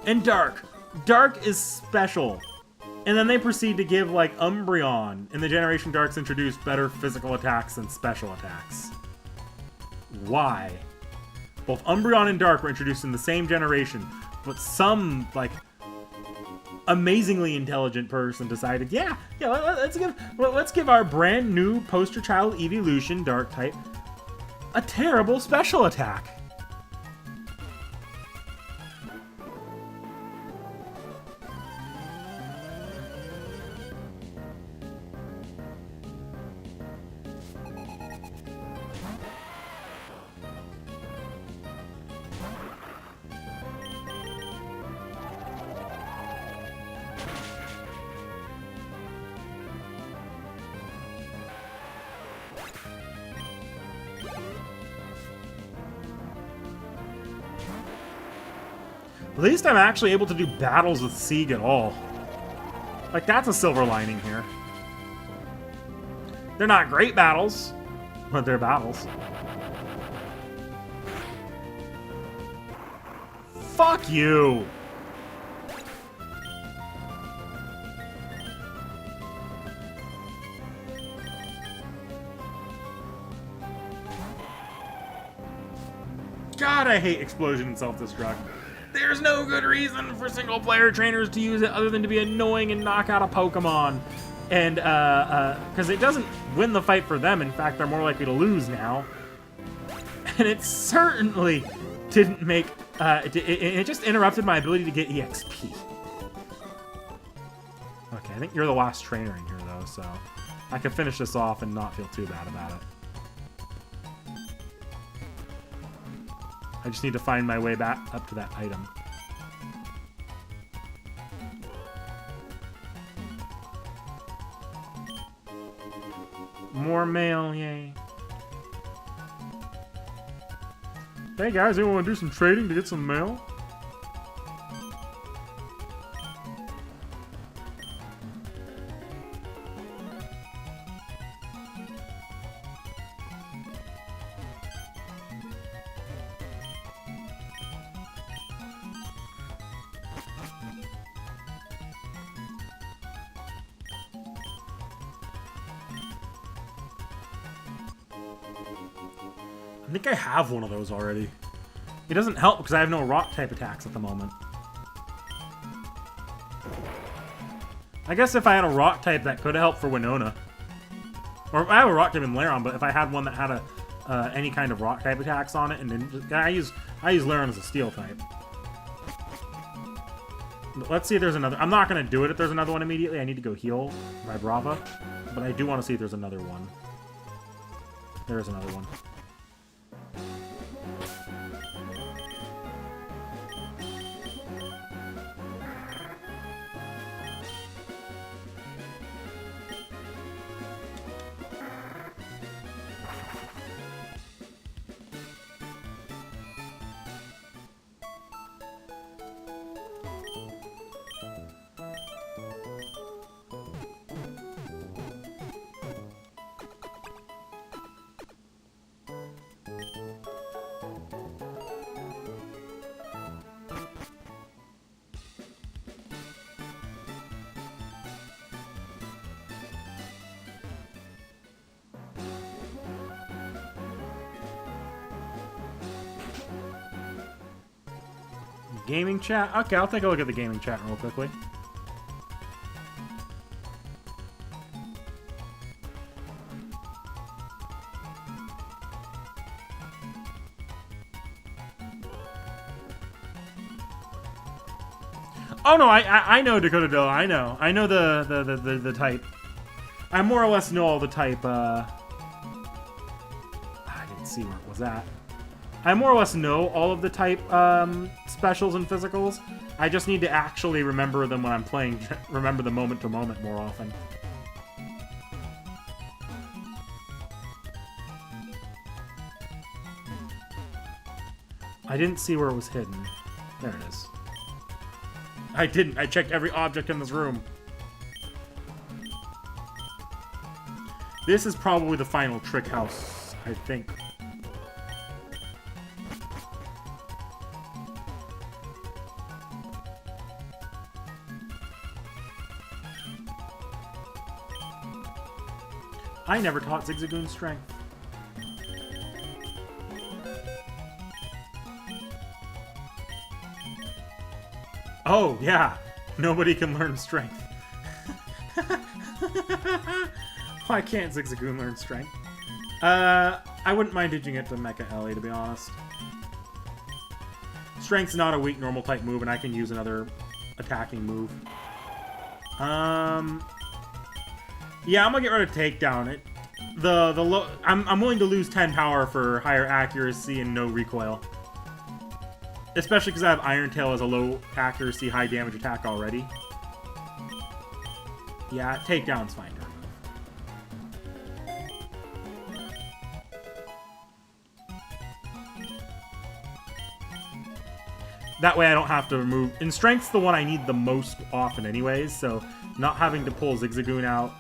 And Dark. Dark is special. And then they proceed to give, like, Umbreon in the Generation Darks introduced better physical attacks than special attacks. Why? Both Umbreon and Dark were introduced in the same generation, but some, like, amazingly intelligent person decided, yeah, let's give our brand new poster child evolution Dark type a terrible special attack. At least I'm actually able to do battles with Sieg at all. Like, that's a silver lining here. They're not great battles, but they're battles. Fuck you! God, I hate explosion and self-destruct. There's no good reason for single-player trainers to use it other than to be annoying and knock out a Pokemon. And, because it doesn't win the fight for them. In fact, they're more likely to lose now. And it certainly didn't make, it just interrupted my ability to get EXP. Okay, I think you're the last trainer in here, though, so I can finish this off and not feel too bad about it. I just need to find my way back up to that item. More mail, yay. Hey guys, anyone want to do some trading to get some mail? I think I have one of those already. It doesn't help because I have no rock type attacks at the moment. I guess if I had a rock type that could help for Winona. Or I have a rock type in Lairon, but if I had one that had a any kind of rock type attacks on it, and then just, I use Lairon as a steel type. But let's see if there's another. I'm not gonna do it if there's another one immediately. I need to go heal my Brava, but I do want to see if there's another one. There is another one. Gaming chat? Okay, I'll take a look at the gaming chat real quickly. Oh no, I know Dakota Doe. I know the type. I more or less know all the type. I didn't see where it was at. I more or less know all of the type specials and physicals. I just need to actually remember them when I'm playing. Remember the moment to moment more often. I didn't see where it was hidden. There it is. I didn't. I checked every object in this room. This is probably the final trick house, I think. I never taught Zigzagoon strength. Oh, yeah. Nobody can learn strength. Why can't Zigzagoon learn strength? I wouldn't mind teaching it to Mecha Ellie, to be honest. Strength's not a weak normal type move, and I can use another attacking move. Yeah, I'm gonna get rid of Takedown. I'm willing to lose 10 power for higher accuracy and no recoil. Especially because I have Iron Tail as a low accuracy, high damage attack already. Yeah, Takedown's fine to remove. That way I don't have to remove... And Strength's the one I need the most often anyways, so not having to pull Zigzagoon out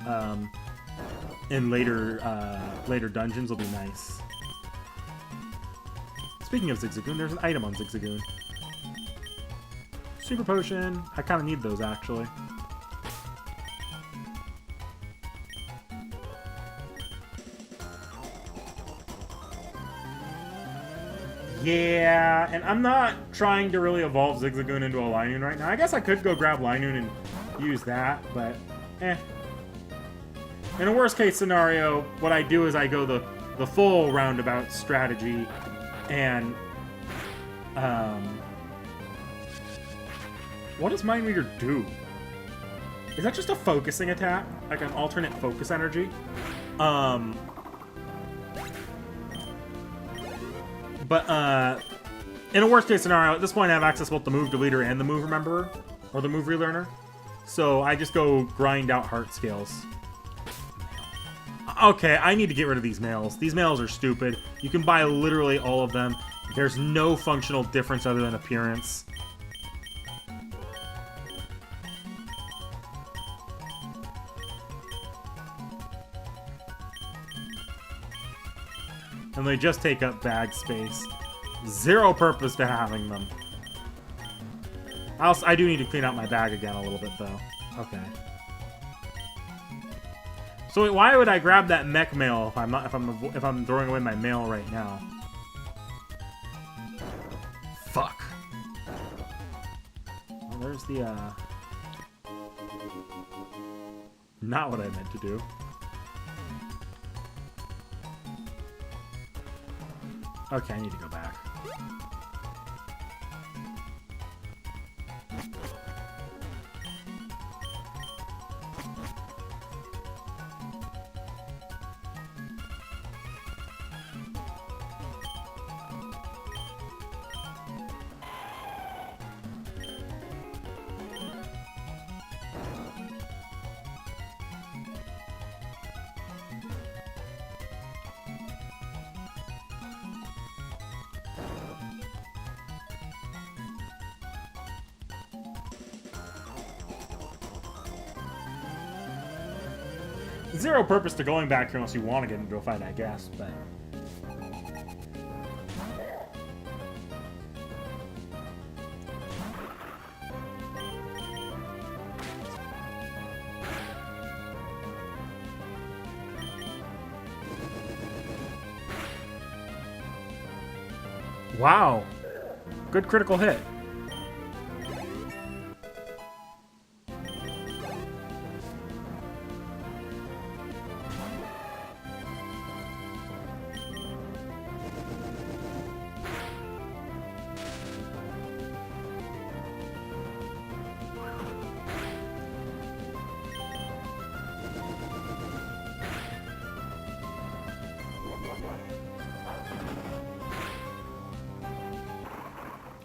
in later dungeons will be nice. Speaking of Zigzagoon, there's an item on Zigzagoon. Super Potion. I kind of need those, actually. Yeah, and I'm not trying to really evolve Zigzagoon into a Linoon right now. I guess I could go grab Linoon and use that, but eh. In a worst case scenario, what I do is I go the full roundabout strategy and what does Mind Reader do? Is that just a focusing attack? Like an alternate focus energy? But in a worst case scenario, at this point I have access to both the move deleter and the move rememberer, or the move relearner. So I just go grind out heart scales. Okay, I need to get rid of these males. These males are stupid. You can buy literally all of them. There's no functional difference other than appearance. And they just take up bag space. Zero purpose to having them. I do need to clean out my bag again a little bit, though. Okay. So wait, why would I grab that mech mail if I'm throwing away my mail right now? Fuck. Well, there's the not what I meant to do. Okay, I need to go back. Zero purpose to going back here unless you want to get into a fight, I guess, but... Wow. Good critical hit.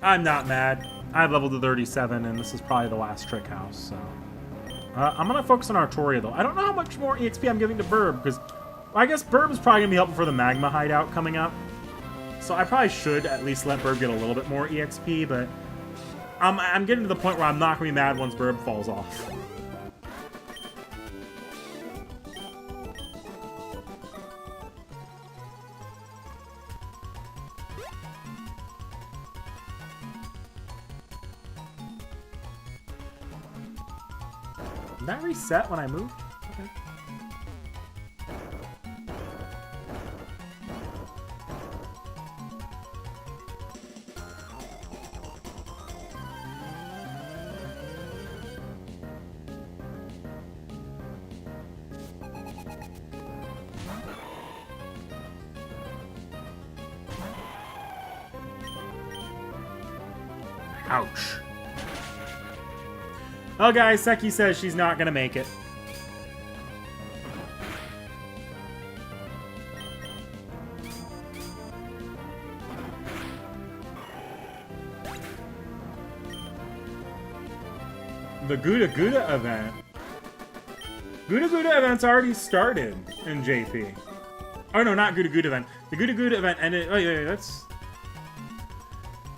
I'm not mad. I leveled to 37, and this is probably the last trick house, so... I'm going to focus on Artoria, though. I don't know how much more EXP I'm giving to Burb, because I guess Burb is probably going to be helpful for the Magma hideout coming up. So I probably should at least let Burb get a little bit more EXP, but I'm getting to the point where I'm not going to be mad once Burb falls off. Did that reset when I moved? Okay. Ouch. Oh, guys, Seki says she's not gonna make it. The Gouda Gouda event. Gouda Gouda event's already started in JP. Oh, no, not Gouda Gouda event. The Gouda Gouda event ended... Oh, yeah, that's...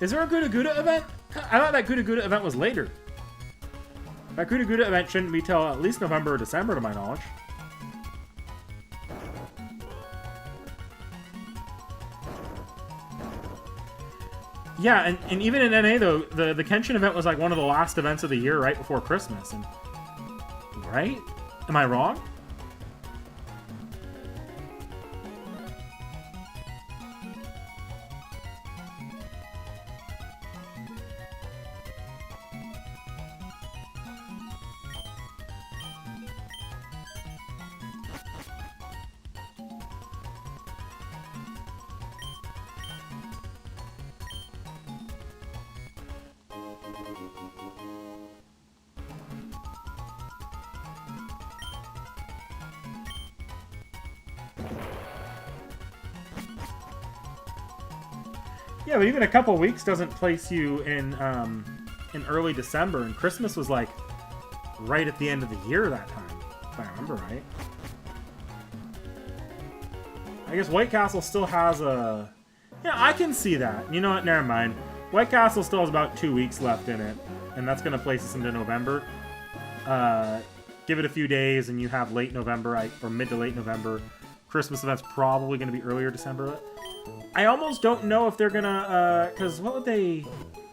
Is there a Gouda Gouda event? I thought that Gouda Gouda event was later. That Gouda Gouda event shouldn't be till at least November or December, to my knowledge. Yeah, and even in NA, though, the Kenshin event was like one of the last events of the year right before Christmas. And right? Am I wrong? Yeah, but even a couple weeks doesn't place you in early December, and Christmas was like right at the end of the year that time, if I remember right. I guess White Castle still has a... Yeah, I can see that. You know what? Never mind. White Castle still has about 2 weeks left in it, and that's going to place us into November. Give it a few days, and you have late November, or mid to late November. Christmas event's probably going to be earlier December. But I almost don't know if they're going to... Because what would they...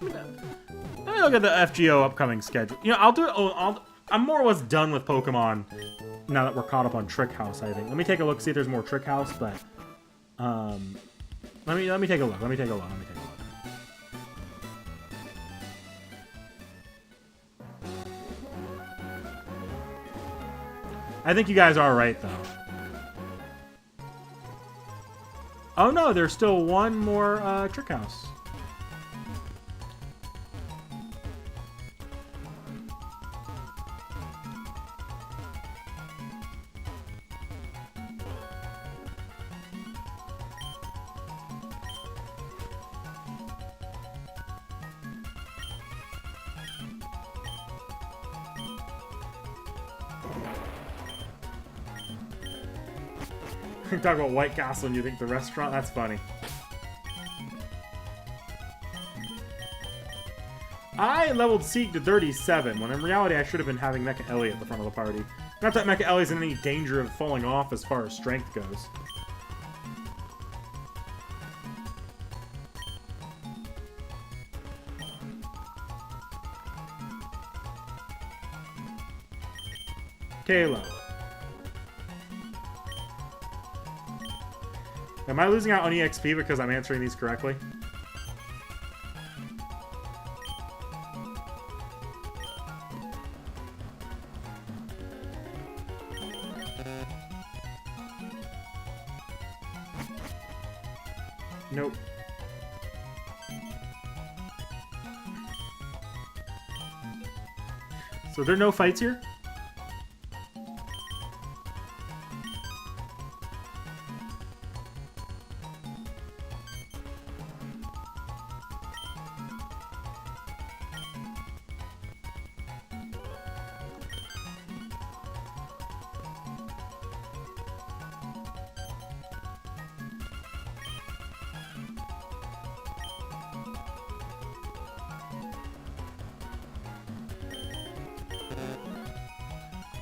Let me look at the FGO upcoming schedule. You know, I'll do it... I'm more or less done with Pokemon now that we're caught up on Trick House, I think. Let me take a look, see if there's more Trick House, but... Let me take a look. Let me take a look. I think you guys are right, though. Oh, no, there's still one more Trick House. Talk about White Castle and you think the restaurant? That's funny. I leveled Seek to 37, when in reality I should have been having Mecha Ellie at the front of the party. Not that Mecha Ellie's in any danger of falling off as far as strength goes. Kayla. Am I losing out on EXP because I'm answering these correctly? Nope. So there are no fights here?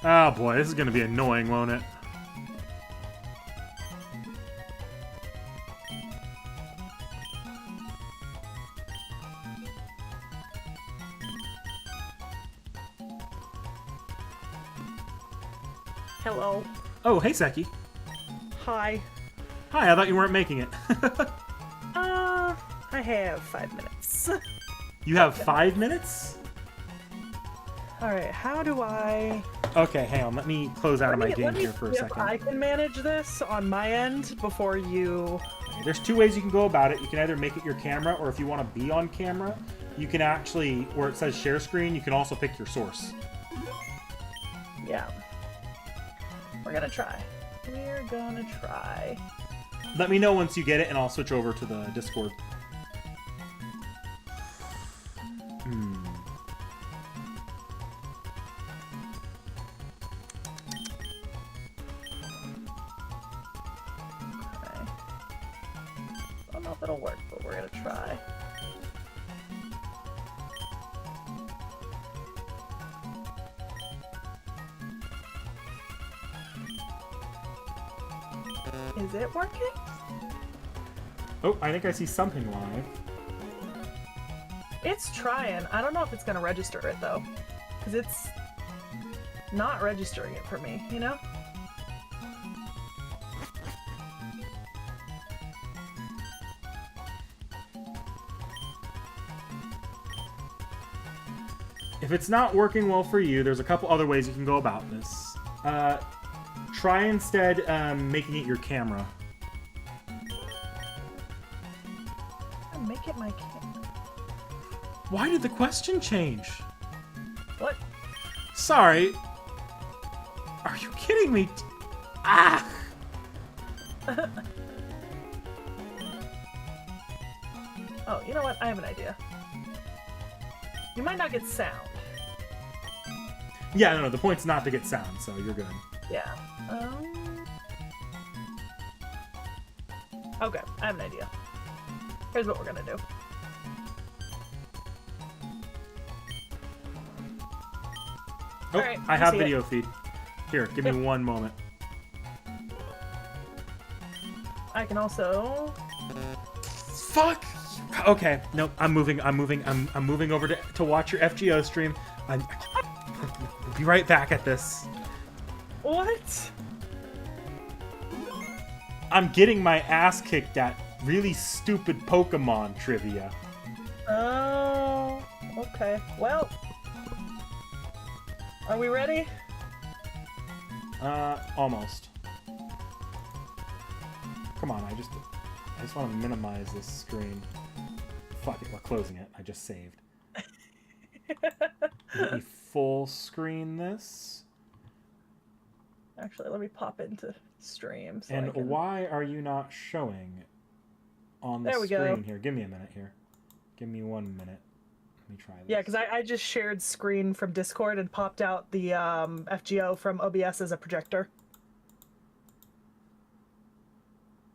Oh boy, this is gonna be annoying, won't it? Hello. Oh, hey, Seki. Hi. Hi, I thought you weren't making it. I have 5 minutes. You have 5 minutes? Alright, how do I... Okay, hang on. Let me close out of my game let me here for a see if second. I can manage this on my end before you... There's 2 ways you can go about it. You can either make it your camera, or if you want to be on camera, you can actually, where it says share screen, you can also pick your source. Yeah. We're gonna try. We're gonna try. Let me know once you get it, and I'll switch over to the Discord. Okay. I don't know if it'll work, but we're gonna try. Is it working? Oh, I think I see something live. It's trying. I don't know if it's gonna register it though, because it's not registering it for me, you know? If it's not working well for you, there's a couple other ways you can go about this. Try instead making it your camera. Make it my camera. Why did the question change? What? Sorry. Are you kidding me? Ah! Oh, you know what? I have an idea. You might not get sound. Yeah, no, the point's not to get sound, so you're good. Yeah. Okay, I have an idea. Here's what we're gonna do. Oh, Alright, I I have see video feed. Here, give me 1 moment. I can also... Fuck! Okay, no, I'm moving over to watch your FGO stream. I'll be right back at this. What? I'm getting my ass kicked at really stupid Pokemon trivia. Oh, okay. Well, are we ready? Almost. Come on, I just want to minimize this screen. Fuck it, we're closing it. I just saved. Let me full screen this. Actually, let me pop into stream. So And I can... why are you not showing on the There we screen go. here? Give me a minute here. Give me 1 minute. Let me try this. Yeah, because I just shared screen from Discord and popped out the FGO from OBS as a projector.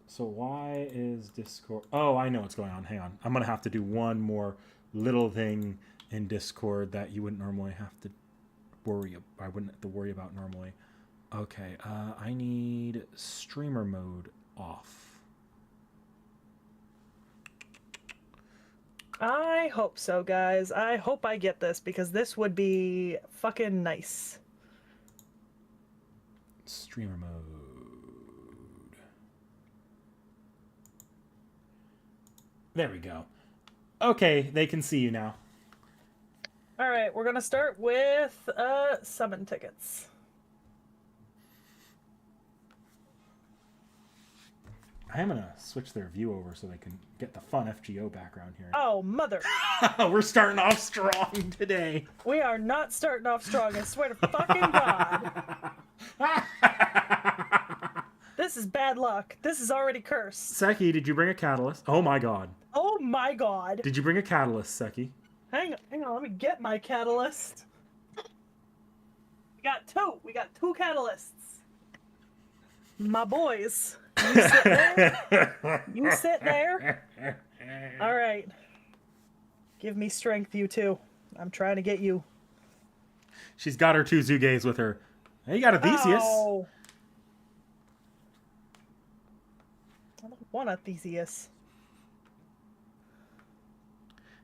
So why is Discord... Oh, I know what's going on. Hang on. I'm going to have to do one more little thing in Discord that you wouldn't normally have to worry... I wouldn't have to worry about normally. Okay, I need streamer mode off. I hope so, guys. I hope I get this, because this would be fucking nice. Streamer mode. There we go. Okay, they can see you now. Alright, we're gonna start with summon tickets. I am gonna switch their view over so they can get the fun FGO background here. Oh, mother. We're starting off strong today. We are not starting off strong, I swear to fucking God. This is bad luck. This is already cursed. Seki, did you bring a catalyst? Oh my god. Oh my God. Did you bring a catalyst, Seki? Hang on, let me get my catalyst. We got two. We got 2 catalysts. My boys. You sit there. You sit there. All right. Give me strength, you two. I'm trying to get you. She's got her 2 Zugays with her. Hey, you got a Theseus. Ow. I don't want a Theseus.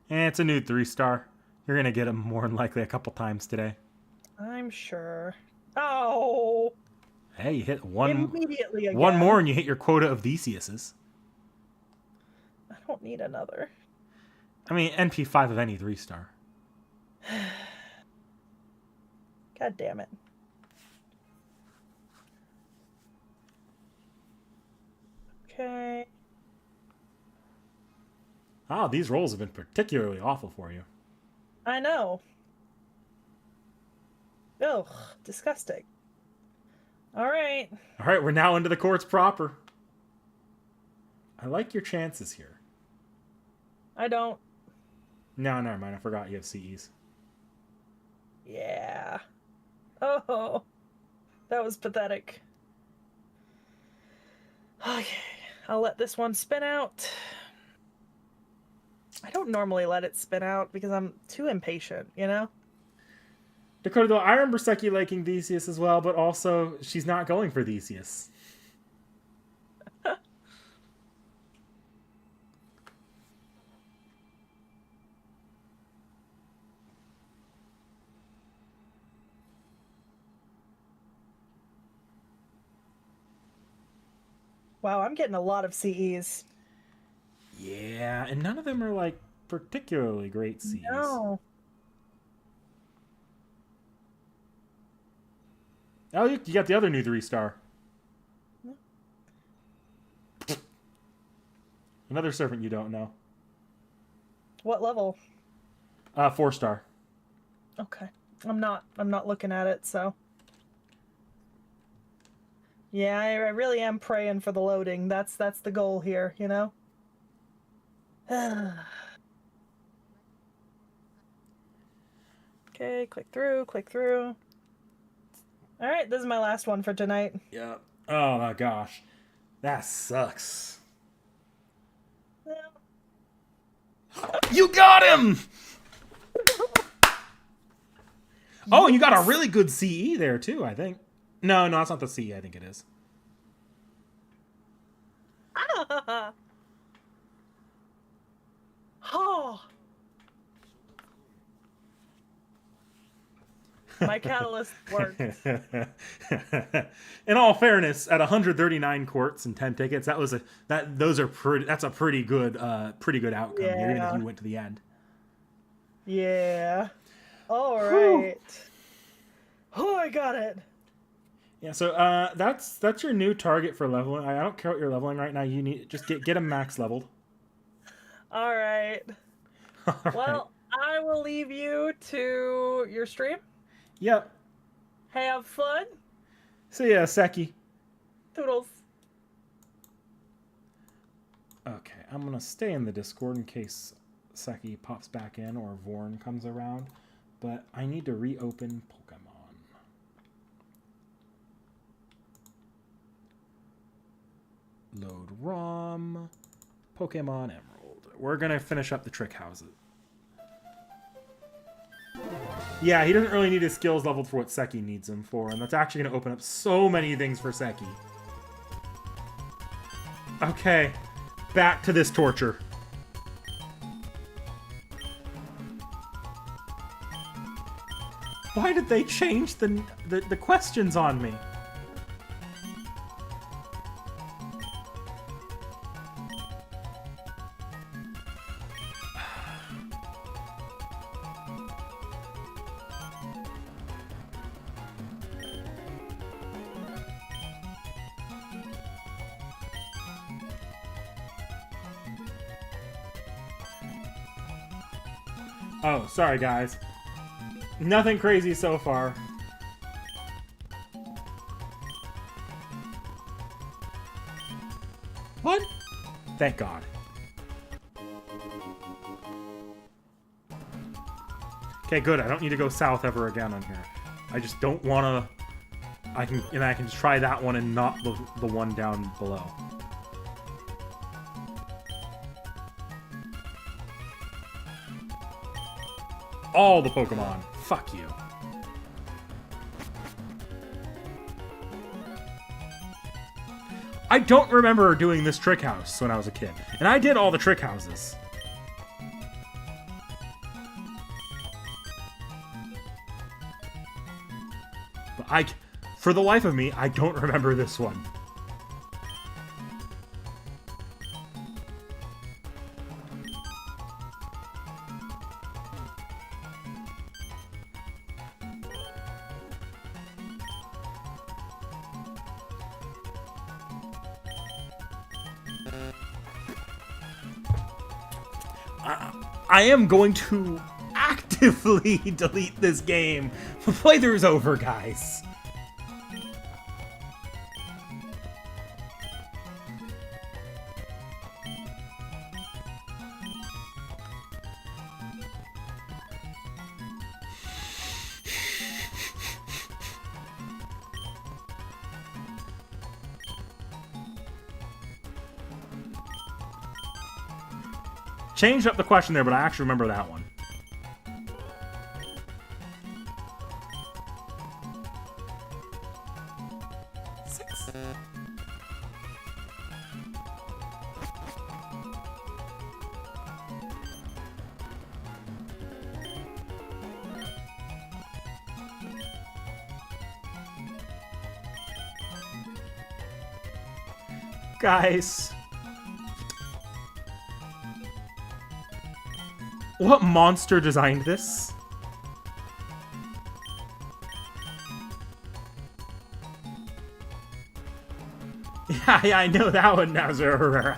And it's a new 3-star. You're gonna get him more than likely a couple times today. I'm sure. Oh. Hey, you hit one Immediately again. one more and you hit your quota of Theseuses. I don't need another. I mean, NP5 of any 3-star. God damn it. Okay. Ah, these rolls have been particularly awful for you. I know. Ugh, disgusting. All right. All right, we're now into the courts proper. I like your chances here. I don't. No, never mind. I forgot you have CEs. Yeah. Oh, that was pathetic. Okay, I'll let this one spin out. I don't normally let it spin out because I'm too impatient, you know? Dakota, though, I remember Seki liking Theseus as well, but also she's not going for Theseus. Wow, I'm getting a lot of CEs. Yeah, and none of them are like particularly great Cs. No. Oh, you got the other new 3-star. Another servant you don't know. What level? 4-star. Okay. I'm not looking at it, so. Yeah, I really am praying for the loading. That's the goal here, you know? Okay, click through, click through. Alright, this is my last one for tonight. Yep. Oh my gosh. That sucks. Well, You got him! Oh, and you got a really good CE there too, I think. No, that's not the CE, I think it is. Oh. My catalyst worked. In all fairness, at 139 courts and 10 tickets, that's a pretty good outcome here, even if you went to the end. Yeah. All right. Oh, I got it. Yeah, so that's your new target for leveling. I don't care what you're leveling right now. You need just get him max leveled. All right. Well, I will leave you to your stream. Yep. Have fun. See ya, Seki. Toodles. Okay, I'm gonna stay in the Discord in case Seki pops back in or Vorn comes around, but I need to reopen Pokemon. Load ROM, Pokemon Emerald. We're gonna finish up the trick houses. Yeah, he doesn't really need his skills leveled for what Seki needs him for, and that's actually gonna open up so many things for Seki. Okay, back to this torture. Why did they change the questions on me? Oh, sorry guys. Nothing crazy so far. What? Thank God. Okay, good. I don't need to go south ever again on here. I just don't want to... I can just try that one and not the one down below. All the Pokemon. Fuck you. I don't remember doing this trick house when I was a kid. And I did all the trick houses. But for the life of me, I don't remember this one. I am going to actively delete this game. The playthrough's over, guys. Changed up the question there, but I actually remember that one. Six. Guys. What monster designed this? Yeah, I know that one now, Zerora.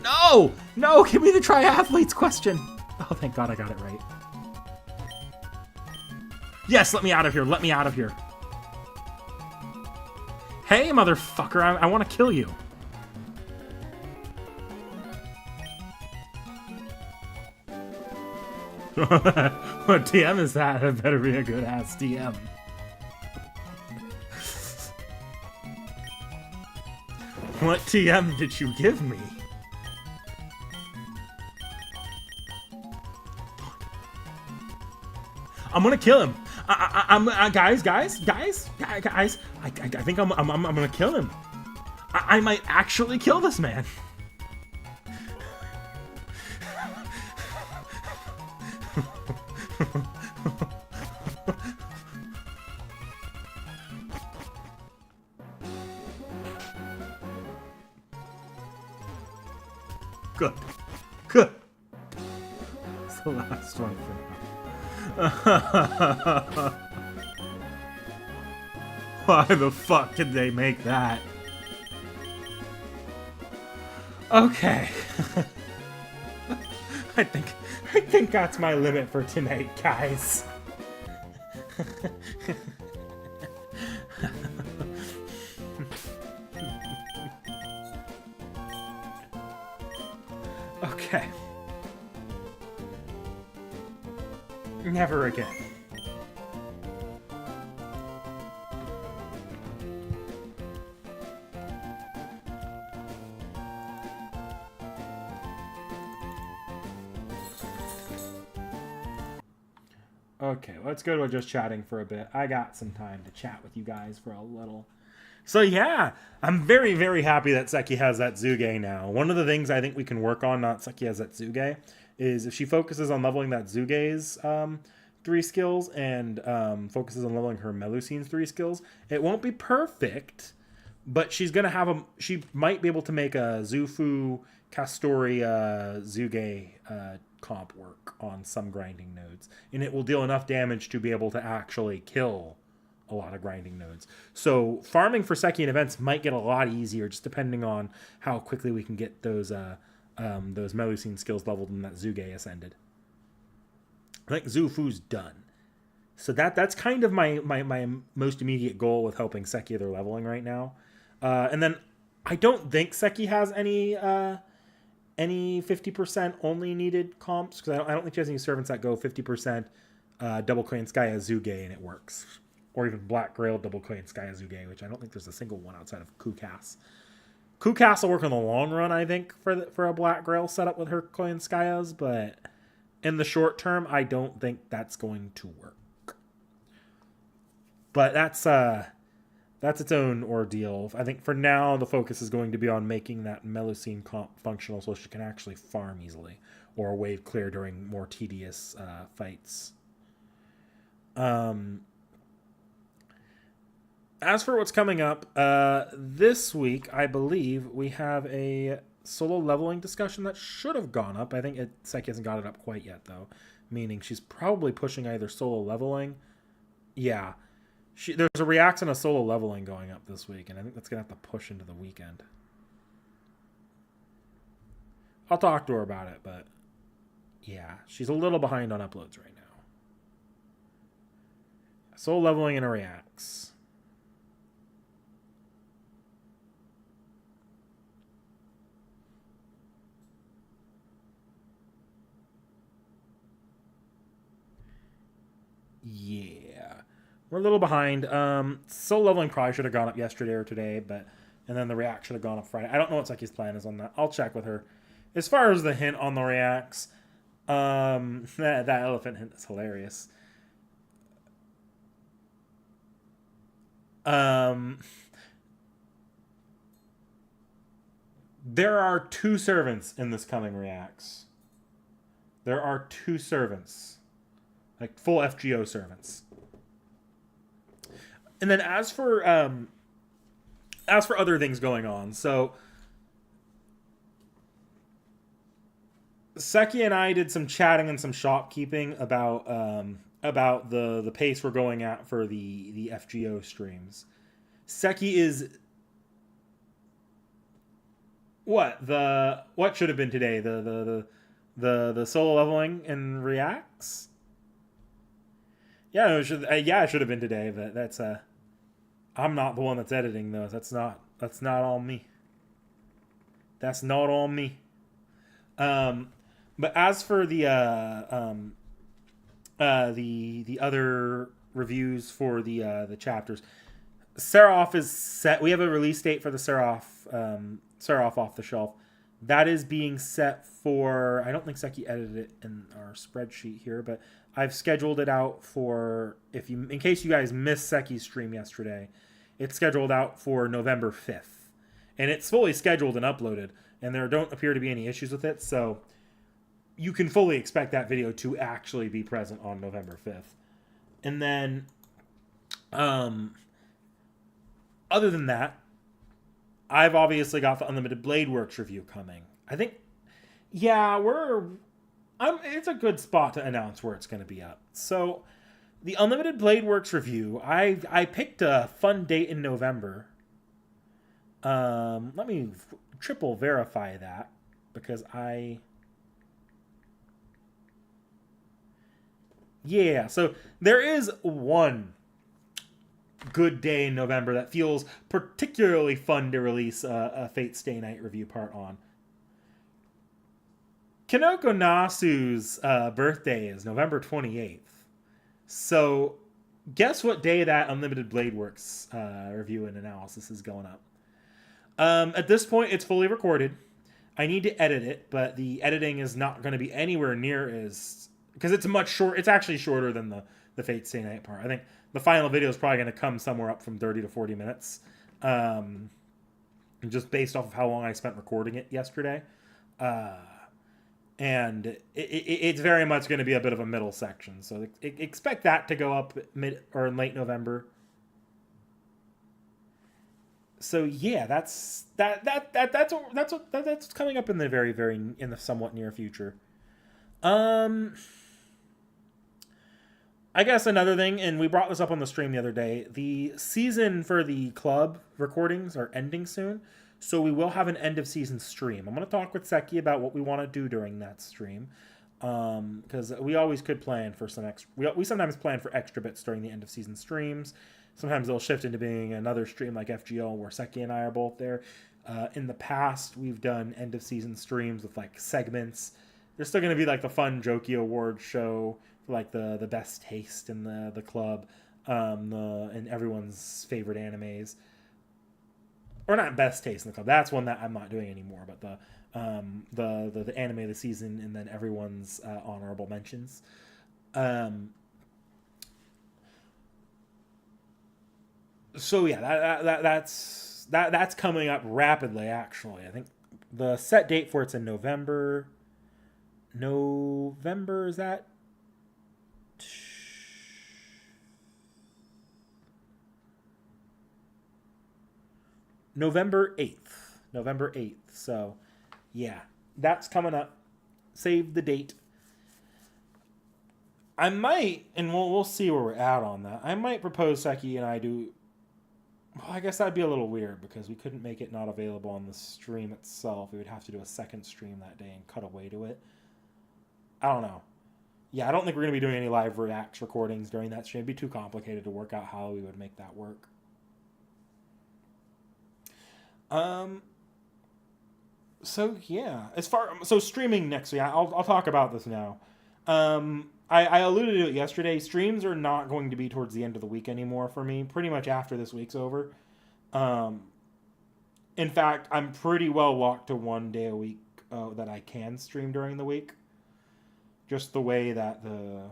No! No, give me the triathletes question. Oh, thank God I got it right. Yes, let me out of here. Let me out of here. Hey, motherfucker, I want to kill you. What TM is that? It better be a good ass TM. What TM did you give me? I'm gonna kill him. Guys. I think I'm gonna kill him. I might actually kill this man. Good. That's the last one for now. Why the fuck did they make that? Okay. I think that's my limit for tonight, guys. Okay. Never again. Okay, let's go to just chatting for a bit. I got some time to chat with you guys for a little. So yeah, I'm very, very happy that Seki has that Zuge now. One of the things I think we can work on, not Seki has that Zuge, is if she focuses on leveling that Zuge's 3 skills and focuses on leveling her Melusine's 3 skills, it won't be perfect, but she's gonna have she might be able to make a Zufu Castoria Zuge comp work on some grinding nodes, and it will deal enough damage to be able to actually kill a lot of grinding nodes. So farming for Seki in events might get a lot easier, just depending on how quickly we can get those Melusine skills leveled and that Zuge ascended. I think Zufu's done. So that's kind of my most immediate goal with helping Seki their leveling right now. And then I don't think Seki has any 50% only needed comps, because I don't think she has any servants that go 50% double Crane Sky Azuge and it works. Or even Black Grail double Crane Sky Azuge, which I don't think there's a single one outside of Kukas. Kukas will work in the long run, I think, for a Black Grail setup with her Coin Skyas, but in the short term, I don't think that's going to work. But that's that's its own ordeal. I think for now the focus is going to be on making that Melusine comp functional so she can actually farm easily or wave clear during more tedious fights. As for what's coming up, this week, I believe we have a solo leveling discussion that should have gone up. I think Seki hasn't got it up quite yet, though, meaning she's probably pushing either solo leveling. Yeah. There's a Reacts and a solo leveling going up this week, and I think that's going to have to push into the weekend. I'll talk to her about it, but yeah, she's a little behind on uploads right now. Solo leveling and a Reacts. Yeah, we're a little behind. Solo leveling probably should have gone up yesterday or today, and then the React should have gone up Friday. I don't know what Seki's plan is on that. I'll check with her. As far as the hint on the Reacts, that elephant hint is hilarious. There are 2 servants in this coming Reacts. There are 2 servants. Like full FGO servants. And then as for other things going on, so Seki and I did some chatting and some shopkeeping about the pace we're going at for the FGO streams. Seki is what should have been today? The solo leveling and Reacts? Yeah, it should have been today, but that's I'm not the one that's editing those. That's not on me. That's not on me. But as for the other reviews for the chapters, Seraph is set. We have a release date for the Seraph off the shelf. That is being set for. I don't think Seki edited it in our spreadsheet here, but I've scheduled it out for in case you guys missed Seki's stream yesterday. It's scheduled out for November 5th, and it's fully scheduled and uploaded, and there don't appear to be any issues with it. So you can fully expect that video to actually be present on November 5th. And then, other than that, I've obviously got the Unlimited Blade Works review coming. I think, yeah, it's a good spot to announce where it's going to be up. So, the Unlimited Blade Works review, I picked a fun date in November. Let me triple verify that, because yeah, so there is one good day in November that feels particularly fun to release a Fate Stay Night review part on. Kinoko Nasu's birthday is November 28th. So guess what day that Unlimited Blade Works review and analysis is going up. At this point, it's fully recorded. I need to edit it, but the editing is not going to be anywhere near as... Because it's it's actually shorter than the Fate Stay Night part. I think the final video is probably going to come somewhere up from 30 to 40 minutes. Just based off of how long I spent recording it yesterday. And it's very much going to be a bit of a middle section. So expect that to go up mid or in late November. So yeah, that's coming up in the very in the somewhat near future. I guess another thing, and we brought this up on the stream the other day, the season for the club recordings are ending soon, so we will have an end of season stream. I'm going to talk with Seki about what we want to do during that stream, because we always could plan for some extra. We sometimes plan for extra bits during the end of season streams. Sometimes they'll shift into being another stream like FGO where Seki and I are both there. In the past, we've done end of season streams with like segments. There's still going to be like the fun jokey award show for like the best taste in the club, and everyone's favorite animes, or not best taste in the club. That's one that I'm not doing anymore. But the anime of the season, and then everyone's honorable So yeah, that's coming up rapidly. Actually, I think the set date for it's in November. November is that? November 8th. November 8th. So, yeah, that's coming up. Save the date. I might, and we'll see where we're at on that. I might propose Seki and I do. Well, I guess that'd be a little weird because we couldn't make it not available on the stream itself. We would have to do a second stream that day and cut away to it. I don't know. Yeah, I don't think we're going to be doing any live reacts recordings during that stream. It'd be too complicated to work out how we would make that work. So yeah, so streaming next week, I'll talk about this now. I alluded to it yesterday. Streams are not going to be towards the end of the week anymore for me. Pretty much after this week's over. In fact, I'm pretty well locked to 1 day a week that I can stream during the week. Just the way that the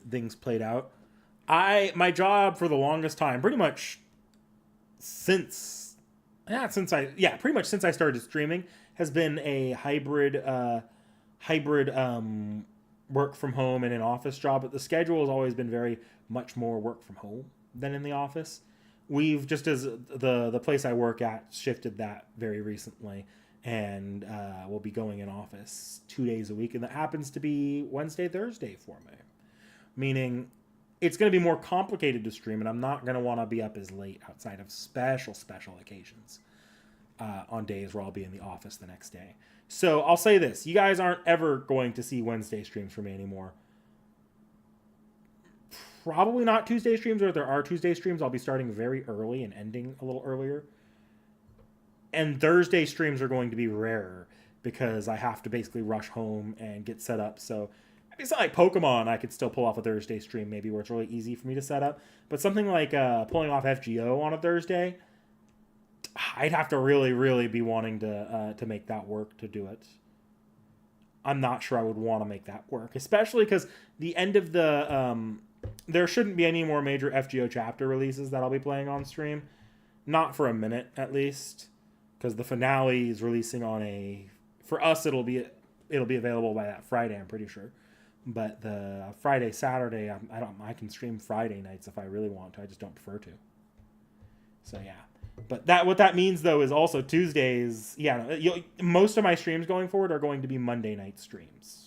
things played out. My job for the longest time, pretty much since I started streaming, has been a hybrid work from home and an office job. But the schedule has always been very much more work from home than in the office. We've just, as the place I work at, shifted that very recently, and we'll be going in office 2 days a week, and that happens to be Wednesday, Thursday for me. Meaning, it's going to be more complicated to stream, and I'm not going to want to be up as late outside of special occasions on days where I'll be in the office the next day. So I'll say this. You guys aren't ever going to see Wednesday streams from me anymore. Probably not Tuesday streams, or if there are Tuesday streams, I'll be starting very early and ending a little earlier. And Thursday streams are going to be rarer because I have to basically rush home and get set up. So it's not like Pokemon, I could still pull off a Thursday stream maybe where it's really easy for me to set up. But something like pulling off FGO on a Thursday, I'd have to really, really be wanting to make that work to do it. I'm not sure I would want to make that work, especially because the end of the there shouldn't be any more major FGO chapter releases that I'll be playing on stream, not for a minute at least, because the finale is releasing on for us it'll be available by that Friday, I'm pretty sure. But the Friday, Saturday, I can stream Friday nights if I really want to. I just don't prefer to. So yeah. But what that means though is also Tuesdays. Yeah, most of my streams going forward are going to be Monday night streams.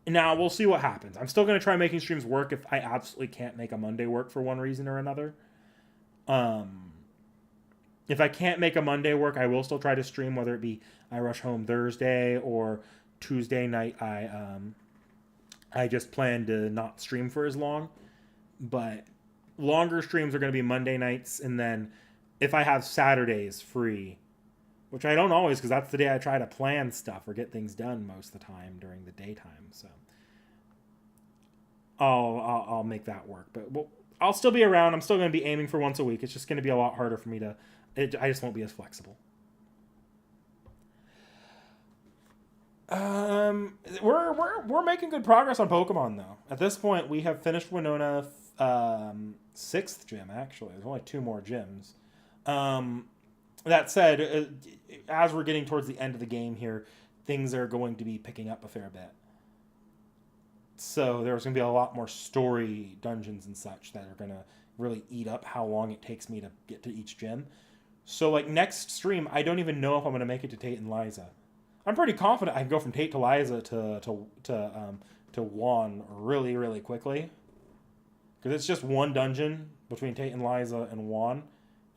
Now we'll see what happens. I'm still going to try making streams work if I absolutely can't make a Monday work for one reason or another. If I can't make a Monday work, I will still try to stream, whether it be I rush home Thursday or Tuesday night. I just plan to not stream for as long, but longer streams are going to be Monday nights, and then if I have Saturdays free, which I don't always, because that's the day I try to plan stuff or get things done most of the time during the daytime. So I'll make that work, but I'll still be around. I'm still going to be aiming for once a week. It's just going to be a lot harder for me to. I just won't be as flexible. We're making good progress on Pokemon though. At this point, we have finished Winona 6th gym. Actually, there's only 2 more gyms. That said, as we're getting towards the end of the game here, things are going to be picking up a fair bit. So there's going to be a lot more story dungeons and such that are going to really eat up how long it takes me to get to each gym. So like next stream, I don't even know if I'm going to make it to Tate and Liza. I'm pretty confident I can go from Tate to Liza to Juan really, really quickly. Because it's just one dungeon between Tate and Liza and Juan.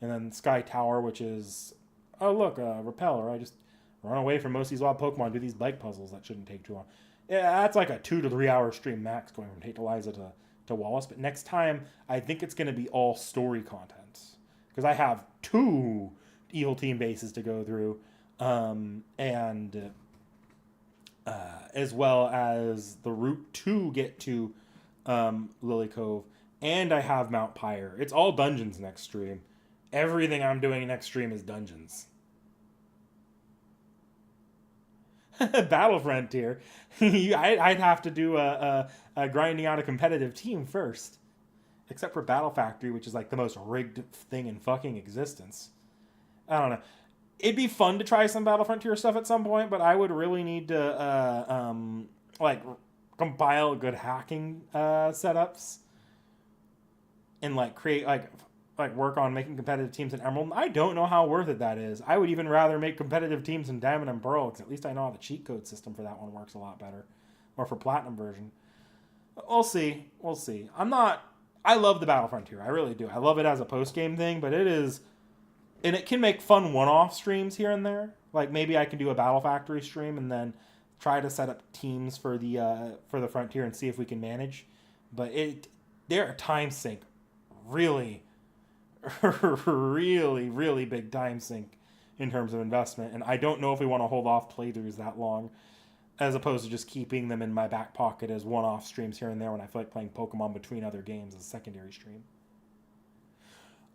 And then Sky Tower, which is, oh look, a repeller. I just run away from most of these wild Pokemon, do these bike puzzles that shouldn't take too long. Yeah, that's like a 2 to 3 hour stream max going from Tate to Liza to Wallace. But next time, I think it's going to be all story content. Because I have 2 Evil Team bases to go through. And as well as the route to get to Lily Cove. And I have Mount Pyre. It's all dungeons next stream. Everything I'm doing next stream is dungeons. Battle Frontier. I'd have to do a grinding out a competitive team first. Except for Battle Factory, which is like the most rigged thing in fucking existence. I don't know. It'd be fun to try some Battle Frontier stuff at some point, but I would really need to like compile good hacking setups and like create like work on making competitive teams in Emerald. I don't know how worth it that is. I would even rather make competitive teams in Diamond and Pearl, because at least I know how the cheat code system for that one works a lot better, or for Platinum version. We'll see. I love the Battle Frontier. I really do. I love it as a post game thing, but it is. And it can make fun one-off streams here and there. Like maybe I can do a Battle Factory stream and then try to set up teams for the Frontier and see if we can manage. But they're a time sink, really, really big time sink in terms of investment. And I don't know if we want to hold off playthroughs that long, as opposed to just keeping them in my back pocket as one-off streams here and there when I feel like playing Pokemon between other games as a secondary stream.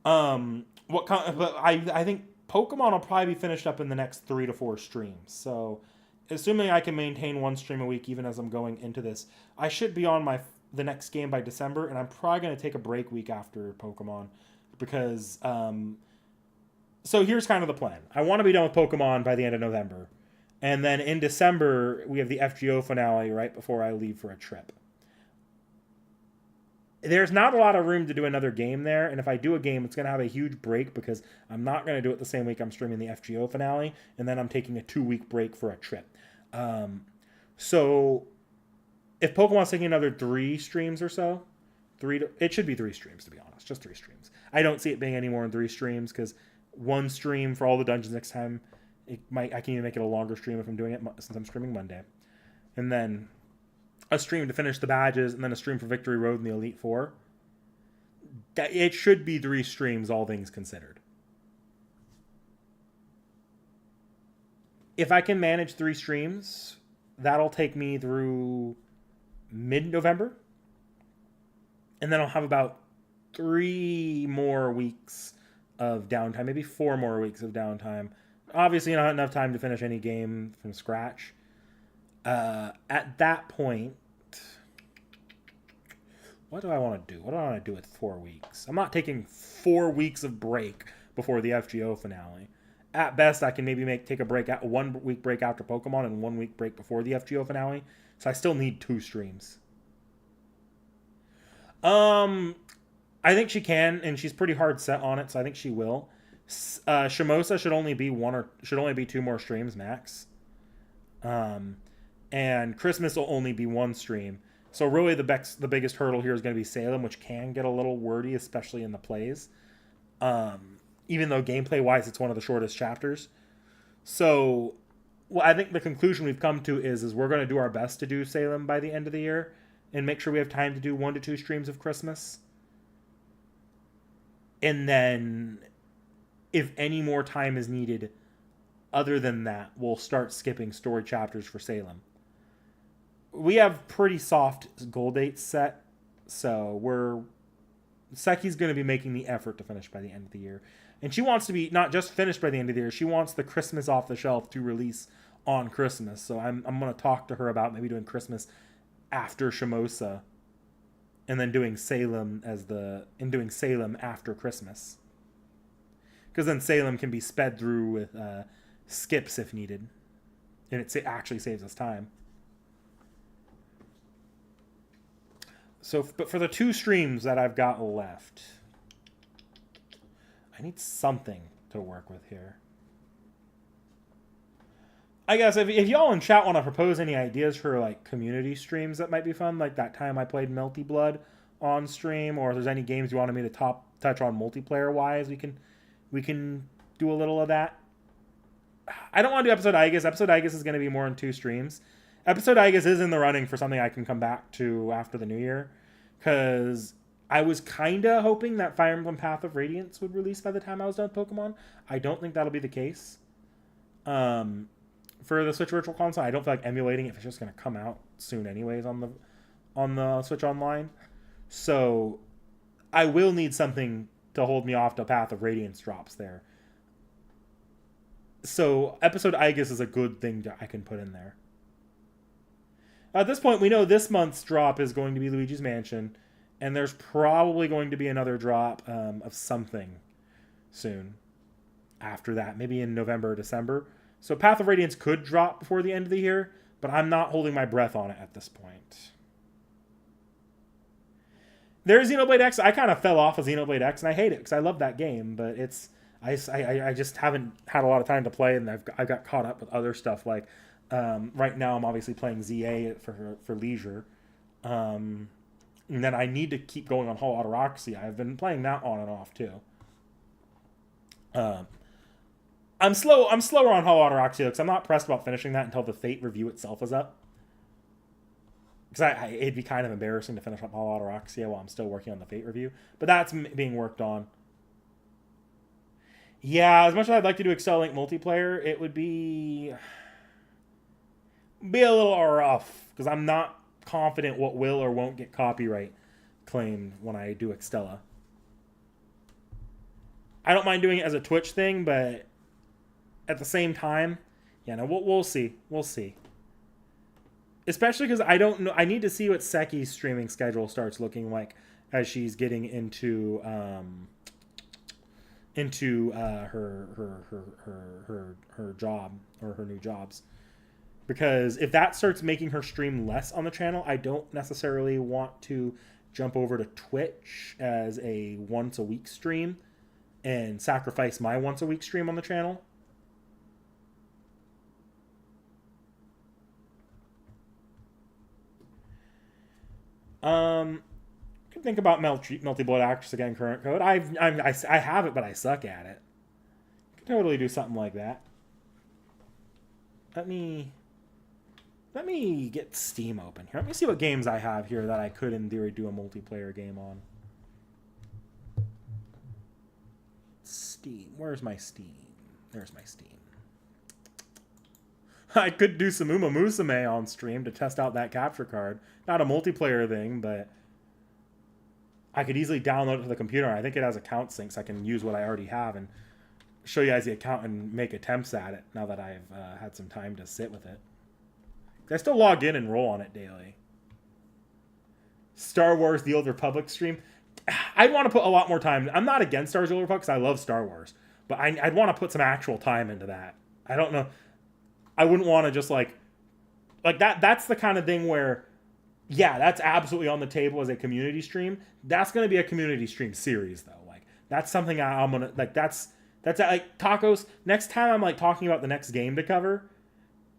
But I think Pokemon will probably be finished up in the next 3 to 4 streams. So, assuming I can maintain one stream a week even as I'm going into this, I should be on the next game by December, and I'm probably going to take a break week after Pokemon because so here's kind of the plan. I want to be done with Pokemon by the end of November. And then in December, we have the FGO finale right before I leave for a trip. There's not a lot of room to do another game there, and if I do a game, it's going to have a huge break because I'm not going to do it the same week I'm streaming the FGO finale, and then I'm taking a 2-week break for a trip. So if Pokemon's taking another 3 streams or so, it should be 3 streams, to be honest, just 3 streams. I don't see it being any more than 3 streams because 1 stream for all the dungeons next time, I can even make it a longer stream if I'm doing it since I'm streaming Monday. And then a stream to finish the badges, and then a stream for Victory Road and the Elite Four. It should be 3 streams, all things considered. If I can manage 3 streams, that'll take me through mid-November. And then I'll have about 3 more weeks of downtime, maybe 4 more weeks of downtime. Obviously, not enough time to finish any game from scratch. At that point, what do I want to do? What do I want to do with 4 weeks? I'm not taking 4 weeks of break before the FGO finale. At best, I can maybe take a break, 1 week break after Pokemon and 1 week break before the FGO finale. So I still need 2 streams. I think she can, and she's pretty hard set on it, so I think she will. Shimosa should only be 2 more streams max. And Christmas will only be 1 stream. So really the biggest hurdle here is going to be Salem, which can get a little wordy, especially in the plays. Even though gameplay-wise it's one of the shortest chapters. So I think the conclusion we've come to is we're going to do our best to do Salem by the end of the year and make sure we have time to do 1 to 2 streams of Christmas. And then if any more time is needed other than that, we'll start skipping story chapters for Salem. We have pretty soft goal dates set, so Seki's going to be making the effort to finish by the end of the year. And she wants to be not just finished by the end of the year, she wants the Christmas off the shelf to release on Christmas. So I'm going to talk to her about maybe doing Christmas after Shimosa and then doing Salem doing Salem after Christmas. Because then Salem can be sped through with skips if needed. And it actually saves us time. So, but for the 2 streams that I've got left, I need something to work with here. I guess if y'all in chat want to propose any ideas for like community streams that might be fun, like that time I played Melty Blood on stream, or if there's any games you wanted me to touch on multiplayer wise, we can do a little of that. I don't want to do Episode Igus. Episode Igus is going to be more in 2 streams. Episode Igus is in the running for something I can come back to after the new year, because I was kind of hoping that Fire Emblem Path of Radiance would release by the time I was done with Pokemon. I don't think that'll be the case. For the Switch Virtual Console, I don't feel like emulating it if it's just going to come out soon anyways on the Switch Online. So I will need something to hold me off till Path of Radiance drops there. So episode Igus is a good thing I can put in there. At this point, we know this month's drop is going to be Luigi's Mansion, and there's probably going to be another drop of something soon after that, maybe in November or December. So Path of Radiance could drop before the end of the year, but I'm not holding my breath on it at this point. There's Xenoblade X. I kind of fell off of Xenoblade X, and I hate it because I love that game, but I just haven't had a lot of time to play, and I got caught up with other stuff. Like right now, I'm obviously playing ZA for leisure, and then I need to keep going on Hollow Autoroxy. I've been playing that on and off too. I'm slower on Hollow Autoroxy because I'm not pressed about finishing that until the Fate review itself is up. Because it'd be kind of embarrassing to finish up Hollow Autoroxy while I'm still working on the Fate review. But that's being worked on. Yeah, as much as I'd like to do Excel Link multiplayer, it would be a little rough. Because I'm not confident what will or won't get copyright claimed when I do Extella. I don't mind doing it as a Twitch thing, but at the same time, yeah, no, we'll see. We'll see. Especially because I don't know. I need to see what Seki's streaming schedule starts looking like as she's getting into her job or her new jobs. Because if that starts making her stream less on the channel, I don't necessarily want to jump over to Twitch as a once a week stream and sacrifice my once a week stream on the channel. Can think about Melty Blood Actress again. Current code. I have it, but I suck at it. Could totally do something like that. Let me get Steam open here. Let me see what games I have here that I could, in theory, do a multiplayer game on. Steam. Where's my Steam? There's my Steam. I could do some Uma Musume on stream to test out that capture card. Not a multiplayer thing, but I could easily download it to the computer. I think it has account sync, so I can use what I already have and show you guys the account and make attempts at it now that I've had some time to sit with it. I still log in and roll on it daily. Star Wars The Old Republic stream. I'd want to put a lot more time. I'm not against Star Wars The Old Republic because I love Star Wars. But I'd want to put some actual time into that. I don't know. I wouldn't want to just like that. That's the kind of thing where, yeah, that's absolutely on the table as a community stream. That's going to be a community stream series though. Like that's something I'm going to like, that's like tacos. Next time I'm like talking about the next game to cover,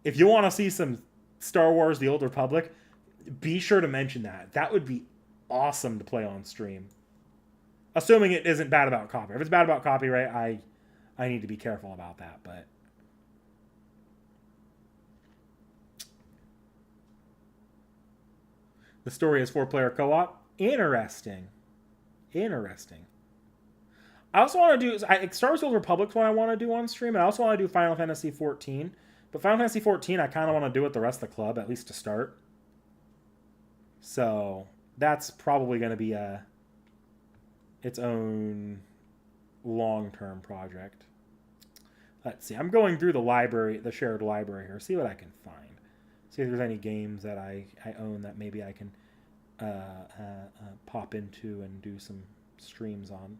if you want to see some Star Wars The Old Republic, be sure to mention that. That would be awesome to play on stream. Assuming it isn't bad about copyright. If it's bad about copyright, I need to be careful about that, but the story is 4-player co-op. Interesting. I also want to do Star Wars The Old Republic's what I want to do on stream, and I also want to do Final Fantasy 14. But Final Fantasy 14, I kind of want to do with the rest of the club, at least to start. So that's probably going to be its own long-term project. Let's see. I'm going through the shared library here. See what I can find. See if there's any games that I own that maybe I can pop into and do some streams on.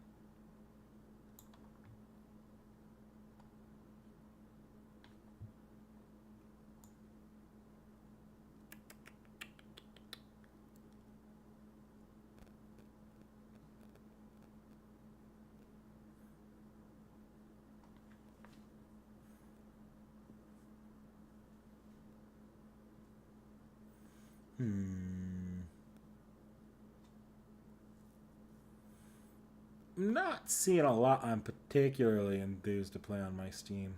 I'm not seeing a lot I'm particularly enthused to play on my Steam.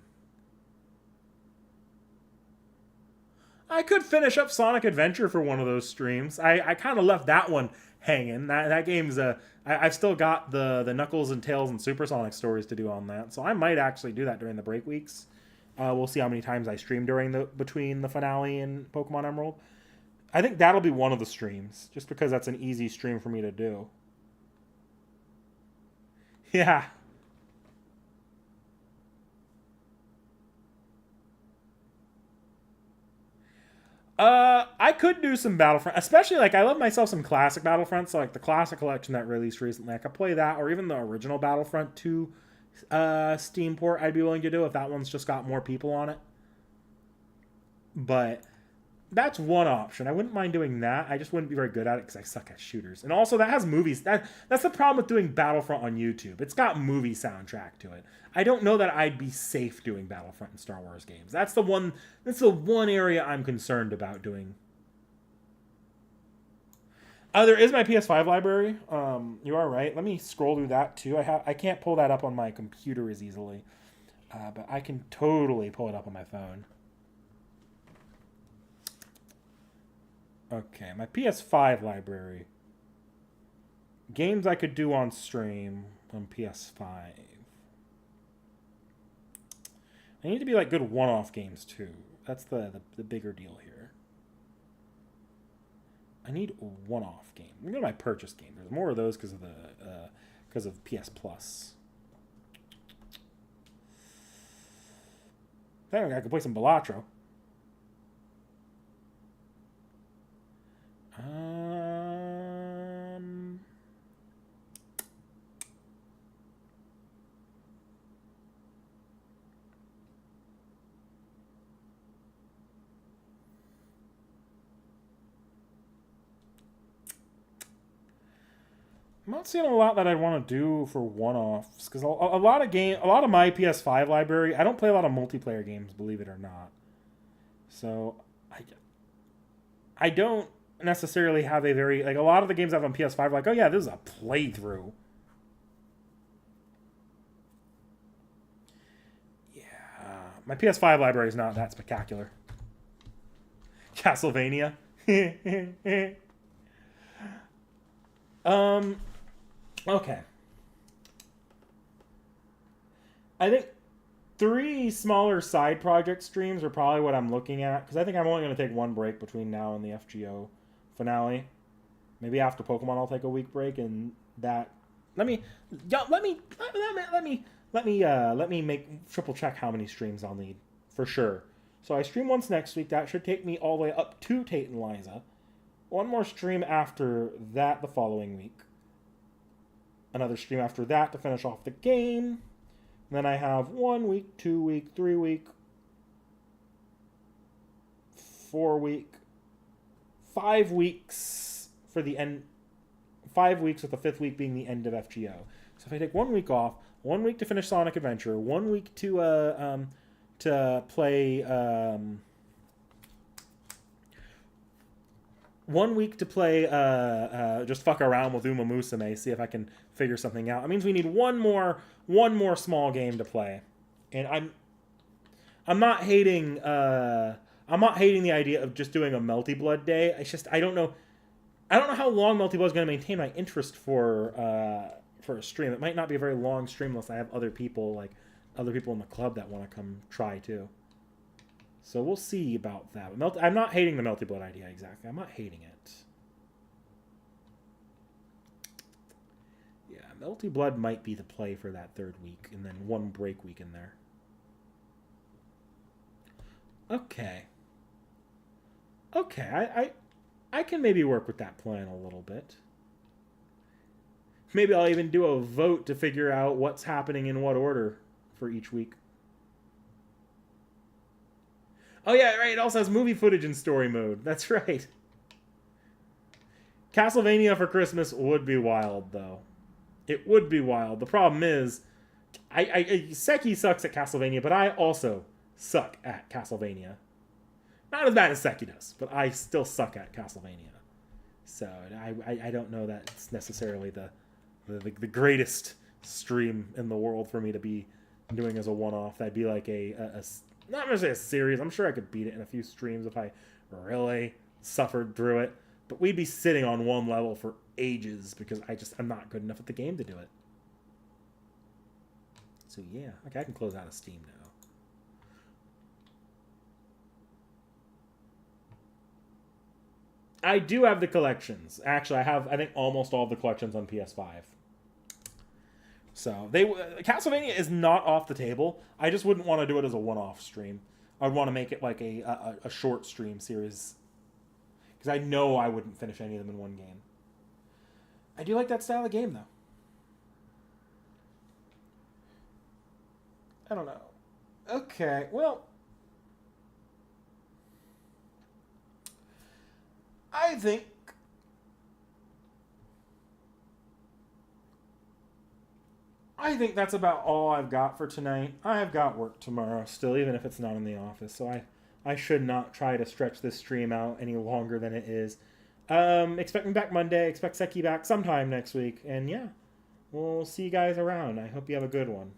I could finish up Sonic Adventure for one of those streams. I kind of left that one hanging. That game's I've still got the Knuckles and Tails and Supersonic stories to do on that, so I might actually do that during the break weeks. We'll see how many times I stream between the finale and Pokemon Emerald. I think that'll be one of the streams, just because that's an easy stream for me to do. Yeah. I could do some Battlefront, especially like I love myself some classic Battlefront, so like the classic collection that released recently. I could play that, or even the original Battlefront 2 Steam port. I'd be willing to do if that one's just got more people on it. But that's one option. I wouldn't mind doing that. I just wouldn't be very good at it because I suck at shooters. And also, that has movies. That's the problem with doing Battlefront on YouTube. It's got movie soundtrack to it. I don't know that I'd be safe doing Battlefront and Star Wars games. That's the one area I'm concerned about doing. There is my PS5 library. You are right. Let me scroll through that too. I can't pull that up on my computer as easily, but I can totally pull it up on my phone. Okay, my PS5 library. Games I could do on stream on PS5. They need to be like good one-off games too. That's the bigger deal here. I need a one-off game. I'm gonna go to my purchase game. There's more of those because of PS Plus. I think I could play some Balatro. I'm not seeing a lot that I'd want to do for one-offs because a lot of my PS5 library, I don't play a lot of multiplayer games, believe it or not. So I don't necessarily have a very like a lot of the games I have on PS5 like, oh yeah, this is a playthrough. Yeah, my PS5 library is not that spectacular. Castlevania. Okay. I think 3 smaller side project streams are probably what I'm looking at because I think I'm only going to take one break between now and the FGO finale. Maybe after Pokemon I'll take a week break, and that let me make triple check how many streams I'll need for sure. So I stream once next week. That should take me all the way up to Tate and Liza. One more stream after that the following week. Another stream after that to finish off the game. And then I have 1 week, 2 week, 3 week, 4 week, 5 weeks for the end. 5 weeks with the 5th week being the end of FGO. So if I take 1 week off, 1 week to finish Sonic Adventure, 1 week to play 1 week to play just fuck around with Uma Musume, see if I can figure something out. It means we need one more small game to play. And I'm not hating the idea of just doing a Melty Blood day. It's just I don't know how long Melty Blood is going to maintain my interest for a stream. It might not be a very long stream unless I have other people in the club that want to come try too. So we'll see about that. I'm not hating the Melty Blood idea exactly. I'm not hating it. Yeah, Melty Blood might be the play for that 3rd week, and then 1 break week in there. Okay. I can maybe work with that plan a little bit. Maybe I'll even do a vote to figure out what's happening in what order for each week. Oh yeah, right, it also has movie footage in story mode. That's right. Castlevania for Christmas would be wild, though. It would be wild. The problem is, Seki sucks at Castlevania, but I also suck at Castlevania. Not as bad as Seki does, but I still suck at Castlevania. So I don't know that it's necessarily the greatest stream in the world for me to be doing as a one-off. That'd be like not necessarily a series. I'm sure I could beat it in a few streams if I really suffered through it. But we'd be sitting on one level for ages because I'm not good enough at the game to do it. So yeah, okay, I can close out of Steam now. I do have the collections. Actually, I think almost all of the collections on PS5. So Castlevania is not off the table. I just wouldn't want to do it as a one-off stream. I'd want to make it like a short stream series because I know I wouldn't finish any of them in one game. I do like that style of game, though. I don't know. Okay, well, I think that's about all I've got for tonight. I've got work tomorrow still, even if it's not in the office, so I should not try to stretch this stream out any longer than it is. Expect me back Monday. Expect Seki back sometime next week. And yeah, we'll see you guys around. I hope you have a good one.